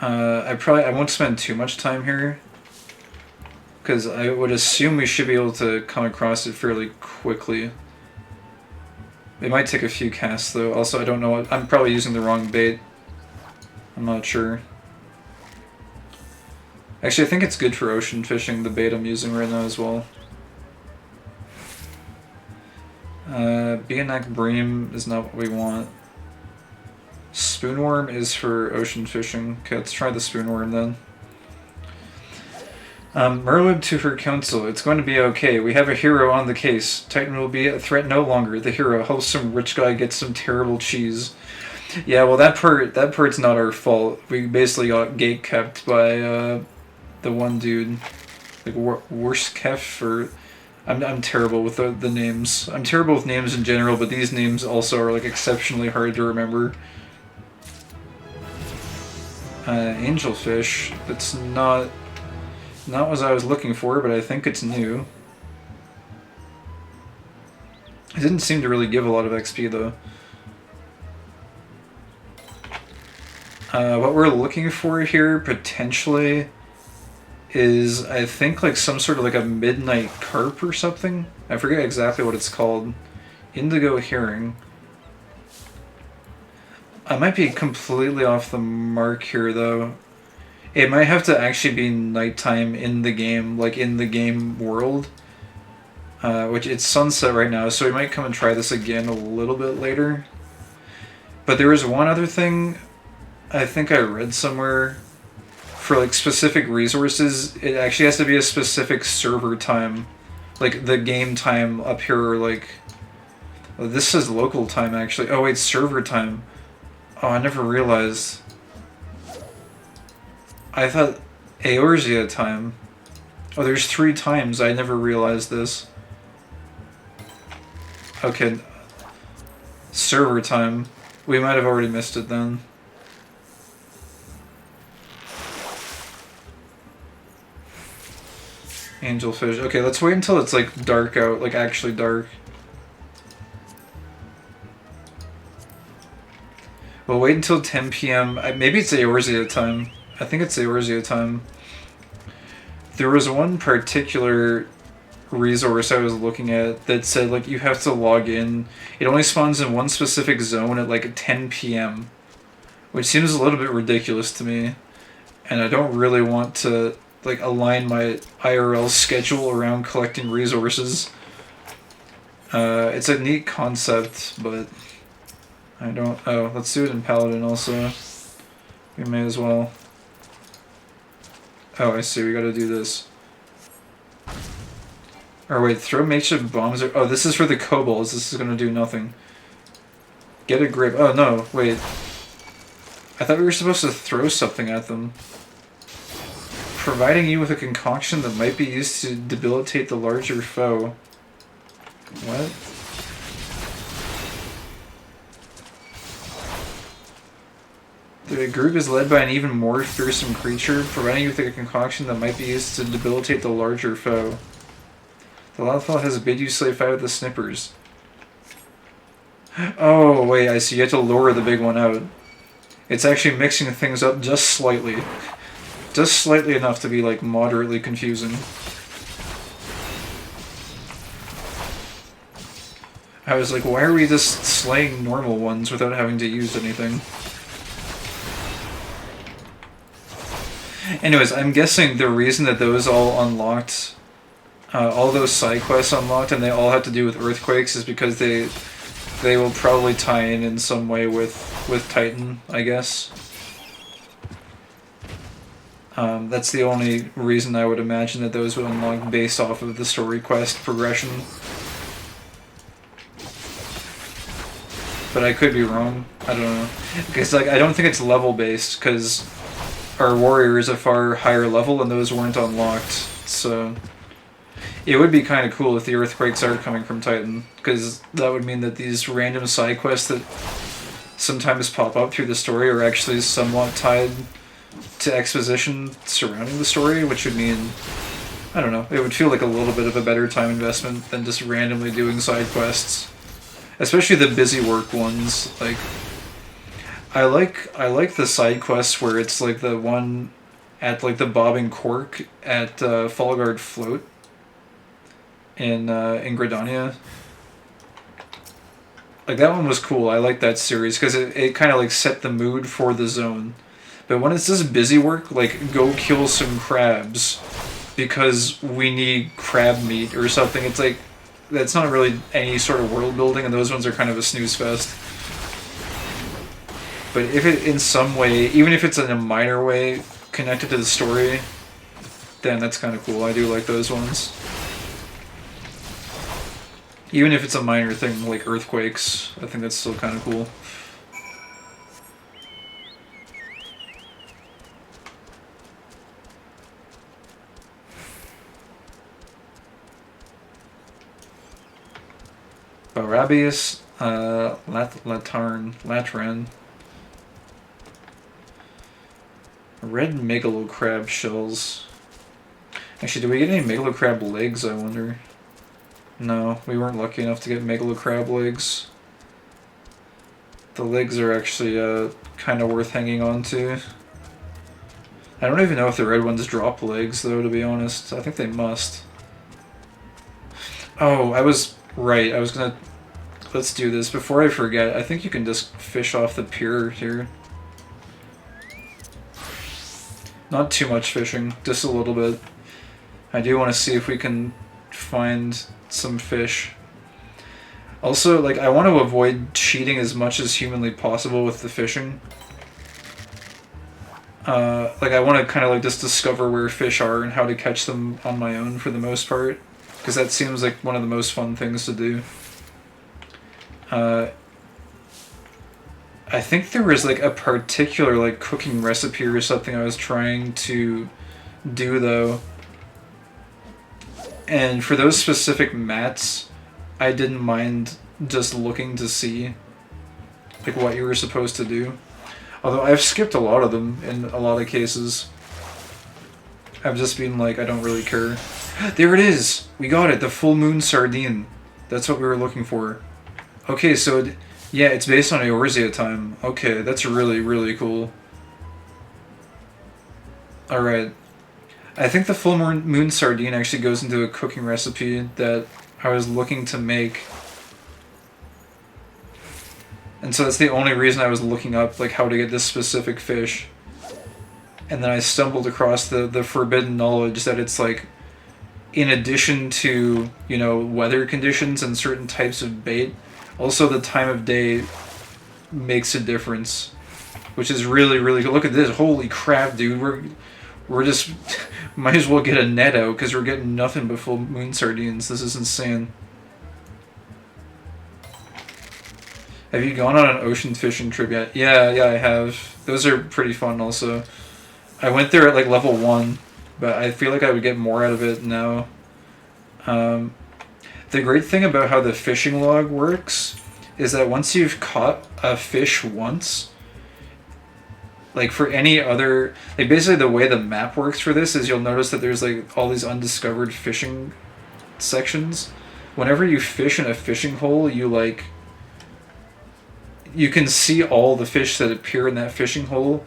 I won't spend too much time here, because I would assume we should be able to come across it fairly quickly. It might take a few casts though. Also, I don't know. I'm probably using the wrong bait. I'm not sure. Actually, I think it's good for ocean fishing, the bait I'm using right now as well. Bianak bream is not what we want. Spoonworm is for ocean fishing. Okay, let's try the spoonworm then. Merlib to her council. It's going to be okay. We have a hero on the case. Titan will be a threat no longer. The hero helps some rich guy get some terrible cheese. Yeah, well that part's not our fault. We basically got gate kept by the one dude, like Worskef or I'm terrible with the names. I'm terrible with names in general, but these names also are like exceptionally hard to remember. Angelfish. That's not what I was looking for, but I think it's new. It didn't seem to really give a lot of XP though. What we're looking for here potentially is, I think, like some sort of like a midnight carp or something. I forget exactly what it's called. Indigo herring. I might be completely off the mark here though. It might have to actually be nighttime in the game, like in the game world. Which it's sunset right now, so we might come and try this again a little bit later. But there was one other thing I think I read somewhere. For like specific resources, it actually has to be a specific server time. Like the game time up here, like... Oh, this says local time actually. Oh wait, server time. Oh, I never realized. I thought Eorzea time. Oh, there's 3 times. I never realized this. Okay. Server time. We might have already missed it then. Angelfish. Okay, let's wait until it's like dark out, like actually dark. We'll wait until 10 p.m. Maybe it's Eorzea time. I think it's Eorzea time. There was one particular resource I was looking at that said like you have to log in. It only spawns in one specific zone at like 10 p.m. Which seems a little bit ridiculous to me. And I don't really want to like align my IRL schedule around collecting resources. It's a neat concept, but I don't... Oh, let's do it in Paladin also. We may as well. Oh, I see, we gotta do this. Or wait, throw makeshift bombs... Oh, this is for the kobolds, this is gonna do nothing. Get a grip... Oh, no, wait. I thought we were supposed to throw something at them. Providing you with a concoction that might be used to debilitate the larger foe. What? The group is led by an even more fearsome creature, providing you with a concoction that might be used to debilitate the larger foe. The loud fellow has bid you slay 5 of the snippers. Oh, wait, I see. You have to lure the big one out. It's actually mixing things up just slightly. Just slightly enough to be, like, moderately confusing. I was like, why are we just slaying normal ones without having to use anything? Anyways, I'm guessing the reason that those all unlocked, all those side quests unlocked, and they all have to do with earthquakes, is because they will probably tie in some way with Titan, I guess. That's the only reason I would imagine that those would unlock based off of the story quest progression. But I could be wrong. I don't know. Because like I don't think it's level based, because our warrior is a far higher level and those weren't unlocked. So it would be kind of cool if the earthquakes are coming from Titan, because that would mean that these random side quests that sometimes pop up through the story are actually somewhat tied to exposition surrounding the story, which would mean, I don't know, it would feel like a little bit of a better time investment than just randomly doing side quests. Especially the busy work ones. Like I like the side quests where it's like the one at like the bobbing cork at Fallguard Float in Gridania. Like that one was cool. I like that series because it kind of like set the mood for the zone. But when it's just busy work, like go kill some crabs because we need crab meat or something, it's like that's not really any sort of world building, and those ones are kind of a snooze fest. But if it in some way, even if it's in a minor way connected to the story, then that's kind of cool. I do like those ones. Even if it's a minor thing like earthquakes, I think that's still kind of cool. Barabius, Latran. Red megalocrab shells. Actually, did we get any megalocrab legs, I wonder? No, we weren't lucky enough to get megalocrab legs. The legs are actually kind of worth hanging on to. I don't even know if the red ones drop legs, though, to be honest. I think they must. Oh, I was right. I was gonna... Let's do this. Before I forget, I think you can just fish off the pier here. Not too much fishing, just a little bit. I do want to see if we can find some fish. Also, like, I want to avoid cheating as much as humanly possible with the fishing. Like, I want to kind of, like, just discover where fish are and how to catch them on my own for the most part. Because that seems like one of the most fun things to do. I think there was, like, a particular, like, cooking recipe or something I was trying to do, though. And for those specific mats, I didn't mind just looking to see, like, what you were supposed to do. Although I've skipped a lot of them in a lot of cases. I've just been like, I don't really care. There it is! We got it! The full moon sardine. That's what we were looking for. Okay, so yeah, it's based on Eorzea time. Okay, that's really, really cool. Alright. I think the full moon sardine actually goes into a cooking recipe that I was looking to make. And so that's the only reason I was looking up, like, how to get this specific fish. And then I stumbled across the forbidden knowledge that it's, like, in addition to, you know, weather conditions and certain types of bait, also the time of day makes a difference. Which is really, really good. Look at this. Holy crap, dude. We're just... might as well get a net out, because we're getting nothing but full moon sardines. This is insane. Have you gone on an ocean fishing trip yet? Yeah, I have. Those are pretty fun also. I went there at, like, level 1, but I feel like I would get more out of it now. The great thing about how the fishing log works is that once you've caught a fish once, like, for any other... Like, basically the way the map works for this is you'll notice that there's, like, all these undiscovered fishing sections. Whenever you fish in a fishing hole, you, like... You can see all the fish that appear in that fishing hole.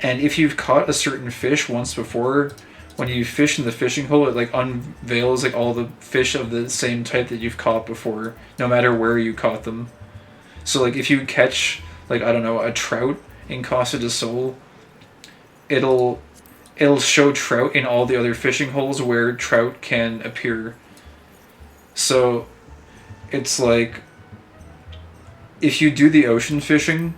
And if you've caught a certain fish once before, when you fish in the fishing hole, it, like, unveils, like, all the fish of the same type that you've caught before, no matter where you caught them. So, like, if you catch, like, I don't know, a trout in Costa del Sol, it'll show trout in all the other fishing holes where trout can appear. So it's like, if you do the ocean fishing,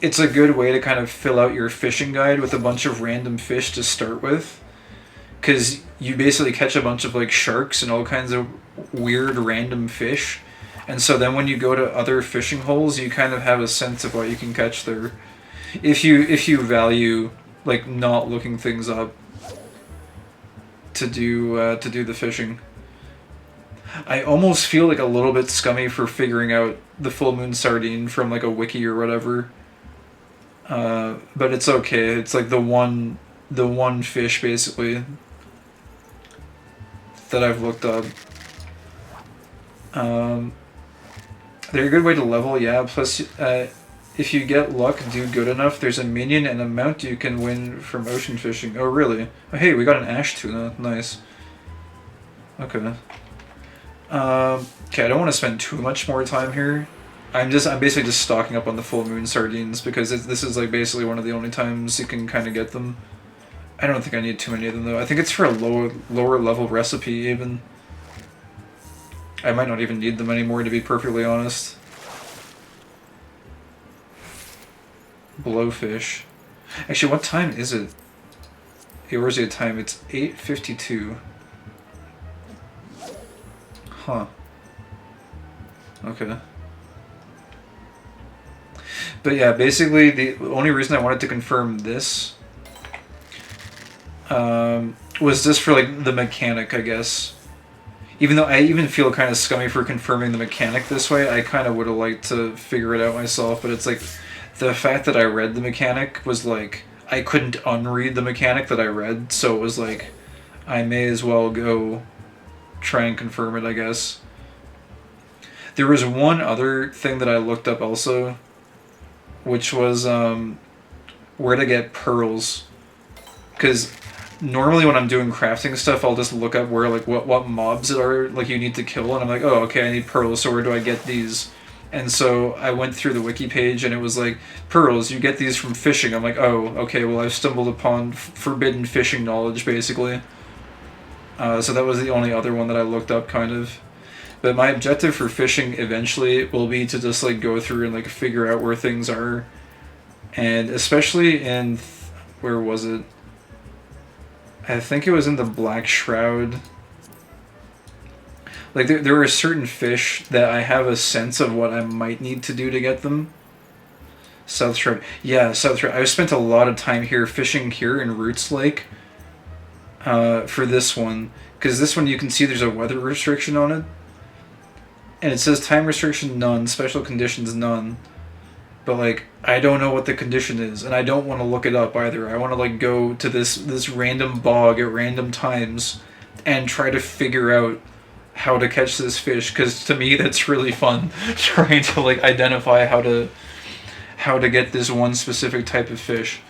it's a good way to kind of fill out your fishing guide with a bunch of random fish to start with, because you basically catch a bunch of, like, sharks and all kinds of weird random fish. And so then when you go to other fishing holes, you kind of have a sense of what you can catch there. If you value, like, not looking things up to do the fishing. I almost feel, like, a little bit scummy for figuring out the full moon sardine from, like, a wiki or whatever. But it's okay. It's like the one fish basically that I've looked up. They're a good way to level, yeah. Plus, if you get luck, do good enough, there's a minion and a mount you can win from ocean fishing. Oh, really? Oh, hey, we got an ash tuna. Nice. Okay. Okay, I don't want to spend too much more time here. I'm basically just stocking up on the full moon sardines, because this is, like, basically one of the only times you can kind of get them. I don't think I need too many of them, though. I think it's for a lower level recipe, even. I might not even need them anymore, to be perfectly honest. Blowfish. Actually, what time is it? Eorzea time. It's 8:52. Huh. Okay. But yeah, basically the only reason I wanted to confirm this was just for, like, the mechanic, I guess. Even though I even feel kind of scummy for confirming the mechanic this way, I kind of would have liked to figure it out myself, but it's like, the fact that I read the mechanic was like, I couldn't unread the mechanic that I read, so it was like, I may as well go try and confirm it, I guess. There was one other thing that I looked up also, which was where to get pearls. Because normally when I'm doing crafting stuff, I'll just look up where, like, what mobs it are, like, you need to kill, and I'm like, oh, okay, I need pearls, so where do I get these? And so I went through the wiki page, and it was like, pearls, you get these from fishing. I'm like, oh, okay, well, I've stumbled upon forbidden fishing knowledge, basically. So that was the only other one that I looked up, kind of. But my objective for fishing eventually will be to just, like, go through and, like, figure out where things are. And especially in... where was it? I think it was in the Black Shroud. Like, there are certain fish that I have a sense of what I might need to do to get them. South Shroud. Yeah, South Shroud. I've spent a lot of time here fishing here in Roots Lake for this one. Because this one you can see there's a weather restriction on it. And it says time restriction none, special conditions none. But, like, I don't know what the condition is, and I don't want to look it up either. I want to, like, go to this random bog at random times and try to figure out how to catch this fish, because to me that's really fun, trying to, like, identify how to get this one specific type of fish.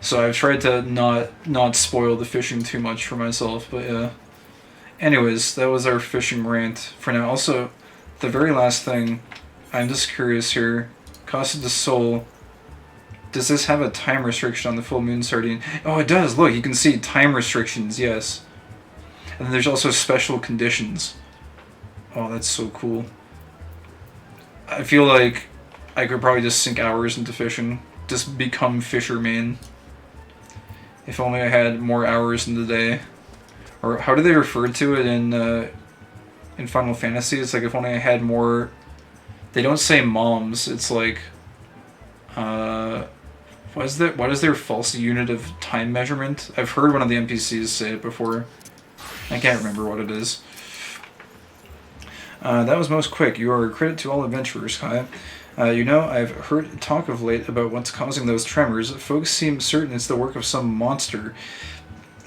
So I've tried to not spoil the fishing too much for myself, but yeah. Anyways, that was our fishing rant for now. Also, the very last thing, I'm just curious here. Cost of the Soul. Does this have a time restriction on the full moon sardine? Oh, it does. Look, you can see time restrictions, yes. And then there's also special conditions. Oh, that's so cool. I feel like I could probably just sink hours into fishing. Just become fisherman. If only I had more hours in the day. Or how do they refer to it in Final Fantasy? It's like, if only I had more... They don't say moms, it's like... what is their false unit of time measurement? I've heard one of the NPCs say it before. I can't remember what it is. That was most quick. You are a credit to all adventurers, Kai. You know, I've heard talk of late about what's causing those tremors. Folks seem certain it's the work of some monster.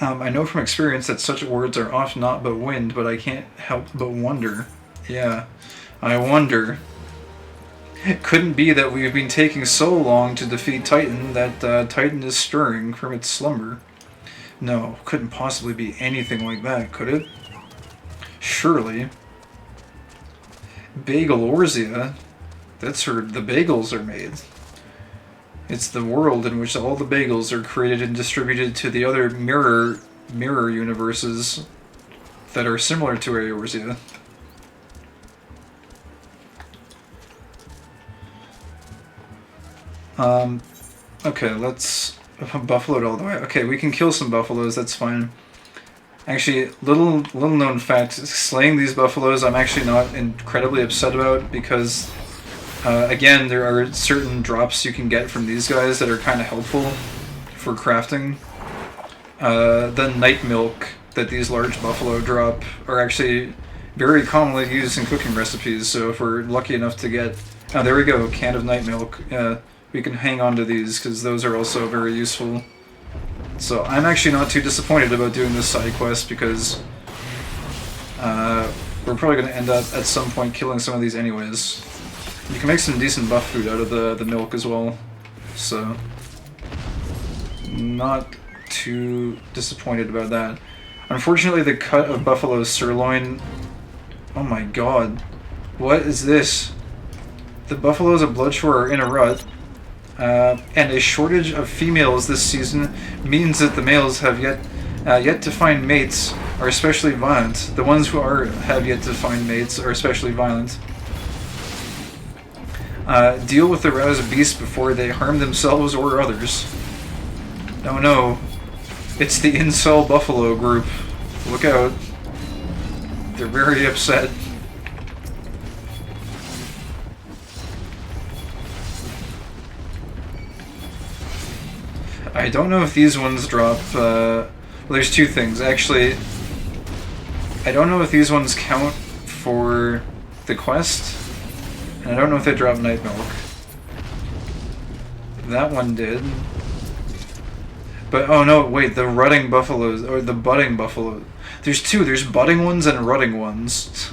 I know from experience that such words are oft not but wind, but I can't help but wonder. Yeah, I wonder. It couldn't be that we've been taking so long to defeat Titan that Titan is stirring from its slumber. No, couldn't possibly be anything like that, could it? Surely. Bagel-Orzia? That's where the bagels are made. It's the world in which all the bagels are created and distributed to the other mirror universes that are similar to Eorzea. Okay, let's buffalo it all the way. Okay, we can kill some buffaloes, that's fine. Actually, little known fact, slaying these buffaloes I'm actually not incredibly upset about, because again, there are certain drops you can get from these guys that are kind of helpful for crafting. The night milk that these large buffalo drop are actually very commonly used in cooking recipes, so if we're lucky enough to get... Oh, there we go, a can of night milk. We can hang on to these, because those are also very useful. So I'm actually not too disappointed about doing this side quest, because we're probably going to end up at some point killing some of these anyways. You can make some decent buff food out of the milk as well, so not too disappointed about that. Unfortunately, the cut of buffalo sirloin... Oh my god. What is this? The buffaloes of Bloodshore are in a rut, and a shortage of females this season means that the males have yet to find mates are especially violent. The ones who have yet to find mates are especially violent. Deal with the roused beasts before they harm themselves or others. Oh no. It's the incel buffalo group. Look out. They're very upset. I don't know if these ones drop... well, there's two things. Actually, I don't know if these ones count for the quest, and I don't know if they drop night milk. That one did. But, oh no, wait, the rutting buffaloes, or the budding buffalo. There's two, there's budding ones and rutting ones.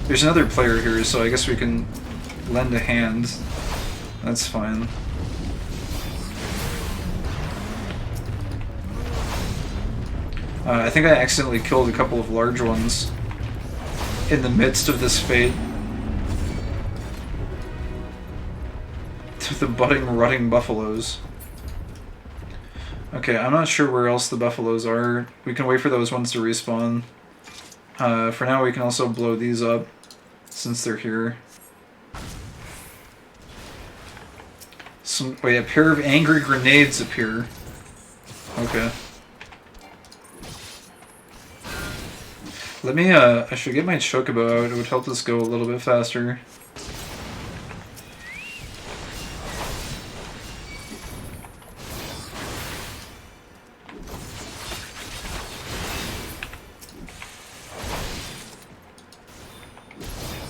There's another player here, so I guess we can lend a hand. That's fine. I think I accidentally killed a couple of large ones in the midst of this fate. The budding, rutting buffaloes. Okay, I'm not sure where else the buffaloes are. We can wait for those ones to respawn. For now, we can also blow these up, since they're here. Wait, a pair of angry grenades appear. Okay. Let me, I should get my chocobo out. It would help us go a little bit faster.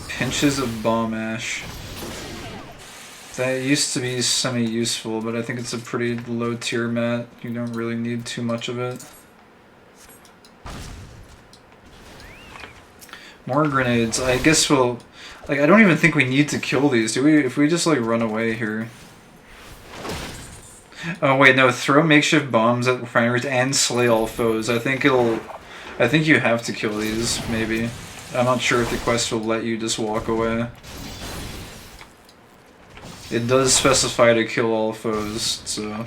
Pinches of bomb ash. That used to be semi-useful, but I think it's a pretty low tier mat. You don't really need too much of it. More grenades. I guess we'll... Like, I don't even think we need to kill these, do we? If we just, like, run away here. Oh, wait, no. Throw makeshift bombs at refineries and slay all foes. I think it'll... I think you have to kill these, maybe. I'm not sure if the quest will let you just walk away. It does specify to kill all foes, so...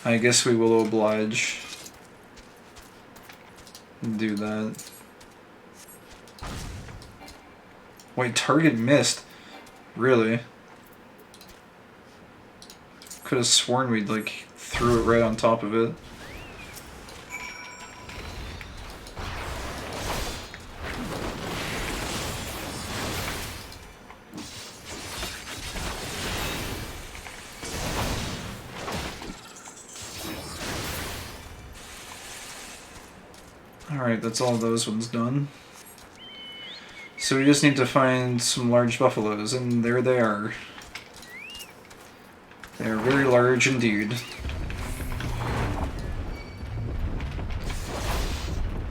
I guess we will oblige. Do that. Wait, target missed? Really? Could have sworn we'd, like, threw it right on top of it. Alright, that's all those ones done. So we just need to find some large buffaloes, and there they are. They are very large indeed.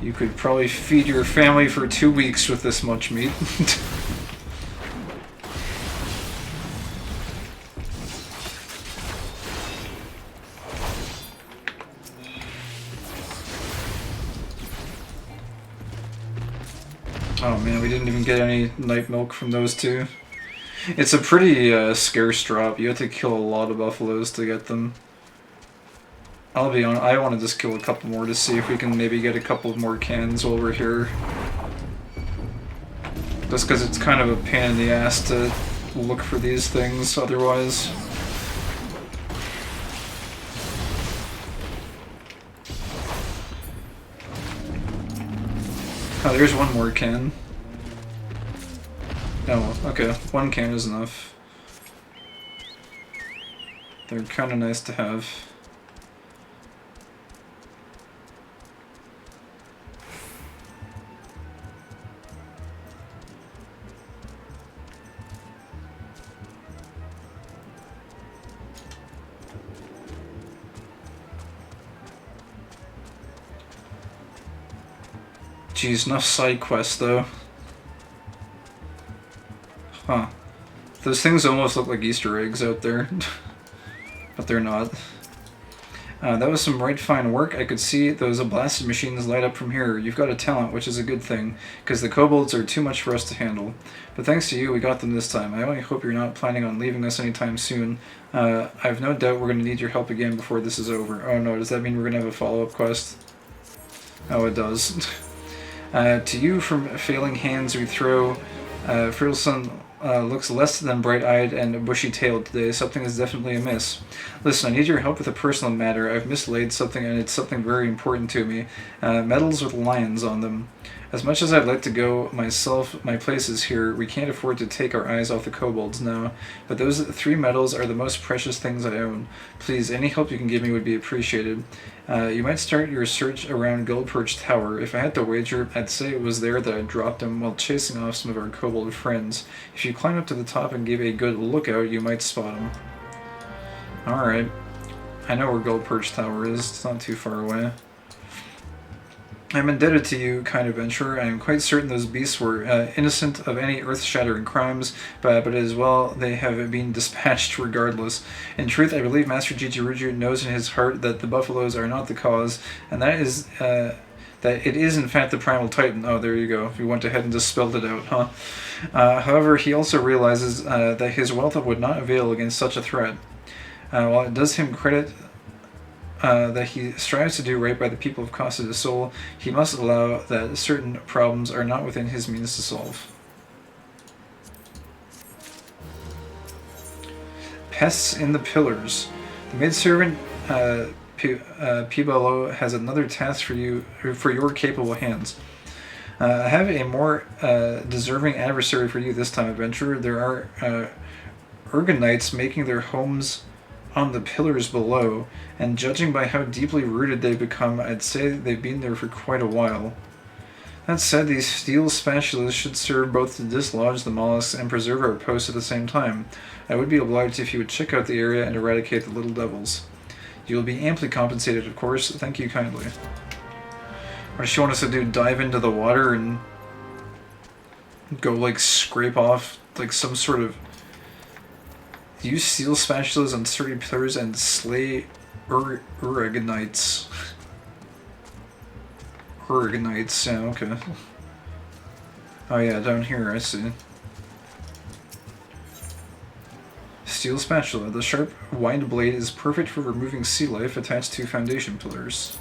You could probably feed your family for 2 weeks with this much meat. Oh man, we didn't even get any night milk from those two. It's a pretty scarce drop. You have to kill a lot of buffaloes to get them. I'll be honest, I want to just kill a couple more to see if we can maybe get a couple more cans while we're here. Just because it's kind of a pain in the ass to look for these things otherwise. Oh, there's one more can. Oh, okay. One can is enough. They're kind of nice to have. Jeez, enough side quests though. Huh. Those things almost look like Easter eggs out there. But they're not. That was some right fine work. I could see those blasted machines light up from here. You've got a talent, which is a good thing, because the kobolds are too much for us to handle. But thanks to you, we got them this time. I only hope you're not planning on leaving us anytime soon. I've no doubt we're going to need your help again before this is over. Oh no, does that mean we're going to have a follow-up quest? Oh, it does. To you from failing hands we throw, Frilson looks less than bright-eyed and bushy-tailed today. Something is definitely amiss. Listen, I need your help with a personal matter. I've mislaid something, and it's something very important to me. Medals with lions on them. As much as I'd like to go myself, my place is here. We can't afford to take our eyes off the kobolds now. But those 3 medals are the most precious things I own. Please, any help you can give me would be appreciated. You might start your search around Guildperch Tower. If I had to wager, I'd say it was there that I dropped him while chasing off some of our kobold friends. If you climb up to the top and give a good lookout, you might spot him. Alright. I know where Guildperch Tower is. It's not too far away. I'm indebted to you, kind adventurer. I am quite certain those beasts were innocent of any earth-shattering crimes, but as well they have been dispatched regardless. In truth, I believe Master Jijiruju knows in his heart that the buffaloes are not the cause, and that it is in fact the primal titan. Oh, there you go. If you went ahead and just spelled it out, huh? However, he also realizes that his wealth would not avail against such a threat. While it does him credit that he strives to do right by the people of Costa del Sol, he must allow that certain problems are not within his means to solve. Pests in the Pillars. The maidservant Pibalo has another task for you, for your capable hands. I have a more deserving adversary for you this time, adventurer. There are Urganites making their homes on the pillars below, and judging by how deeply rooted they've become, I'd say they've been there for quite a while. That said, these steel spatulas should serve both to dislodge the mollusks and preserve our post at the same time. I would be obliged if you would check out the area and eradicate the little devils. You will be amply compensated, of course. Thank you kindly. What does she want us to do? Dive into the water and go, like, scrape off, like, some sort of... Use steel spatulas on sturdy pillars and slay Urganites. Urganites, yeah, okay. Oh yeah, down here, I see. Steel spatula. The sharp, wind blade is perfect for removing sea life attached to foundation pillars.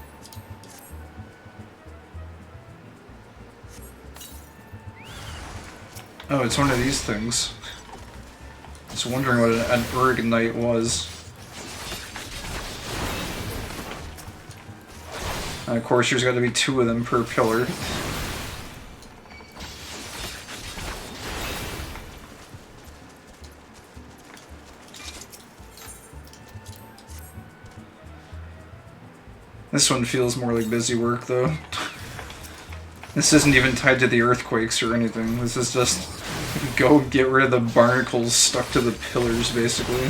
Oh, it's one of these things. Just wondering what an Urganite was. And of course, there's got to be 2 of them per pillar. This one feels more like busy work, though. This isn't even tied to the earthquakes or anything. This is just go get rid of the barnacles stuck to the pillars, basically.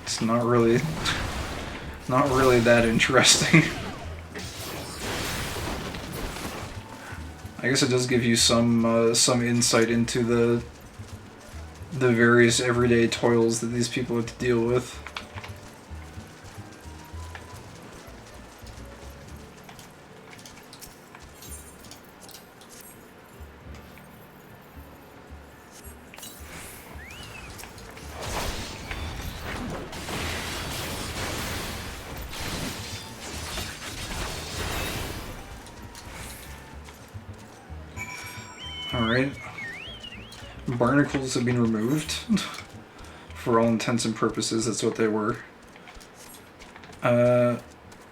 It's not really that interesting. I guess it does give you some insight into the various everyday toils that these people have to deal with. Alright. Barnacles have been removed. For all intents and purposes, that's what they were. So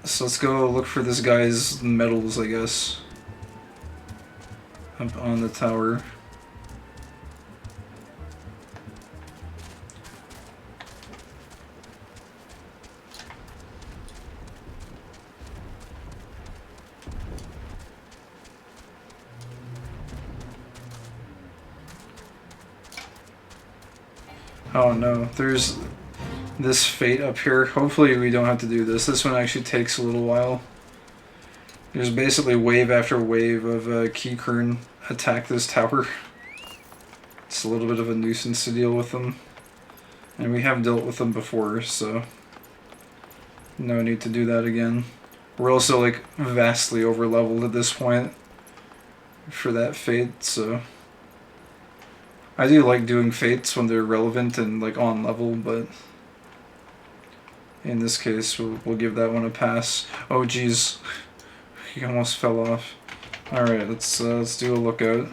let's go look for this guy's medals, I guess. Up on the tower. Oh no, there's this fate up here. Hopefully we don't have to do this. This one actually takes a little while. There's basically wave after wave of Keycurn attack this tower. It's a little bit of a nuisance to deal with them. And we have dealt with them before, so no need to do that again. We're also like vastly over leveled at this point for that fate, so... I do like doing fates when they're relevant and like on level, but in this case we'll give that one a pass. Oh geez, he almost fell off. All right, let's do a lookout.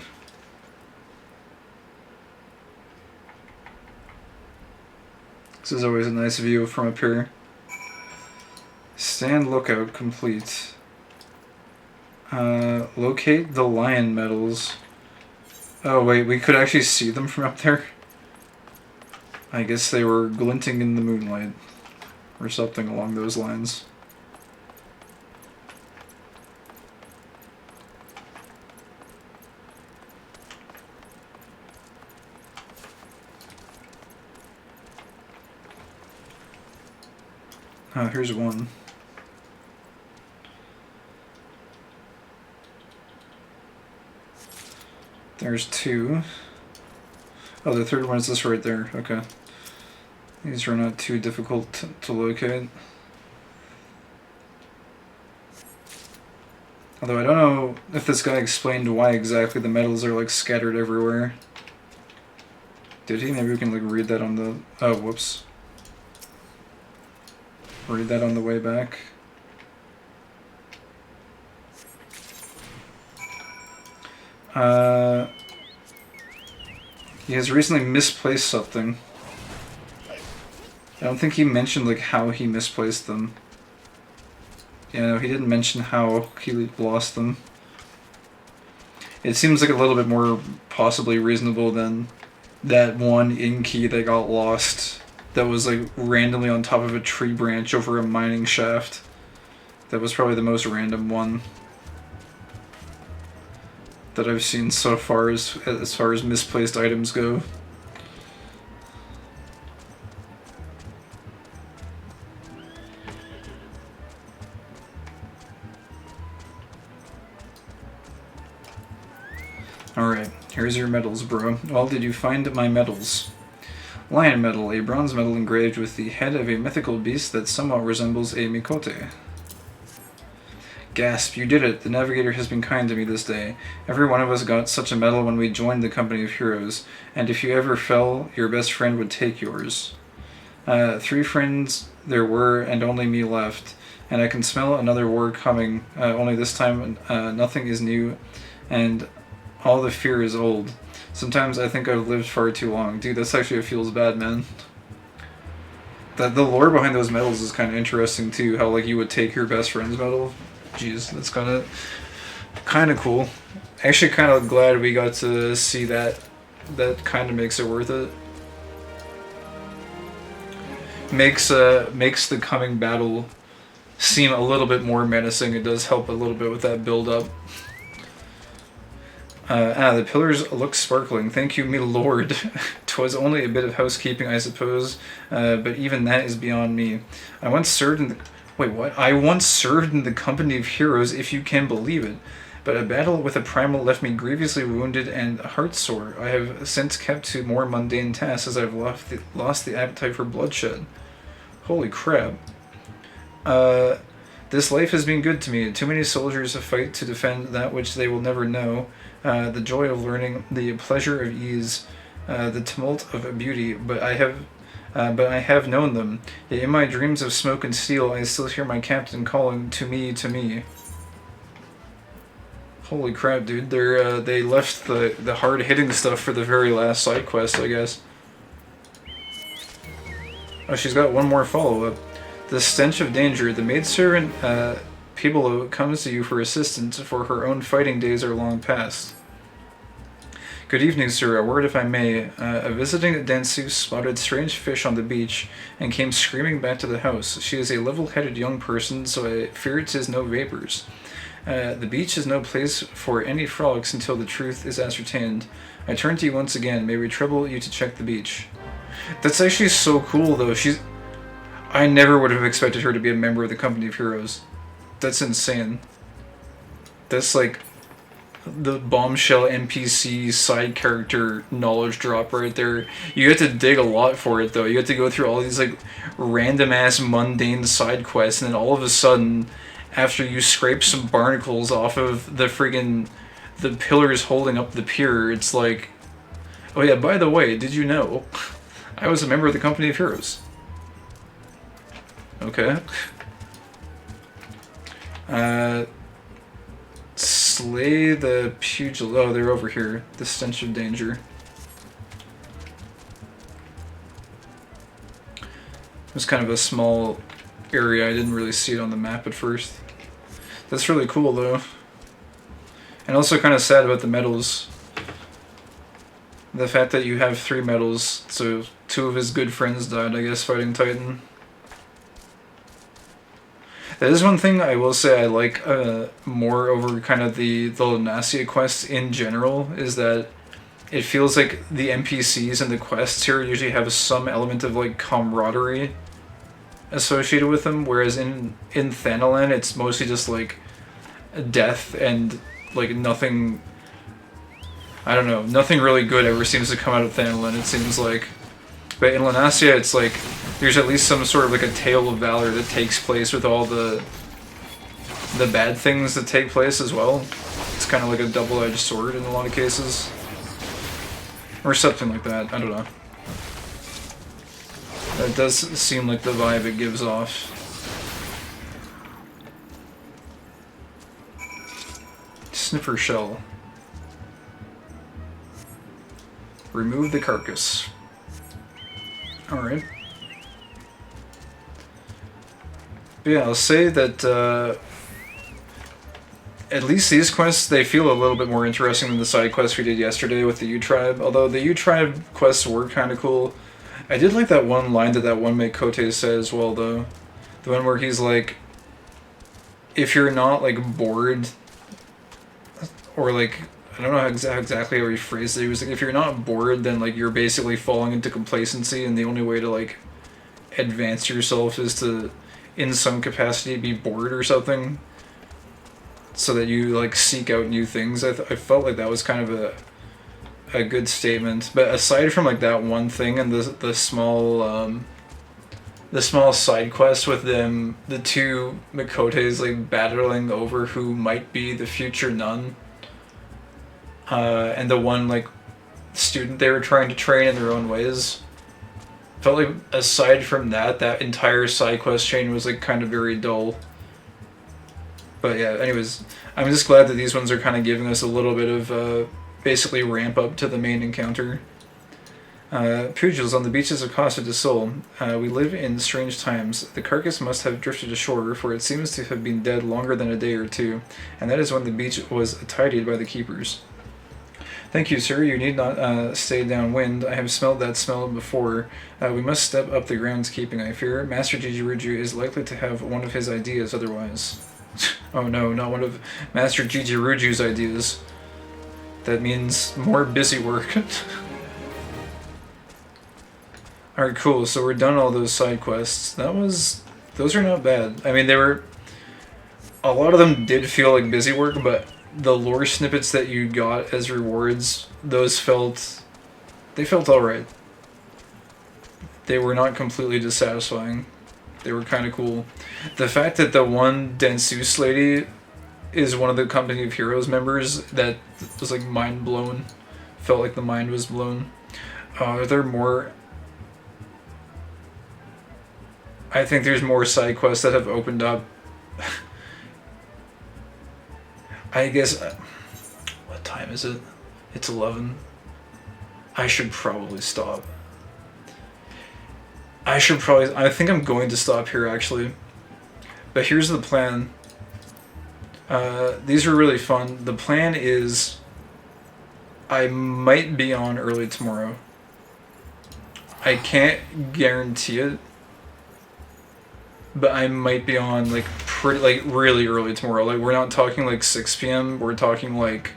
This is always a nice view from up here. Stand lookout complete. Locate the lion medals. Oh wait, we could actually see them from up there? I guess they were glinting in the moonlight. Or something along those lines. Oh, here's one. There's two. Oh, the third one is this right there. Okay. These are not too difficult to locate. Although I don't know if this guy explained why exactly the medals are like scattered everywhere. Did he? Maybe we can like read that on the... Oh, whoops. Read that on the way back. He has recently misplaced something. I don't think he mentioned like how he misplaced them. Yeah, no, he didn't mention how he lost them. It seems like a little bit more possibly reasonable than that one inn key that got lost that was like randomly on top of a tree branch over a mining shaft. That was probably the most random one that I've seen so far as far as misplaced items go. Alright, here's your medals, bro. Well, did you find my medals? Lion medal, a bronze medal engraved with the head of a mythical beast that somewhat resembles a mikote. Gasp, you did it. The navigator has been kind to me this day. Every one of us got such a medal when we joined the company of heroes, and if you ever fell, your best friend would take yours. 3 friends there were, and only me left, and I can smell another war coming, only this time nothing is new, and all the fear is old. Sometimes I think I've lived far too long. Dude, that's actually what feels bad, man. The lore behind those medals is kind of interesting, too. How, like, you would take your best friend's medal. Jeez, that's kind of cool. Actually, kind of glad we got to see that. That kind of makes it worth it. Makes the coming battle seem a little bit more menacing. It does help a little bit with that build-up. The pillars look sparkling. Thank you, me lord. 'Twas only a bit of housekeeping, I suppose, but even that is beyond me. I once served in the... Wait, what? I once served in the company of heroes, if you can believe it. But a battle with a primal left me grievously wounded and heartsore. I have since kept to more mundane tasks as I've lost the appetite for bloodshed. Holy crap. This life has been good to me. Too many soldiers fight to defend that which they will never know. The joy of learning, the pleasure of ease, the tumult of beauty, but I have known them. Yet in my dreams of smoke and steel, I still hear my captain calling to me, to me. Holy crap, dude! They left the hard-hitting stuff for the very last side quest, I guess. Oh, she's got one more follow-up. The stench of danger. The maidservant Pibolo comes to you for assistance, for her own fighting days are long past. Good evening, sir. A word if I may. A visiting danseuse spotted strange fish on the beach and came screaming back to the house. She is a level-headed young person, so I fear it is no vapors. The beach is no place for any frolics until the truth is ascertained. I turn to you once again. May we trouble you to check the beach. That's actually so cool, though. I never would have expected her to be a member of the Company of Heroes. That's insane. That's like the bombshell NPC side character knowledge drop right there. You have to dig a lot for it, though. You have to go through all these like random-ass mundane side quests, and then all of a sudden, after you scrape some barnacles off of the pillars holding up the pier, it's like, oh yeah, by the way, did you know I was a member of the Company of Heroes? Okay. Slay the pugil. Oh, they're over here. The stench of danger. It was kind of a small area. I didn't really see it on the map at first. That's really cool, though. And also kind of sad about the medals. The fact that you have 3 medals, so 2 of his good friends died, I guess, fighting Titan. That is one thing I will say I like more over kind of the Lunacia quests in general, is that it feels like the NPCs and the quests here usually have some element of like camaraderie associated with them, whereas in Thanalan it's mostly just like death and like nothing. I don't know, nothing really good ever seems to come out of Thanalan, it seems like. But in Lunacia it's like there's at least some sort of like a tale of valor that takes place with all the bad things that take place as well. It's kind of like a double-edged sword in a lot of cases. Or something like that, I don't know. That does seem like the vibe it gives off. Sniffer shell. Remove the carcass. Alright. Yeah, I'll say that at least these quests, they feel a little bit more interesting than the side quests we did yesterday with the U-Tribe. Although the U-Tribe quests were kind of cool. I did like that one line that one Makote said as well, though. The one where he's like, if you're not, like, bored, or, like, I don't know exactly how he phrased it. He was like, if you're not bored, then, like, you're basically falling into complacency, and the only way to, like, advance yourself is to, in some capacity, be bored or something. So that you, like, seek out new things. I felt like that was kind of a good statement. But aside from, like, that one thing and the small side quest with them, the 2 Makotes, like, battling over who might be the future nun, and the one, like, student they were trying to train in their own ways, felt like aside from that entire side quest chain was, like, kind of very dull. But yeah, anyways, I'm just glad that these ones are kind of giving us a little bit of basically ramp up to the main encounter. Pugils on the beaches of Costa del Sol. We live in strange times. The carcass must have drifted ashore, for it seems to have been dead longer than a day or 2, and that is when the beach was tidied by the keepers. Thank you, sir. You need not stay downwind. I have smelled that smell before. We must step up the groundskeeping, I fear. Master Jijiruju is likely to have one of his ideas otherwise. Oh no, not one of Master Jijiruju's ideas. That means more busy work. Alright, cool. So we're done all those side quests. Those are not bad. I mean, a lot of them did feel like busy work, but the lore snippets that you got as rewards, they felt alright. They were not completely dissatisfying. They were kind of cool. The fact that the one Densus lady is one of the Company of Heroes members, that was like mind blown. Felt like the mind was blown. Are there more? I think there's more side quests that have opened up. I guess... what time is it? It's 11. I should probably stop. I think I'm going to stop here, actually. But here's the plan. These are really fun. The plan is... I might be on early tomorrow. I can't guarantee it. But I might be on, like, really early tomorrow. Like, we're not talking, like, 6 p.m. We're talking, like...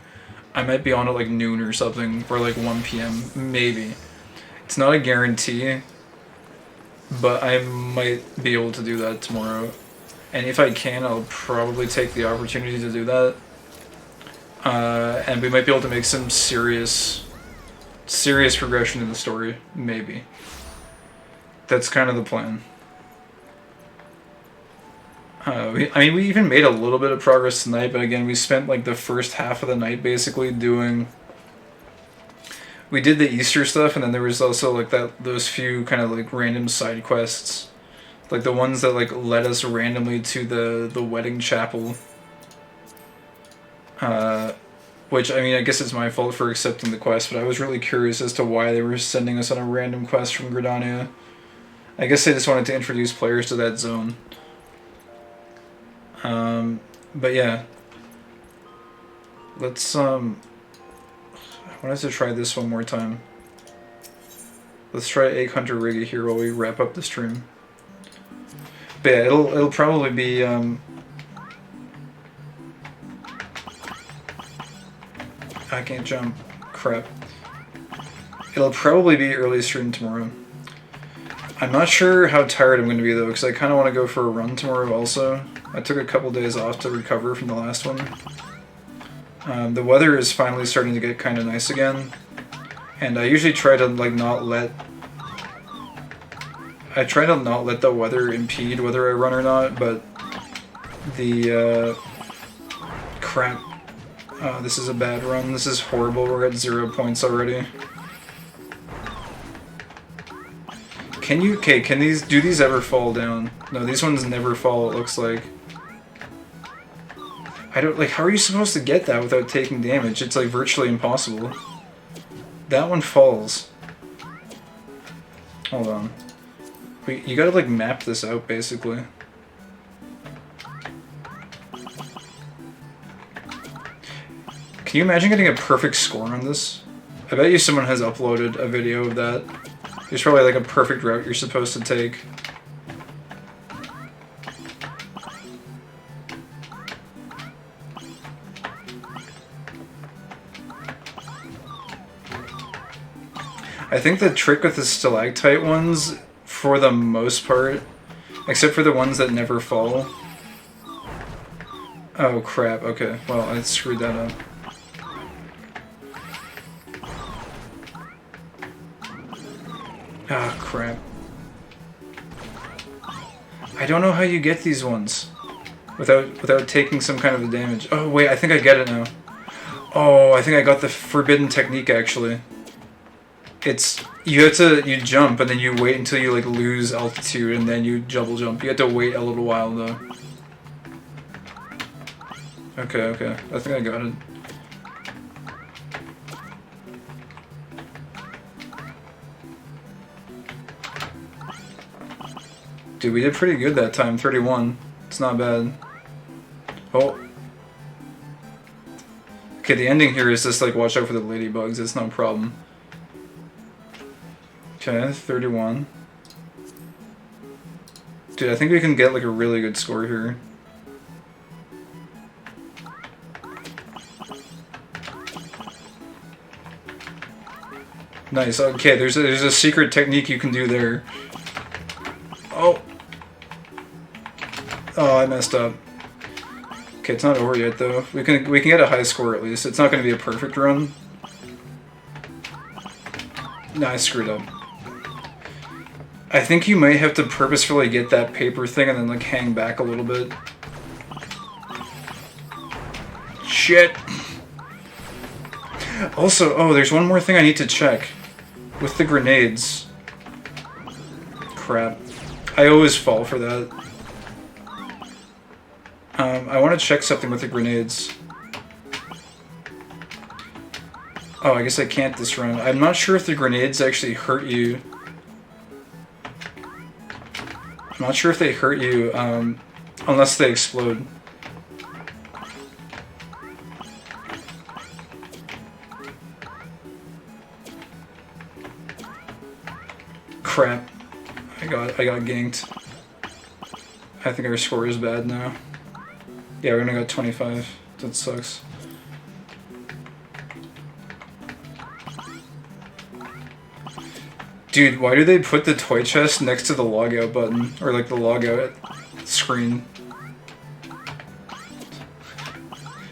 I might be on at, like, noon or something. Or, like, 1 p.m. Maybe. It's not a guarantee. But I might be able to do that tomorrow. And if I can, I'll probably take the opportunity to do that. And we might be able to make some serious progression in the story. Maybe. That's kind of the plan. We even made a little bit of progress tonight, but again, we spent like the first half of the night basically doing... We did the Easter stuff, and then there was also like those few kind of like random side quests. Like the ones that like led us randomly to the wedding chapel. Which, I mean, I guess it's my fault for accepting the quest, but I was really curious as to why they were sending us on a random quest from Gridania. I guess they just wanted to introduce players to that zone. But yeah. Let's I wanted to try this one more time. Let's try Egg Hunter Riggy here while we wrap up the stream. But yeah, it'll probably be I can't jump. Crap. It'll probably be early stream tomorrow. I'm not sure how tired I'm going to be though, because I kind of want to go for a run tomorrow also. I took a couple days off to recover from the last one. The weather is finally starting to get kind of nice again, and I usually try to like not let the weather impede whether I run or not, but the crap. This is a bad run. This is horrible. We're at 0 points already. Can these ever fall down? No, these ones never fall, it looks like. I don't, like, how are you supposed to get that without taking damage? It's, like, virtually impossible. That one falls. Hold on. Wait, you gotta, like, map this out, basically. Can you imagine getting a perfect score on this? I bet you someone has uploaded a video of that. There's probably, like, a perfect route you're supposed to take. I think the trick with the stalactite ones, for the most part, except for the ones that never fall. Oh crap, okay. Well, I screwed that up. Ah, crap. I don't know how you get these ones without taking some kind of a damage. Oh wait, I think I get it now. Oh, I think I got the forbidden technique actually. It's you jump and then you wait until you like lose altitude and then you double jump. You have to wait a little while though. Okay, I think I got it. Dude, we did pretty good that time, 31. It's not bad. Oh. Okay, the ending here is just like watch out for the ladybugs, it's no problem. Okay, 31. Dude, I think we can get like a really good score here. Nice, okay, there's a secret technique you can do there. Oh! Oh, I messed up. Okay, it's not over yet though. We can get a high score at least. It's not going to be a perfect run. No, I screwed up. I think you might have to purposefully get that paper thing and then like hang back a little bit. Shit! Also, oh, there's one more thing I need to check. With the grenades. Crap. I always fall for that. I want to check something with the grenades. Oh, I guess I can't this run. I'm not sure if the grenades actually hurt you. I'm not sure if they hurt you, unless they explode. Crap. I got ganked. I think our score is bad now. Yeah, we're gonna go 25. That sucks. Dude, why do they put the toy chest next to the logout button? Or like the logout screen?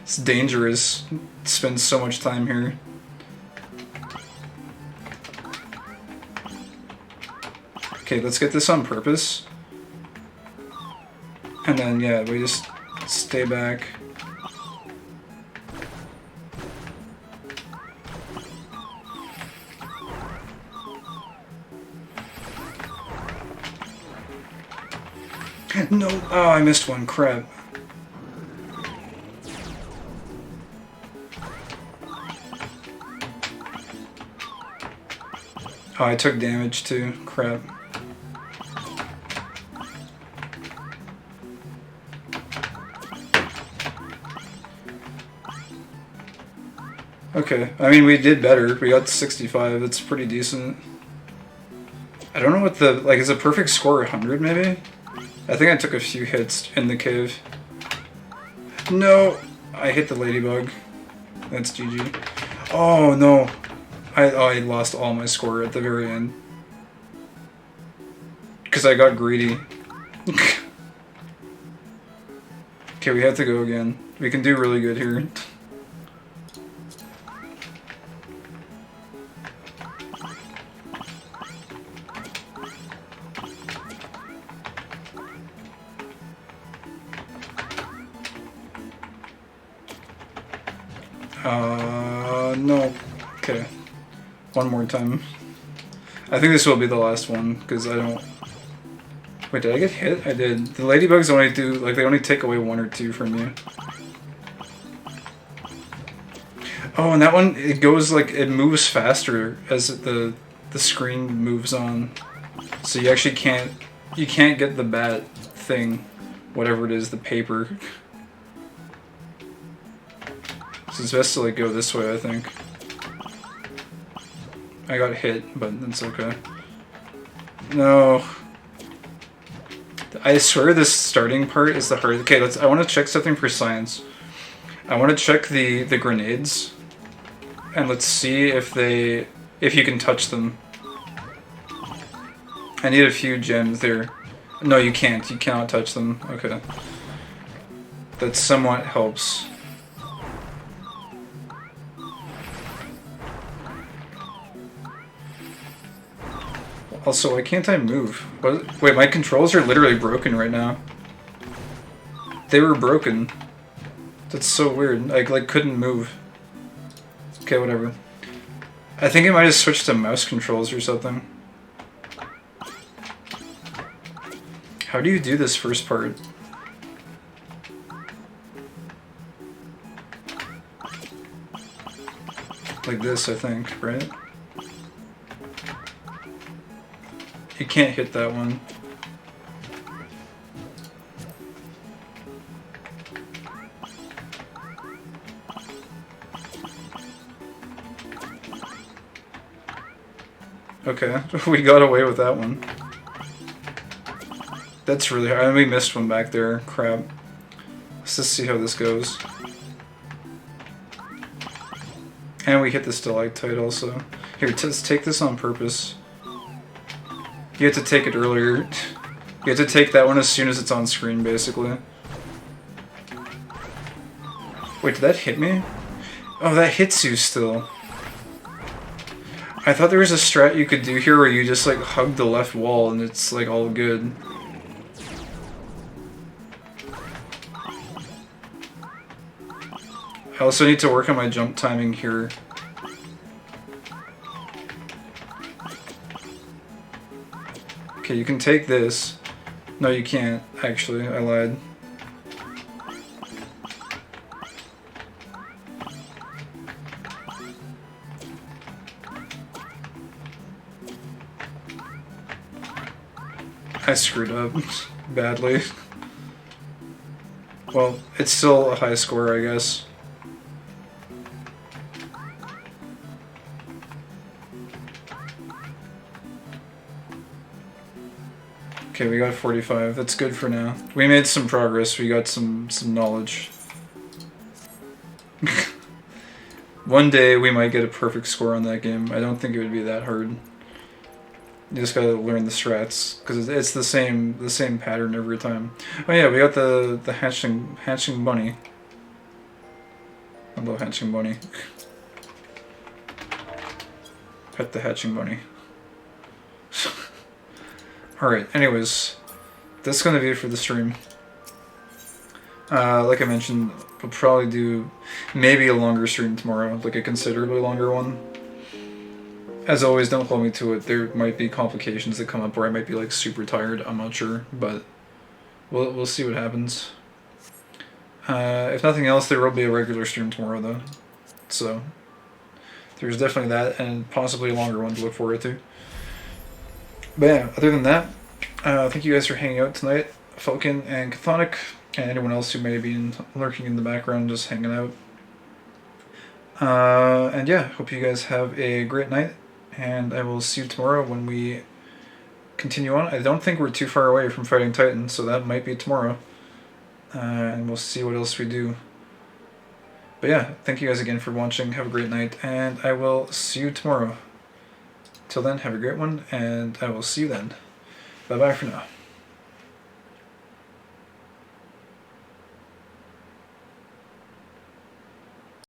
It's dangerous. Spend so much time here. Okay, let's get this on purpose. And then, yeah, we just stay back. No! Oh, I missed one. Crap. Oh, I took damage too. Crap. Okay, I mean, we did better. We got 65. It's pretty decent. I don't know what the... Like, is a perfect score 100, maybe? I think I took a few hits in the cave. No! I hit the ladybug. That's GG. Oh, no. I lost all my score at the very end. Because I got greedy. Okay, we have to go again. We can do really good here. No. Okay. One more time. I think this will be the last one, because I don't... Wait, did I get hit? I did. The ladybugs only do, like, they only take away 1 or 2 from you. Oh, and that one, it goes, like, it moves faster as the screen moves on. So you actually can't get the bat thing, whatever it is, the paper. So it's best to, like, go this way, I think. I got hit, but that's okay. No. I swear this starting part is the hard. Okay, I want to check something for science. I want to check the grenades, and let's see if you can touch them. I need a few gems there. No, you can't. You cannot touch them. Okay. That somewhat helps. Also, why can't I move? What? Wait, my controls are literally broken right now. They were broken. That's so weird. I like couldn't move. Okay, whatever. I think I might have switched to mouse controls or something. How do you do this first part? Like this, I think, right? You can't hit that one. Okay, we got away with that one. That's really hard. And we missed one back there. Crap. Let's just see how this goes. And we hit the stalactite also. Here, let's take this on purpose. You have to take it earlier. You have to take that one as soon as it's on screen, basically. Wait, did that hit me? Oh, that hits you still. I thought there was a strat you could do here where you just like hug the left wall and it's like all good. I also need to work on my jump timing here. Okay, you can take this. No, you can't, actually. I lied. I screwed up badly. Well, it's still a high score, I guess. Okay, we got 45. That's good for now. We made some progress. We got some knowledge. One day we might get a perfect score on that game. I don't think it would be that hard. You just gotta learn the strats because it's the same pattern every time. Oh yeah, we got the hatching bunny. I love hatching bunny. Pet the hatching bunny. Alright, anyways, that's gonna be it for the stream. Like I mentioned, we'll probably do maybe a longer stream tomorrow, like a considerably longer one. As always, don't hold me to it. There might be complications that come up where I might be like super tired, I'm not sure, but we'll see what happens. If nothing else, there will be a regular stream tomorrow though. So, there's definitely that, and possibly a longer one to look forward to. But yeah, other than that, thank you guys for hanging out tonight. Falcon and Chthonic, and anyone else who may be lurking in the background just hanging out. And yeah, hope you guys have a great night, and I will see you tomorrow when we continue on. I don't think we're too far away from fighting Titan, so that might be tomorrow. And we'll see what else we do. But yeah, thank you guys again for watching. Have a great night, and I will see you tomorrow. Till then, have a great one, and I will see you then. Bye-bye for now.